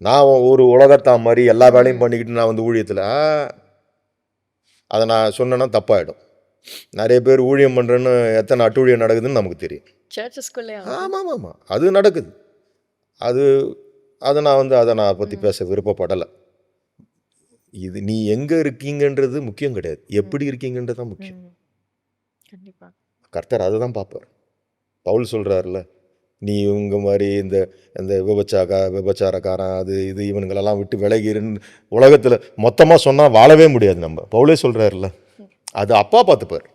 நான் ஒரு உலகத்தா மாதிரி எல்லா வேலையும் பண்ணிக்கிட்டு நான் வந்து ஊழியத்தில் அதை நான் சொன்னேன்னா தப்பாயிடும். நிறைய பேர் ஊழியம் பண்ணுறேன்னு எத்தனை அட்டூழியம் நடக்குதுன்னு நமக்கு தெரியும். சர்ச்சஸ்குள்ளே ஆமாம் ஆமாம், அது நடக்குது. அது அதை நான் பற்றி பேச விருப்பப்படலை. இது நீ எங்கே இருக்கீங்கன்றது முக்கியம் கிடையாது, எப்படி இருக்கீங்கன்றது தான் முக்கியம். கண்டிப்பாக கர்த்தர் அதை தான் பார்ப்பார். பவுல் சொல்கிறாருல, நீ இவங்க மாதிரி இந்த இந்த விபச்சாரக்காரன் அது இது இவனுங்களெல்லாம் விட்டு விலகிருன்னு உலகத்தில் மொத்தமாக சொன்னால் வாழவே முடியாது. நம்ம பவுலே சொல்கிறாருல, அது அப்பா பார்த்துப்பார்.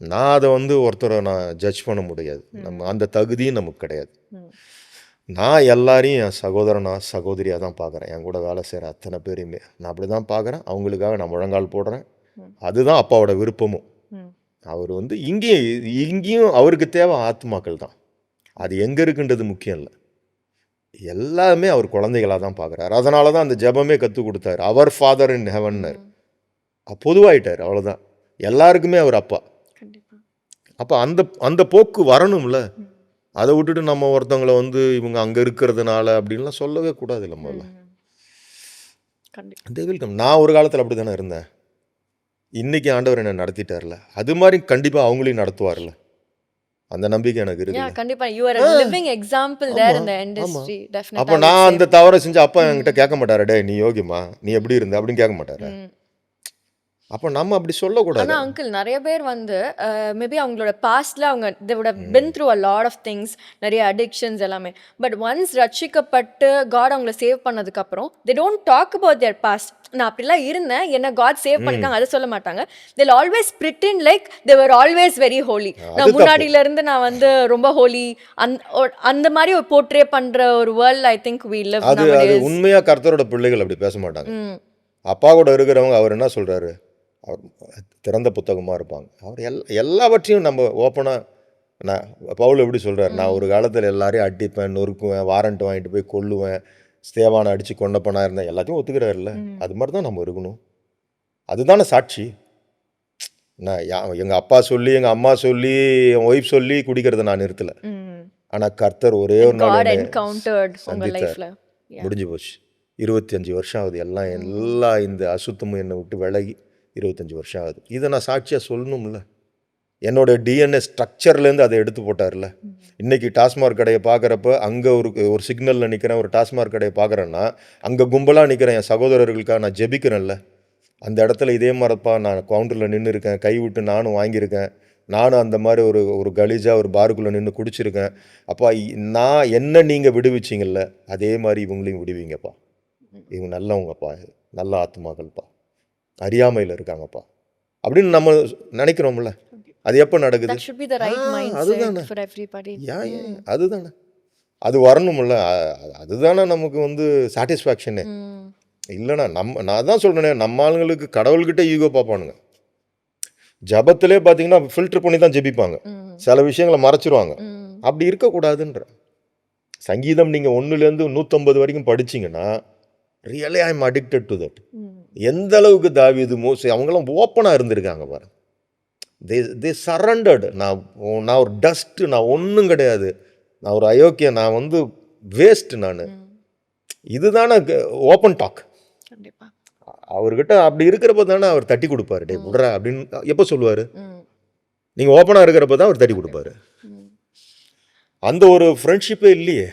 நான் அதை ஒருத்தரை நான் ஜட்ஜ் பண்ண முடியாது. நம்ம அந்த தகுதியும் நமக்கு கிடையாது. நான் எல்லாரையும் என் சகோதரியாக தான் பார்க்குறேன். என் கூட வேலை செய்கிற அத்தனை பேரையுமே நான் அப்படி தான் பார்க்குறேன். அவங்களுக்காக நான் முழங்கால் போடுறேன். அதுதான் அப்பாவோட விருப்பமும். அவர் இங்கேயும் அவருக்கு தேவை ஆத்மாக்கள் தான். அது எங்கே இருக்குன்றது முக்கியம் இல்லை. எல்லாமே அவர் குழந்தைகளாக தான் பார்க்குறாரு. அதனால தான் அந்த ஜெபமே கற்றுக் கொடுத்தாரு. அவர் ஃபாதர் இன் ஹெவன்னர் பொதுவாயிட்டார். அவ்வளோதான், எல்லாருக்குமே அவர் அப்பா. அப்போ அந்த போக்கு வரணும்ல. அதை விட்டுட்டு நம்ம ஒருத்தவங்களை இவங்க அங்கே இருக்கிறதுனால அப்படின்லாம் சொல்லவே கூடாது. இல்லை முதல்ல நான் ஒரு காலத்தில் அப்படி தானே இருந்தேன். இன்னைக்கு ஆண்டவர் என்னை நடத்திட்டார்ல, அது மாதிரி கண்டிப்பாக அவங்களையும் நடத்துவார்ல. அந்த நம்பிக்கை எனக்கு இருக்கு. கண்டிப்பா you are a living example there in the industry. Definitely. அப்போ நான் அந்த தவறை செஞ்சு அப்பா என்கிட்ட கேட்க மாட்டாரு, டே நீ யோகியமா, நீ எப்படி இருந்த அப்படின்னு கேட்க மாட்டாரு. அப்போ நம்ம அப்படி சொல்லக்கூடாது. ஆனால் அங்கிள் நிறைய பேர் மேபி அவங்களோட பாஸ்டில் அவங்க they would have been through a lot of things, நிறைய அடிக்ஷன்ஸ் எல்லாமே. பட் ஒன்ஸ் ரட்சிக்கப்பட்டு காட் அவங்கள சேவ் பண்ணதுக்கப்புறம் they don't talk about their past. நான் அப்படிலாம் இருந்தேன், என்ன காட் சேவ் பண்ணிருக்காங்க அதை சொல்ல மாட்டாங்க. they'll always pretend like they were always very holy. நான் முன்னாடியிலேருந்து நான் ரொம்ப ஹோலி அந்த மாதிரி ஒரு போர்ட்ரே பண்ணுற ஒரு world I think we live nowadays. அது உண்மையாக கர்த்தரோட பிள்ளைகள் அப்படி பேச மாட்டாங்க. அப்பா கூட இருக்கிறவங்க அவர் என்ன சொல்கிறாரு, அவர் திறந்த புத்தகமாக இருப்பாங்க. அவர் எல்லாவற்றையும் நம்ம ஓப்பனாக, நான் பவுல் எப்படி சொல்கிறார், நான் ஒரு காலத்தில் எல்லாரையும் அடிப்பேன், நொறுக்குவேன், வாரண்ட் வாங்கிட்டு போய் கொல்லுவேன், ஸ்தேவானை அடித்து கொண்டப்பனாக இருந்தேன், எல்லாத்தையும் ஒத்துக்கிறாருல்ல. அது மாதிரி தான் நம்ம இருக்கணும். அதுதானே சாட்சி. நான் எங்கள் அப்பா சொல்லி, எங்கள் அம்மா சொல்லி, என் ஒய்ஃப் சொல்லி குடிக்கிறத நான் நிறுத்தலை. ஆனால் கர்த்தர் ஒரே ஒரு நாள் சந்தித்தார். முடிஞ்சு போச்சு. 25 வருஷம் ஆகுது. எல்லா இந்த அசுத்தமும் என்னை விட்டு விலகி 25 வருஷம் ஆகுது. இதை நான் சாட்சியாக சொல்லணும்ல. என்னோட டிஎன்ஏ ஸ்ட்ரக்சர்லேருந்து அதை எடுத்து போட்டார்ல. இன்றைக்கி டாஸ்மார்க் கடையை பார்க்குறப்ப அங்கே ஒரு சிக்னலில் நிற்கிறேன், ஒரு டாஸ்மார்க் கடையை பார்க்குறேன்னா அங்கே கும்பலாக நிற்கிறேன், என் சகோதரர்களுக்காக நான் ஜெபிக்கிறேன்ல. அந்த இடத்துல இதே மாதிரிப்பா நான் கவுண்டரில் நின்று இருக்கேன், கை விட்டு நானும் வாங்கியிருக்கேன், நானும் அந்த மாதிரி ஒரு கலீஜாக ஒரு பாருக்குள்ளே நின்று குடிச்சிருக்கேன். அப்பா நான் என்ன நீங்கள் விடுவிச்சிங்கல்ல, அதே மாதிரி இவங்களையும் விடுவீங்கப்பா. இவங்க நல்லவங்கப்பா, நல்ல ஆத்மாக்கள்ப்பா, அறியாமையில் இருக்காங்கப்பா அப்படின்னு நம்ம நினைக்கிறோம்ல. அது எப்போ நடக்குது? அதுதானே அது வரணும்ல. அதுதானே நமக்கு சாட்டிஸ்ஃபேக்ஷனு. இல்லைனா நான் தான் சொல்கிறேனே, நம்ம ஆளுங்களுக்கு கடவுள்கிட்ட ஈகோ பார்ப்பானுங்க. ஜபத்திலே பார்த்தீங்கன்னா ஃபில்டர் பண்ணி தான் ஜெபிப்பாங்க, சில விஷயங்களை மறைச்சிருவாங்க. அப்படி இருக்கக்கூடாதுன்ற. சங்கீதம் நீங்கள் 1லேருந்து 150 வரைக்கும் படிச்சிங்கன்னா really I am addicted to that. எந்த அளவுக்கு தாவீது, மோசே அவங்களாம் ஓப்பனாக இருந்திருக்காங்க பாரு. They surrendered. நான் ஒரு டஸ்ட்டு, நான் ஒன்றும் கிடையாது, நான் ஒரு அயோக்கியம், நான் வேஸ்ட்டு நான். இதுதானே ஓப்பன் டாக். அவர்கிட்ட அப்படி இருக்கிறப்ப தானே அவர் தட்டி கொடுப்பாரு, டே விட்றா அப்படின்னு எப்போ சொல்லுவார்? நீங்கள் ஓப்பனாக இருக்கிறப்ப தான் அவர் தட்டி கொடுப்பாரு. அந்த ஒரு ஃப்ரெண்ட்ஷிப்பே இல்லையே.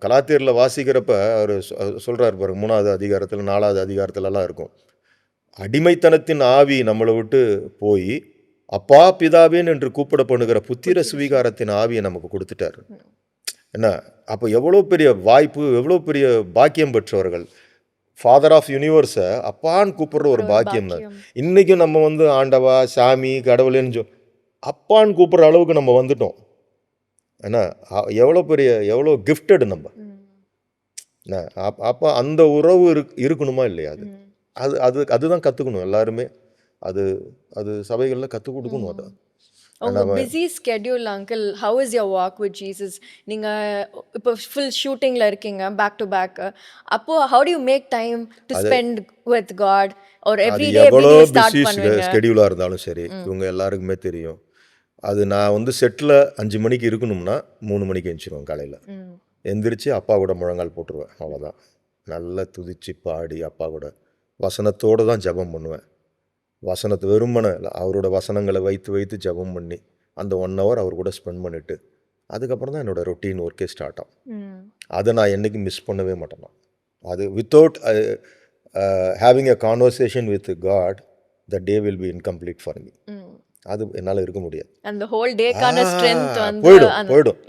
கலாத்தியரில் வாசிக்கிறப்ப அவர் சொல்கிறார் பாருங்க, 3வது அதிகாரத்தில் 4வது அதிகாரத்துலலாம் இருக்கும். அடிமைத்தனத்தின் ஆவி நம்மளை விட்டு போய் அப்பா பிதாவேன் என்று கூப்பிடப்படுகிற புத்திர சுவீகாரத்தின் ஆவியை நமக்கு கொடுத்துட்டார். என்ன அப்போ எவ்வளோ பெரிய வாய்ப்பு, எவ்வளோ பெரிய பாக்கியம் பெற்றவர்கள். ஃபாதர் ஆஃப் யூனிவர்ஸை அப்பான்னு கூப்பிட்ற ஒரு பாக்கியம் தான். இன்றைக்கும் நம்ம ஆண்டவா சாமி கடவுளேன்னு அப்பான்னு கூப்பிட்ற அளவுக்கு நம்ம வந்துட்டோம். ஏன்னா எவ்வளோ கிஃப்டடு நம்ம. அப்போ அந்த உறவு இருக்கணுமா இல்லையா? அதுதான் கற்றுக்கணும் எல்லாருமே. அது சபைகளில் கற்றுக் கொடுக்கணும். அதை உங்க busy schedule uncle, how is your walk with Jesus? நீங்கள் இப்போ ஃபுல் ஷூட்டிங்கில் இருக்கீங்க பேக் டு பேக். அப்போது how do you make time to spend with God? ஒரு எவ்ரி டே எவ்வளோ பிஸி ஸ்கெட்யூலாக இருந்தாலும் சரி, இவங்க எல்லாருக்குமே தெரியும். அது நான் செட்டில் 5 மணிக்கு இருக்கணும்னா 3 மணிக்கு எழுந்திருவேன். காலையில் எந்திரிச்சு அப்பா கூட முழங்கால் போட்டுருவேன். அவ்வளோதான். நல்லா துதிச்சு பாடி அப்பா கூட வசனத்தோடு தான் ஜெபம் பண்ணுவேன். வசனத்தை வெறுமனை அவரோட வசனங்களை வைத்து வைத்து ஜெபம் பண்ணி அந்த 1 hour அவர் கூட ஸ்பெண்ட் பண்ணிவிட்டு அதுக்கப்புறம் தான் என்னோடய ரொட்டீன் ஒர்க்கே ஸ்டார்ட் ஆகும். அதை நான் என்றைக்கும் மிஸ் பண்ணவே மாட்டேன். நான் அது without having a conversation with God the day will be incomplete for me. அது என்னால் இருக்க முடியாது. அந்த ஹோல் டேக்கான ஸ்ட்ரென்த் வந்து போயிடும்.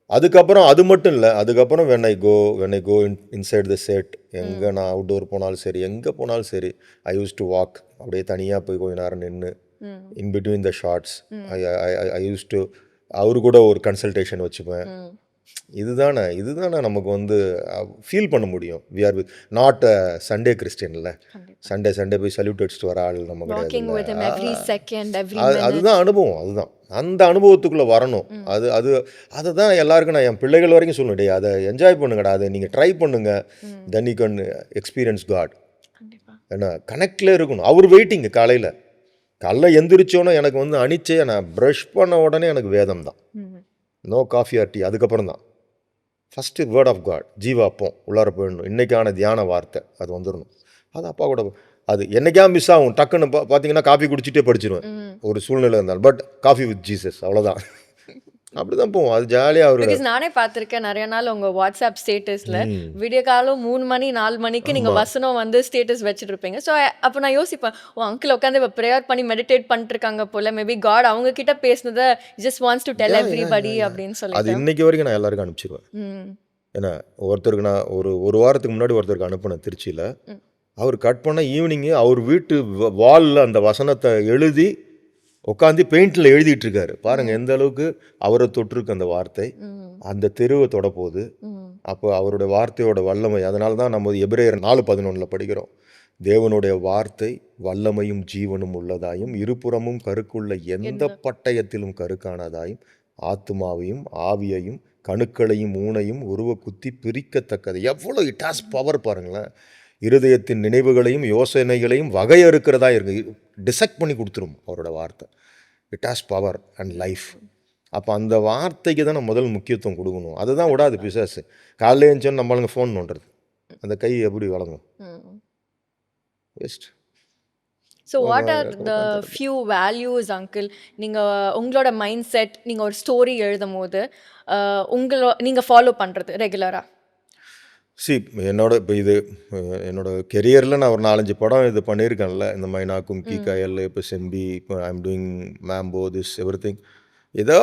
அதுக்கப்புறம் அது மட்டும் இல்லை, அதுக்கப்புறம் when I go inside the set, எங்கே நான் அவுட்டோர் போனாலும் சரி, எங்கே போனாலும் சரி, ஐ யூஸ் டு வாக். அப்படியே தனியாக போய் கொஞ்ச நேரம் நின்று in between the shots I use to அவரு கூட ஒரு கன்சல்டேஷன் வச்சுப்பேன். இதுதானே நமக்கு வந்து ஃபீல் பண்ண முடியும். We are with not a Sunday கிறிஸ்டியன்ல. சண்டே போய் சல்யூட் அடிச்சுட்டு வர ஆள் நம்ம கிடையாது. அதுதான் அனுபவம். அதுதான் அந்த அனுபவத்துக்குள்ளே வரணும். அதை தான் எல்லாருக்கும் நான் என் பிள்ளைகள் வரைக்கும் சொல்லணும், டே அதை என்ஜாய் பண்ணுங்கடா, அதை நீங்கள் ட்ரை பண்ணுங்க, then you can experience God. ஏன்னா கனெக்டில் இருக்கணும். அவர் வெயிட்டிங்க. காலைல எந்திரிச்சோன்னே எனக்கு வந்து அனிச்சே நான் ப்ரஷ் பண்ண உடனே எனக்கு வேதம் தான், நோ காஃபி ஆர் டீ. அதுக்கப்புறம் தான் ஃபஸ்ட்டு வேர்ட் ஆஃப் காட், ஜீவாப்போம் உள்ளார போயிடணும். இன்றைக்கான தியான வார்த்தை அது வந்துடணும். அது அப்பா கூட அது என்னைக்கா மிஸ் ஆகும். டக்குன்னு பார்த்தீங்கன்னா காஃபி குடிச்சிட்டே படிச்சிருவேன் ஒரு சூழ்நிலை இருந்தாலும். பட் காஃபி வித் ஜீசஸ் அவ்வளோதான். அப்படிதான் போவோம். அது ஜாலியாக அவரு. நானே பார்த்துருக்கேன் நிறைய நாள் உங்கள் வாட்ஸ்அப் ஸ்டேட்டஸில் விடிய காலம் 3 மணி 4 மணிக்கு நீங்கள் வசனம் வந்து ஸ்டேட்டஸ் வச்சுட்டு இருப்பீங்க. ஸோ அப்போ நான் யோசிப்பேன், ஓ அங்கிள் உட்காந்து இப்போ ப்ரேயர் பண்ணி மெடிடேட் பண்ணிட்டு இருக்காங்க போல, மேபி காட் அவங்க கிட்ட பேசினதை just wants to tell everybody அப்படின்னு சொல்லி. அது இன்னைக்கு வரைக்கும் நான் எல்லாருக்கும் அனுப்பிச்சிருவேன். ஏன்னா ஒருத்தருக்கு நான் ஒரு வாரத்துக்கு முன்னாடி ஒருத்தருக்கு அனுப்பினேன் திருச்சியில். அவர் கட் பண்ண ஈவினிங்கு அவர் வீட்டு வாலில் அந்த வசனத்தை எழுதி உட்காந்து பெயிண்டில் எழுதிட்டு இருக்காரு. பாருங்கள் எந்த அளவுக்கு அவரை தொற்றுருக்கு அந்த வார்த்தை, அந்த தெருவை தொட போகுது. அப்போ அவருடைய வார்த்தையோட வல்லமை. அதனால தான் நம்ம எபிரேயர் 4:11 படிக்கிறோம், தேவனுடைய வார்த்தை வல்லமையும் ஜீவனும் உள்ளதாயும் இருபுறமும் கருக்குள்ள எந்த பட்டயத்திலும் கருக்கானதாயும் ஆத்துமாவையும் ஆவியையும் கணுக்களையும் ஊனையும் உருவ குத்தி பிரிக்கத்தக்கது. எவ்வளோ இட் ஹாஸ் பவர் பாருங்களேன். இருதயத்தின் நினைவுகளையும் யோசனைகளையும் வகையறுக்கிறதா இருக்கு, டிசெக்ட் பண்ணி கொடுத்துரும் அவரோட வார்த்தை. It has power and life. அப்போ அந்த வார்த்தைக்கு தான் நம்ம முதல் முக்கியத்துவம் கொடுக்கணும். அதுதான் விடாது பிசாசு. காலையில் எழுந்தோன்னு நம்மளுங்க ஃபோன் பண்ணுறது, அந்த கை எப்படி வழங்கும், waste. So what are the few values uncle உங்களோட மைண்ட் செட், நீங்கள் ஒரு ஸ்டோரி எழுதும் போது நீங்கள் ஃபாலோ பண்ணுறது ரெகுலராக? என்னோட கெரியரில் நான் ஒரு 4-5 படம் இது பண்ணியிருக்கேன்ல, இந்த மைனா, கும்கி, கயல், இப்போ செம்பி, இப்போ ஐம் டூயிங் மேம்போ, திஸ் எவ்ரி திங். ஏதோ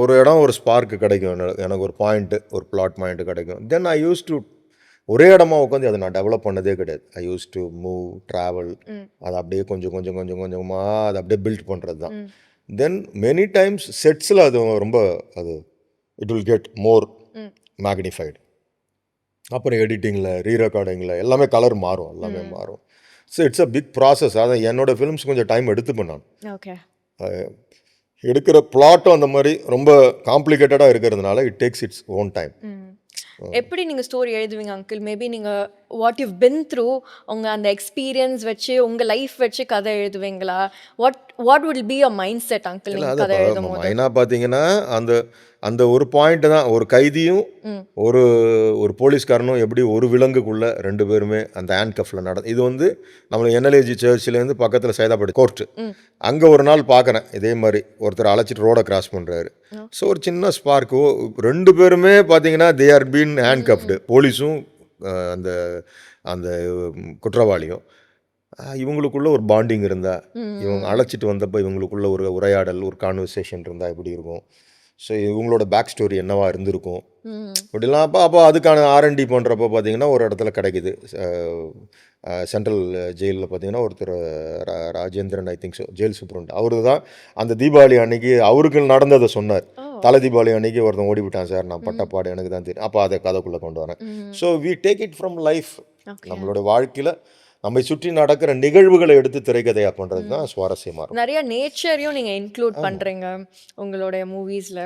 ஒரு இடம் ஒரு ஸ்பார்க்கு கிடைக்கும் எனக்கு, ஒரு பாயிண்ட்டு, ஒரு பிளாட் பாயிண்ட்டு கிடைக்கும். தென் ஐ யூஸ் டு ஒரே இடமா உட்காந்து அதை நான் டெவலப் பண்ணதே கிடையாது. ஐ யூஸ் டு மூவ், ட்ராவல், அதை அப்படியே கொஞ்சமாக அதை அப்படியே பில்ட் பண்ணுறது தான். தென் மெனி டைம்ஸ் செட்ஸில் அது ரொம்ப it will get more magnified. அப்புறம் எடிட்டிங்கில், ரீரெக்கார்டிங்கில் எல்லாமே கலர் மாறும், எல்லாமே மாறும். So it's a big process. அதான் என்னோடய ஃபிலிம்ஸ் கொஞ்சம் டைம் எடுத்துப்பேன் நான். எடுக்கிற பிளாட்டும் அந்த மாதிரி ரொம்ப காம்ப்ளிகேட்டடாக இருக்கிறதுனால it takes its own time. எப்படி நீங்கள் ஸ்டோரி எழுதுவீங்க அங்கிள்? மேபி நீங்கள் வாட் யூ பின் த்ரூ, உங்கள் அந்த எக்ஸ்பீரியன்ஸ் வச்சு, உங்கள் லைஃப் வச்சு கதை எழுதுவீங்களா? What will be a mindset uncle நீங்கள் கதை எழுதும் போது? மெயினாக பார்த்தீங்கன்னா அந்த ஒரு பாயிண்ட் தான். ஒரு கைதியும் ஒரு போலீஸ்காரனும் எப்படி ஒரு விலங்குக்குள்ளே 2 பேருமே அந்த ஹேண்ட் கஃபில் இது வந்து நம்மளை என்எல்ஏஜி சர்ச்சிலேருந்து பக்கத்தில் சைதாப்பேட்டை கோர்ட்டு, அங்கே ஒரு நாள் பார்க்குறேன் இதே மாதிரி ஒருத்தர் அழைச்சிட்டு ரோடை கிராஸ் பண்ணுறாரு. ஸோ ஒரு சின்ன ஸ்பார்க்கு, 2 பேருமே பார்த்தீங்கன்னா தே ஆர் பீன் ஹேண்ட் கஃப்டு, போலீஸும் அந்த அந்த குற்றவாளியும். இவங்களுக்குள்ள ஒரு பாண்டிங் இருந்தால், இவங்க அழைச்சிட்டு வந்தப்போ இவங்களுக்குள்ள ஒரு உரையாடல், ஒரு கான்வர்சேஷன் இருந்தால் எப்படி இருக்கும், ஸோ இவங்களோட பேக் ஸ்டோரி என்னவா இருந்திருக்கும் அப்படிலாம். அப்போ அதுக்கான R&D பண்ணுறப்போ பார்த்தீங்கன்னா ஒரு இடத்துல கிடைக்குது. சென்ட்ரல் ஜெயிலில் பார்த்தீங்கன்னா ஒருத்தர் Rajendran, I think so, jail superintendent, அவரு தான் அந்த தீபாவளி அன்னைக்கு அவருக்கு நடந்ததை சொன்னார். தலை தீபாவளி அன்னைக்கு ஒருத்தன் ஓடிவிட்டான் சார், நான் பட்டப்பாடு எனக்கு தான் தெரியும். அப்போ அதை கதைக்குள்ளே கொண்டு வரேன். So we take it from life. நம்மளோட வாழ்க்கையில் நம்மை சுற்றி நடக்கிற நிகழ்வுகளை எடுத்து திரைக்கதையாக பண்ணுறது தான் சுவாரஸ்யமாக இருக்கும். நிறைய நேச்சரையும் நீங்கள் இன்க்ளூட் பண்ணுறீங்க உங்களுடைய மூவிஸில்.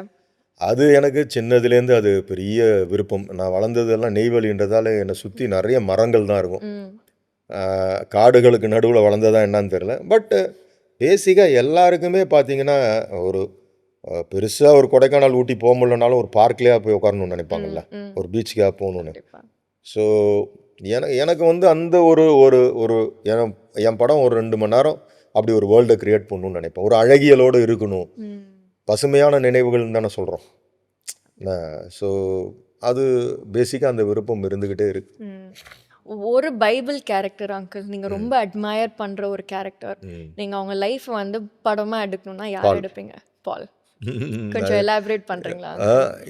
அது எனக்கு சின்னதுலேருந்து அது பெரிய விருப்பம். நான் வளர்ந்ததெல்லாம் நெய்வேலின்றதால என்னை சுற்றி நிறைய மரங்கள் தான் இருக்கும். காடுகளுக்கு நடுவில் வளர்ந்ததா என்னன்னு தெரியல. பட் பேசிக்காக எல்லாருக்குமே பார்த்தீங்கன்னா ஒரு பெருசாக ஒரு கொடைக்கானல், ஊட்டி போக முடியலனாலும் ஒரு பார்க்லேயே போய் உட்காரணும்னு நினைப்பாங்கல்ல, ஒரு பீச்சுக்காக போகணுன்னு. ஸோ எனக்கு வந்து அந்த ஒரு ஒரு ஒரு என் படம் ஒரு 2 மணி நேரம் அப்படி ஒரு வேர்ல்டை கிரியேட் பண்ணணும்னு நினைப்பேன். ஒரு அழகியலோடு இருக்கணும், பசுமையான நினைவுகள்னு தானே சொல்கிறோம். ஸோ அது பேசிக்காக அந்த விருப்பம் இருந்துக்கிட்டே இருக்கு. ஒரு பைபிள் கேரக்டர் அங்கிள் நீங்கள் ரொம்ப அட்மயர் பண்ணுற ஒரு கேரக்டர், நீங்கள் அவங்க லைஃப் வந்து படமாக எடுக்கணும்னா யார் எடுப்பீங்க? பால். கொஞ்சம் எலாபரேட் பண்ணுறீங்களா?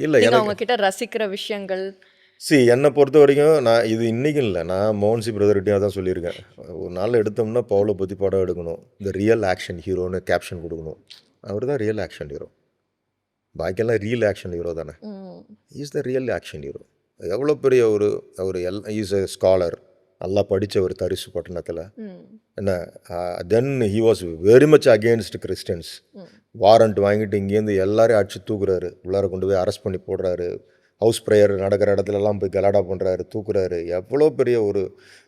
இல்லை, அவங்க கிட்ட ரசிக்கிற விஷயங்கள். என்னை பொறுத்த வரைக்கும் நான் இது இன்றைக்கும் இல்லை, நான் மோகன்சி பிரதர்கிட்டையும் தான் சொல்லியிருக்கேன். ஒரு நாள் எடுத்தோம்னா பவுலை பற்றி படம் எடுக்கணும், இந்த ரியல் ஆக்ஷன் ஹீரோன்னு கேப்ஷன் கொடுக்கணும். அவர் தான் ரியல் ஆக்ஷன் ஹீரோ, பாக்கியெல்லாம் ரியல் ஆக்ஷன் ஹீரோ தானே. Is the real action hero. எவ்வளோ பெரிய ஒரு இஸ் எ ஸ்காலர், நல்லா படித்த ஒரு தரிசு பட்டணத்தில் என்ன. Then he was very much against Christians. Warrant வாங்கிட்டு இங்கேருந்து எல்லாரையும் அடிச்சு தூக்குறாரு, உள்ளார கொண்டு போய் அரெஸ்ட் பண்ணி போடுறாரு, ஹவுஸ் ப்ரேயர் நடக்கிற இடத்துலலாம் போய் கலாடா பண்ணுறாரு, தூக்குறாரு. எவ்வளோ பெரிய ஒரு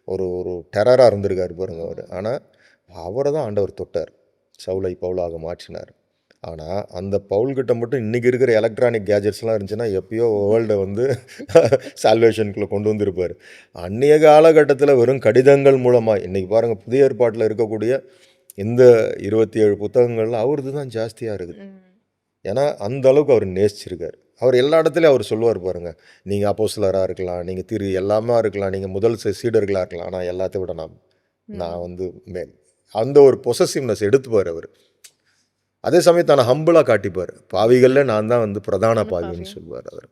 ஒரு ஒரு டெரராக இருந்திருக்காரு பாருங்க அவர். ஆனால் அவரை தான் ஆண்டவர் தொட்டார், சவுலை பவுலாக மாற்றினார். ஆனால் அந்த பவுல்கிட்ட மட்டும் இன்றைக்கி இருக்கிற எலக்ட்ரானிக் கேஜெட்ஸ்லாம் இருந்துச்சுன்னா எப்பயோ வேர்ல்டை வந்து சால்வேஷனுக்குள்ளே கொண்டு வந்திருப்பார். அந்நிய காலகட்டத்தில் வெறும் கடிதங்கள் மூலமாக இன்றைக்கி பாருங்கள், புதிய ஏற்பாட்டில் இருக்கக்கூடிய இந்த 27 புத்தகங்கள்ல அவரது தான் ஜாஸ்தியாக இருக்குது. ஏன்னா அந்த அளவுக்கு அவர் நேசிச்சிருக்கார். அவர் எல்லா இடத்துலையும் அவர் சொல்லுவார் பாருங்கள், நீங்கள் அப்போஸ்தலராக இருக்கலாம், நீங்கள் எல்லாமே இருக்கலாம், நீங்கள் முதல் சீடர்களாக இருக்கலாம், ஆனால் எல்லாத்தையும் விட நான் வந்து அந்த ஒரு பொசசிவ்னஸ் எடுத்துப்பார் அவர். அதே சமயத்தான ஹம்பிளாக காட்டிப்பார். பாவிகளில் நான் தான் வந்து பிரதான பாவின்னு சொல்லுவார் அவர்.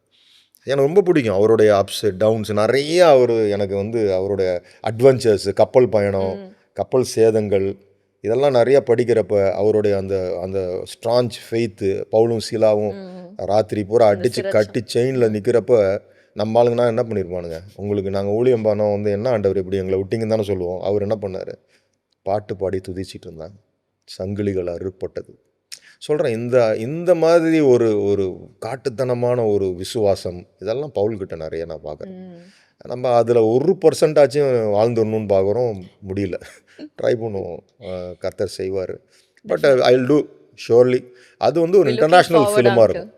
எனக்கு ரொம்ப பிடிக்கும் அவருடைய அப்ஸ் டவுன்ஸ் நிறைய. அவர் எனக்கு வந்து அவருடைய அட்வென்ச்சர்ஸ், கப்பல் பயணம், கப்பல் சேதங்கள், இதெல்லாம் நிறைய படிக்கிறப்ப அவருடைய அந்த அந்த ஸ்ட்ராஞ்ச் ஃபெய்த்து, பவுலும் சீலாவும் ராத்திரி பூரா அடித்து கட்டி செயினில் நிற்கிறப்ப நம்ம ஆளுங்கன்னா என்ன பண்ணியிருப்பானுங்க, உங்களுக்கு நாங்கள் ஊழியம் பண்ணோம் வந்து என்ன ஆண்டவர் இப்படி எங்களை விட்டிங்கன்னு தானே சொல்லுவோம். அவர் என்ன பண்ணார், பாட்டு பாடி துதிச்சிட்டு இருந்தாங்க, சங்கிலிகள் அறுப்பட்டது. சொல்கிறேன், இந்த மாதிரி ஒரு ஒரு காட்டுத்தனமான ஒரு விசுவாசம், இதெல்லாம் பவுல்கிட்ட நிறைய நான் பார்க்குறேன். நம்ம அதில் 1% வாழ்ந்துடணும்னு பார்க்குறோம், முடியல. ட்ரை பண்ணுவோம், கர்த்தர் செய்வார். But I will do surely. அது வந்து ஒரு இன்டர்நேஷ்னல் ஃபிலிமாக இருக்கும்,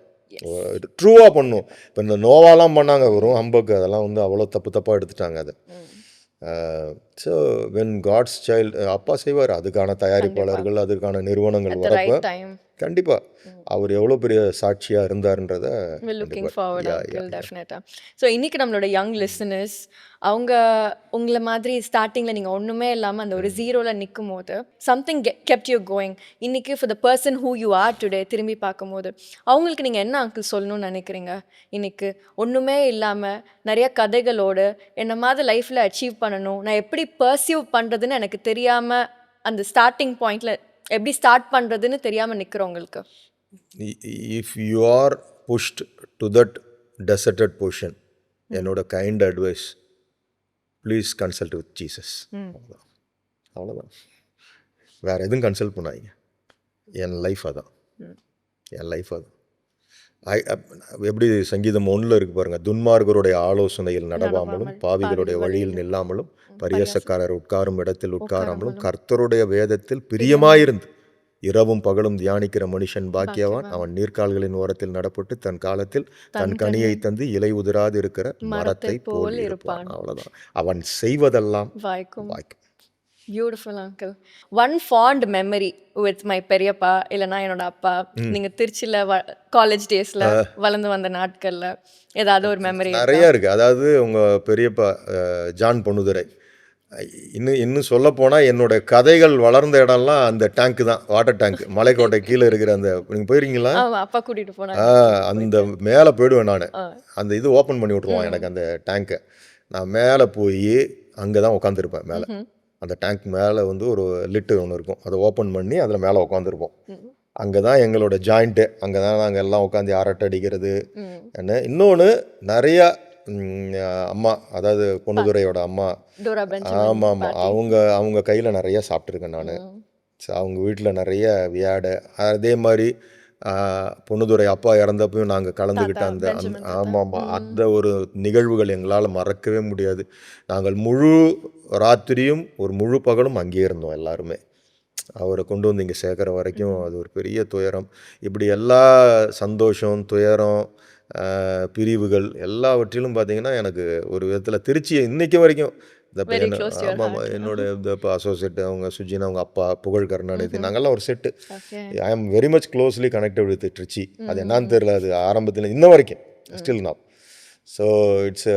ட்ரூவாக பண்ணும். இப்போ இந்த நோவாலாம் பண்ணாங்க, வரும் ஹம்பக்கு, அதெல்லாம் வந்து அவ்வளோ தப்பாக எடுத்துட்டாங்க அதை. ஸோ வென் காட்ஸ் சைல்டு அப்பா செய்வார். அதுக்கான தயாரிப்பாளர்கள், அதுக்கான நிறுவனங்கள் வரப்போ கண்டிப்பாக அவர் எவ்வளோ பெரிய சாட்சியாக இருந்தார்ன்றத லுக்கிங் ஃபார்வர்ட் அங்கிள், டெஃபினட்டாக. ஸோ இன்றைக்கி நம்மளோட யங் லிசனர்ஸ், அவங்க உங்களை மாதிரி ஸ்டார்டிங்கில் நீங்கள் ஒன்றுமே இல்லாமல் அந்த ஒரு ஜீரோவில் நிற்கும் போது சம்திங் கெப்ட் யூ கோயிங். இன்றைக்கி for the person who you are today திரும்பி பார்க்கும்போது அவங்களுக்கு நீங்கள் என்ன அங்கிள் சொல்லணும்னு நினைக்கிறீங்க? இன்றைக்கி ஒன்றுமே இல்லாமல் நிறைய கதைகளோடு என்ன மாதிரி லைஃப்பில் அச்சீவ் பண்ணணும், நான் எப்படி பர்சியூவ் பண்ணுறதுன்னு எனக்கு தெரியாமல் அந்த ஸ்டார்டிங் பாயிண்டில் எப்படி ஸ்டார்ட் பண்ணுறதுன்னு தெரியாமல் நிற்கிறவங்களுக்கு, if you are pushed to that deserted position, என்னோட kind advice, please consult with Jesus. அவ்வளோதான், வேறு எதுவும் கன்சல்ட் பண்ணாதீங்க. என் லைஃப் அதான், என் லைஃப் அதான். எப்படி சங்கீதம் 1 இருக்கு பாருங்கள், துன்மார்கருடைய ஆலோசனையில் நடவாமலும் பாவிகளுடைய வழியில் நில்லாமலும் பரியாசக்காரர் உட்காரும் இடத்தில் உட்காராமலும் கர்த்தருடைய வேதத்தில் பிரியமாயிருந்து இரவும் பகலும் தியானிக்கிற மனுஷன் பாக்கியவான். அவன் நீர்க்கால்களின் ஓரத்தில் நடப்பட்டு தன் காலத்தில் தன் கனியை தந்து இலை உதிராது இருக்கிற மரத்தை போல் இருப்பான். அவ்வளோதான், அவன் செய்வதெல்லாம் வாய்க்கும். Beautiful uncle. One fond memory with my பெரியப்பா இல்லைனா என்னோட அப்பா, நீங்கள் திருச்சியில் காலேஜ் டேஸில் வளர்ந்து வந்த நாட்களில் ஏதாவது ஒரு மெமரி? நிறையா இருக்குது. அதாவது உங்கள் பெரியப்பா ஜான் பொன்னுதுரை, இன்னும் சொல்லப்போனால் என்னோட கதைகள் வளர்ந்த இடம்லாம் அந்த டேங்க்கு தான், வாட்டர் டேங்க், மலைக்கோட்டை கீழே இருக்கிற அந்த, நீங்கள் போயிருக்கீங்களா? அப்பா கூட்டிகிட்டு போனாங்க. அந்த மேலே போயிடுவேன் நான், அந்த இது ஓப்பன் பண்ணி விட்ருவோம் எனக்கு அந்த டேங்க்கை. நான் மேலே போய் அங்கே தான் உட்காந்துருப்பேன். மேலே அந்த டேங்க் மேலே வந்து ஒரு லிட்டு ஒன்று இருக்கும், அதை ஓப்பன் பண்ணி அதில் மேலே உட்காந்துருப்போம். அங்கே தான் எங்களோட ஜாயிண்ட்டு, அங்கே தான் நாங்கள் எல்லாம் உட்காந்து அரட்டை அடிக்கிறது. என்ன இன்னொன்று நிறையா அம்மா, அதாவது பொன்னுதுரையோட அம்மா, ஆமாம் ஆமாம், அவங்க கையில் நிறைய சாப்பிட்ருக்கேன் நான். அவங்க வீட்டில் நிறைய வியாடை. அதே மாதிரி பொன்னுதுரை அப்பா இறந்தப்பையும் நாங்கள் கலந்துக்கிட்ட அந்த ஆமாம் ஆமாம், அந்த ஒரு நிகழ்வுகள் எங்களால் மறக்கவே முடியாது. நாங்கள் முழு ராத்திரியும் ஒரு முழு பகலும் அங்கேயே இருந்தோம் எல்லாருமே. அவரை கொண்டு வந்து இங்கே சேர்க்குற வரைக்கும் அது ஒரு பெரிய துயரம். இப்படி எல்லா சந்தோஷம், துயரம், பிரிவுகள் எல்லாவற்றிலும் பார்த்தீங்கன்னா எனக்கு ஒரு விதத்தில் திருச்சி இன்னைக்கு வரைக்கும் இந்த Very பையன் close to your ஆமாம் என்னோட இந்த இப்போ அசோசியேட் அவங்க சுஜினா அவங்க அப்பா புகழ் கருணாநிதி நாங்கள்லாம் ஒரு set. Okay. I am very much closely connected with Trichy. அது என்னன்னு தெரியல, அது ஆரம்பத்தில் இன்ன வரைக்கும் ஸ்டில் நாப். ஸோ இட்ஸ்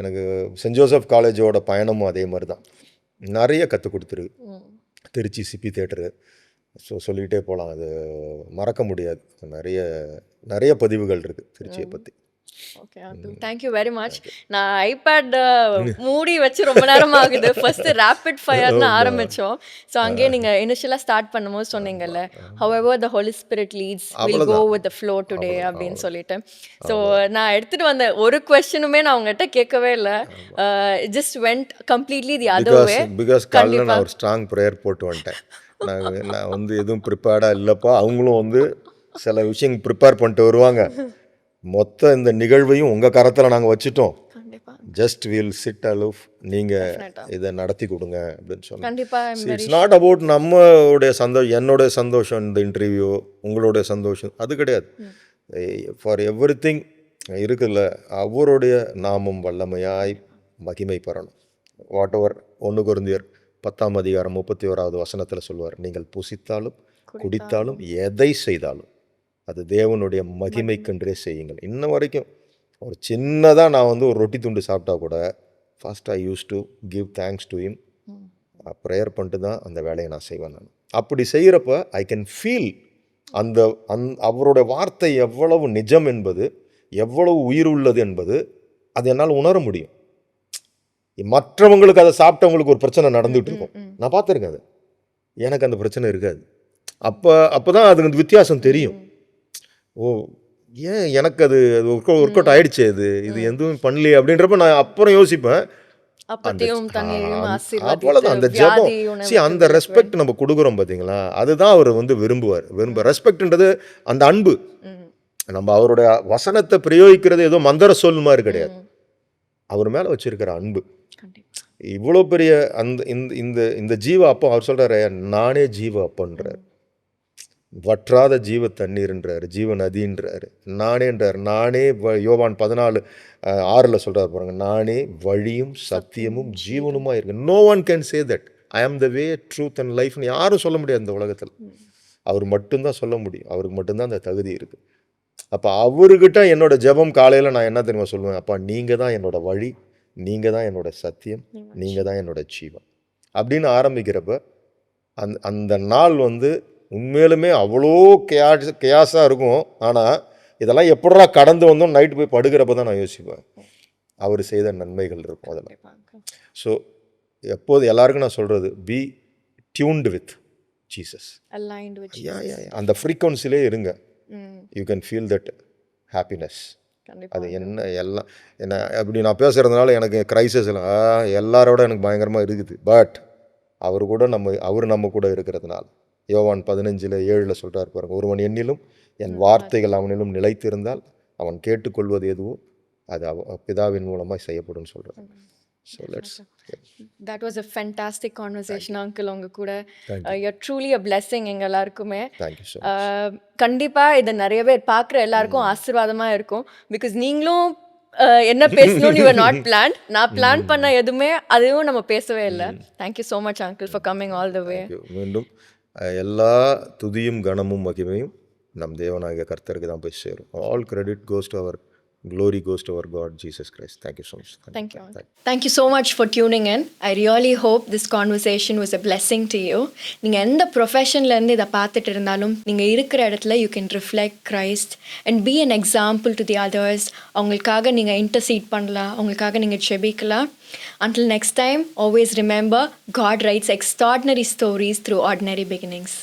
எனக்கு சென்ட் ஜோசப் காலேஜோட பயணமும் அதே மாதிரி தான் நிறைய கற்றுக் கொடுத்துருக்கு. திருச்சி சிபி தேட்டரு, ஸோ சொல்லிகிட்டே போகலாம், அது மறக்க முடியாது. நிறைய நிறைய பதிவுகள் இருக்குது திருச்சியை பற்றி. Okay uncle, thank you very much. நான் ஐபேட் மூடி வச்சு ரொம்ப நேரம் ஆகுது. ஃபர்ஸ்ட் ரேபிட் ஃபயர்னு ஆரம்பித்தோம். ஸோ அங்கேயே நீங்கள் இனிஷியலாக ஸ்டார்ட் பண்ணும்போது சொன்னீங்கல்ல, however the Holy Spirit leads will go with the flow today அப்படின்னு சொல்லிட்டு. ஸோ நான் எடுத்துகிட்டு வந்த ஒரு கொஸ்டினுமே நான் உங்கள்கிட்ட கேட்கவே இல்லை. Just went completely the other way. Because காலையில் நான் ஒரு ஸ்ட்ராங் ப்ரேயர் போட்டு வந்துட்டேன். நான் வந்து எதுவும் ப்ரிப்பேர்டாக இல்லைப்பா, அவங்களும் வந்து சில விஷயம் ப்ரிப்பேர் பண்ணிட்டு வருவாங்க. மொத்த இந்த நிகழ்வையும் உங்கள் கரத்தில் நாங்கள் வச்சுட்டோம். ஜஸ்ட் வில் சிட் அலூஃப், நீங்கள் இதை நடத்தி கொடுங்க அப்படின்னு சொன்னேன். இட்ஸ் நாட் அபவுட் நம்மளுடைய சந்தோஷம், என்னுடைய சந்தோஷம் இந்த இன்டர்வியூ, உங்களுடைய சந்தோஷம் அது கிடையாது. ஃபார் எவ்ரி திங் இருக்குல்ல, அவருடைய நாமம் வல்லமையாய் மகிமை பெறணும். வாட் எவர் 1 கொரிந்தியர் 10:31 வசனத்தில் சொல்லுவார், நீங்கள் புசித்தாலும் குடித்தாலும் எதை செய்தாலும் அது தேவனுடைய மகிமைக்கென்றே செய்யுங்கள். இன்ன வரைக்கும் ஒரு சின்னதாக நான் வந்து ஒரு ரொட்டி துண்டு சாப்பிட்டா கூட first I use to give thanks to him, prayer பண்ணிட்டு தான் அந்த வேலையை நான் செய்வேன். நான் அப்படி செய்கிறப்ப ஐ கேன் ஃபீல் அவருடைய வார்த்தை எவ்வளவு நிஜம் என்பது, எவ்வளவு உயிர் உள்ளது என்பது அது என்னால் உணர முடியும். மற்றவங்களுக்கு அதை சாப்பிட்டவங்களுக்கு ஒரு பிரச்சனை நடந்துகிட்டு இருக்கும், நான் பார்த்துருக்கேன். அது எனக்கு அந்த பிரச்சனை இருக்காது. அப்போ தான் அதுக்கு வித்தியாசம் தெரியும். ஓ, ஏன் எனக்கு அது ஒர்க் அவுட் ஆயிடுச்சு, இது எதுவும் பண்ணலையே அப்படின்றப்ப நான் அப்புறம் யோசிப்பேன். அவ்வளோதான் அந்த ஜெபம். அந்த ரெஸ்பெக்ட் நம்ம கொடுக்குறோம் பார்த்தீங்களா, அதுதான் அவர் வந்து விரும்புவார். ரெஸ்பெக்ட்ன்றது அந்த அன்பு. நம்ம அவருடைய வசனத்தை பிரயோகிக்கிறது ஏதோ மந்திர சொல் மாதிரி கிடையாது, அவர் மேலே வச்சிருக்கிற அன்பு. இவ்வளோ பெரிய அந்த இந்த ஜீவ அப்போ அவர் சொல்கிறாரு, நானே ஜீவ அப்பன்றார், வற்றாத ஜீவ தண்ணீர்ன்றார், ஜீவ நதின்றார், நானேன்றார். நானே யோவான் 14:6 சொல்கிறார் பாருங்க, நானே வழியும் சத்தியமும் ஜீவனுமாக இருக்கு. No one can say that I am the way truth and லைஃப்னு யாரும் சொல்ல முடியாது இந்த உலகத்தில். அவர் மட்டும்தான் சொல்ல முடியும், அவருக்கு மட்டும்தான் அந்த தகுதி இருக்குது. அப்போ அவர்கிட்ட என்னோட ஜெபம் காலையில் நான் என்ன தெரியுமா சொல்லுவேன், அப்பா நீங்கள் தான் என்னோட வழி, நீங்கள் தான் என்னோட சத்தியம், நீங்கள் தான் என்னோட ஜீவன் அப்படின்னு ஆரம்பிக்கிறப்ப அந்த நாள் வந்து உண்மையிலுமே அவ்வளோ கேஸாக இருக்கும். ஆனால் இதெல்லாம் எப்படா கடந்து வந்தோம் நைட்டு போய் படுக்கிறப்ப தான் நான் யோசிப்பேன், அவர் செய்த நன்மைகள் இருக்கும் அதெல்லாம். ஸோ எப்போது எல்லாருக்கும் நான் சொல்கிறது, பி டியூன்டு வித் ஜீசஸ், அந்த ஃப்ரீக்வன்சிலே இருங்க. You can feel that happiness. அது என்ன அப்படி நான் பேசுகிறதுனால எனக்கு க்ரைசிஸ் எல்லாரோட எனக்கு பயங்கரமாக இருக்குது. பட் அவர் நம்ம கூட இருக்கிறதுனால யோவான் 15:7 சொல்கிறார் பாருங்க, ஒருவன் என்னிலும் என் வார்த்தைகள் அவனிலும் நிலைத்திருந்தால் அவன் கேட்டுக்கொள்வது எதுவோ அது பிதாவின் மூலமாக செய்யப்படும் சொல்கிறார். So that was a fantastic conversation uncle. உங்க கூட you're truly a blessing எங்க எல்லாருக்குமே. கண்டிப்பாக இதை நிறைய பேர் பார்க்குற எல்லாருக்கும் ஆசீர்வாதமாக இருக்கும். பிகாஸ் நீங்களும் என்ன பேசணும், you were not planned. நான் பிளான் பண்ண எதுவுமே அதுவும் நம்ம பேசவே இல்லை. Thank you so much uncle for coming all the way. மீண்டும் எல்லா துதியும் கனமும் மகிமையும் நம் தேவனாகிய கர்த்தருக்கு தான் போய் சேரும். ஆல் கிரெடிட் கோஸ் டு அவர் glory goes to our God Jesus Christ. Thank you so much. Thank you so much for tuning in. I really hope this conversation was a blessing to you. நீங்கள் எந்த ப்ரொஃபஷன்லேருந்து இதை பார்த்துட்டு இருந்தாலும் நீங்கள் இருக்கிற இடத்துல you can reflect Christ and be an example to the others. அவங்களுக்காக நீங்கள் intercede பண்ணலாம், அவங்களுக்காக நீங்கள் ஜெபிக்கலாம். Until next time, always remember, God writes extraordinary stories through ordinary beginnings.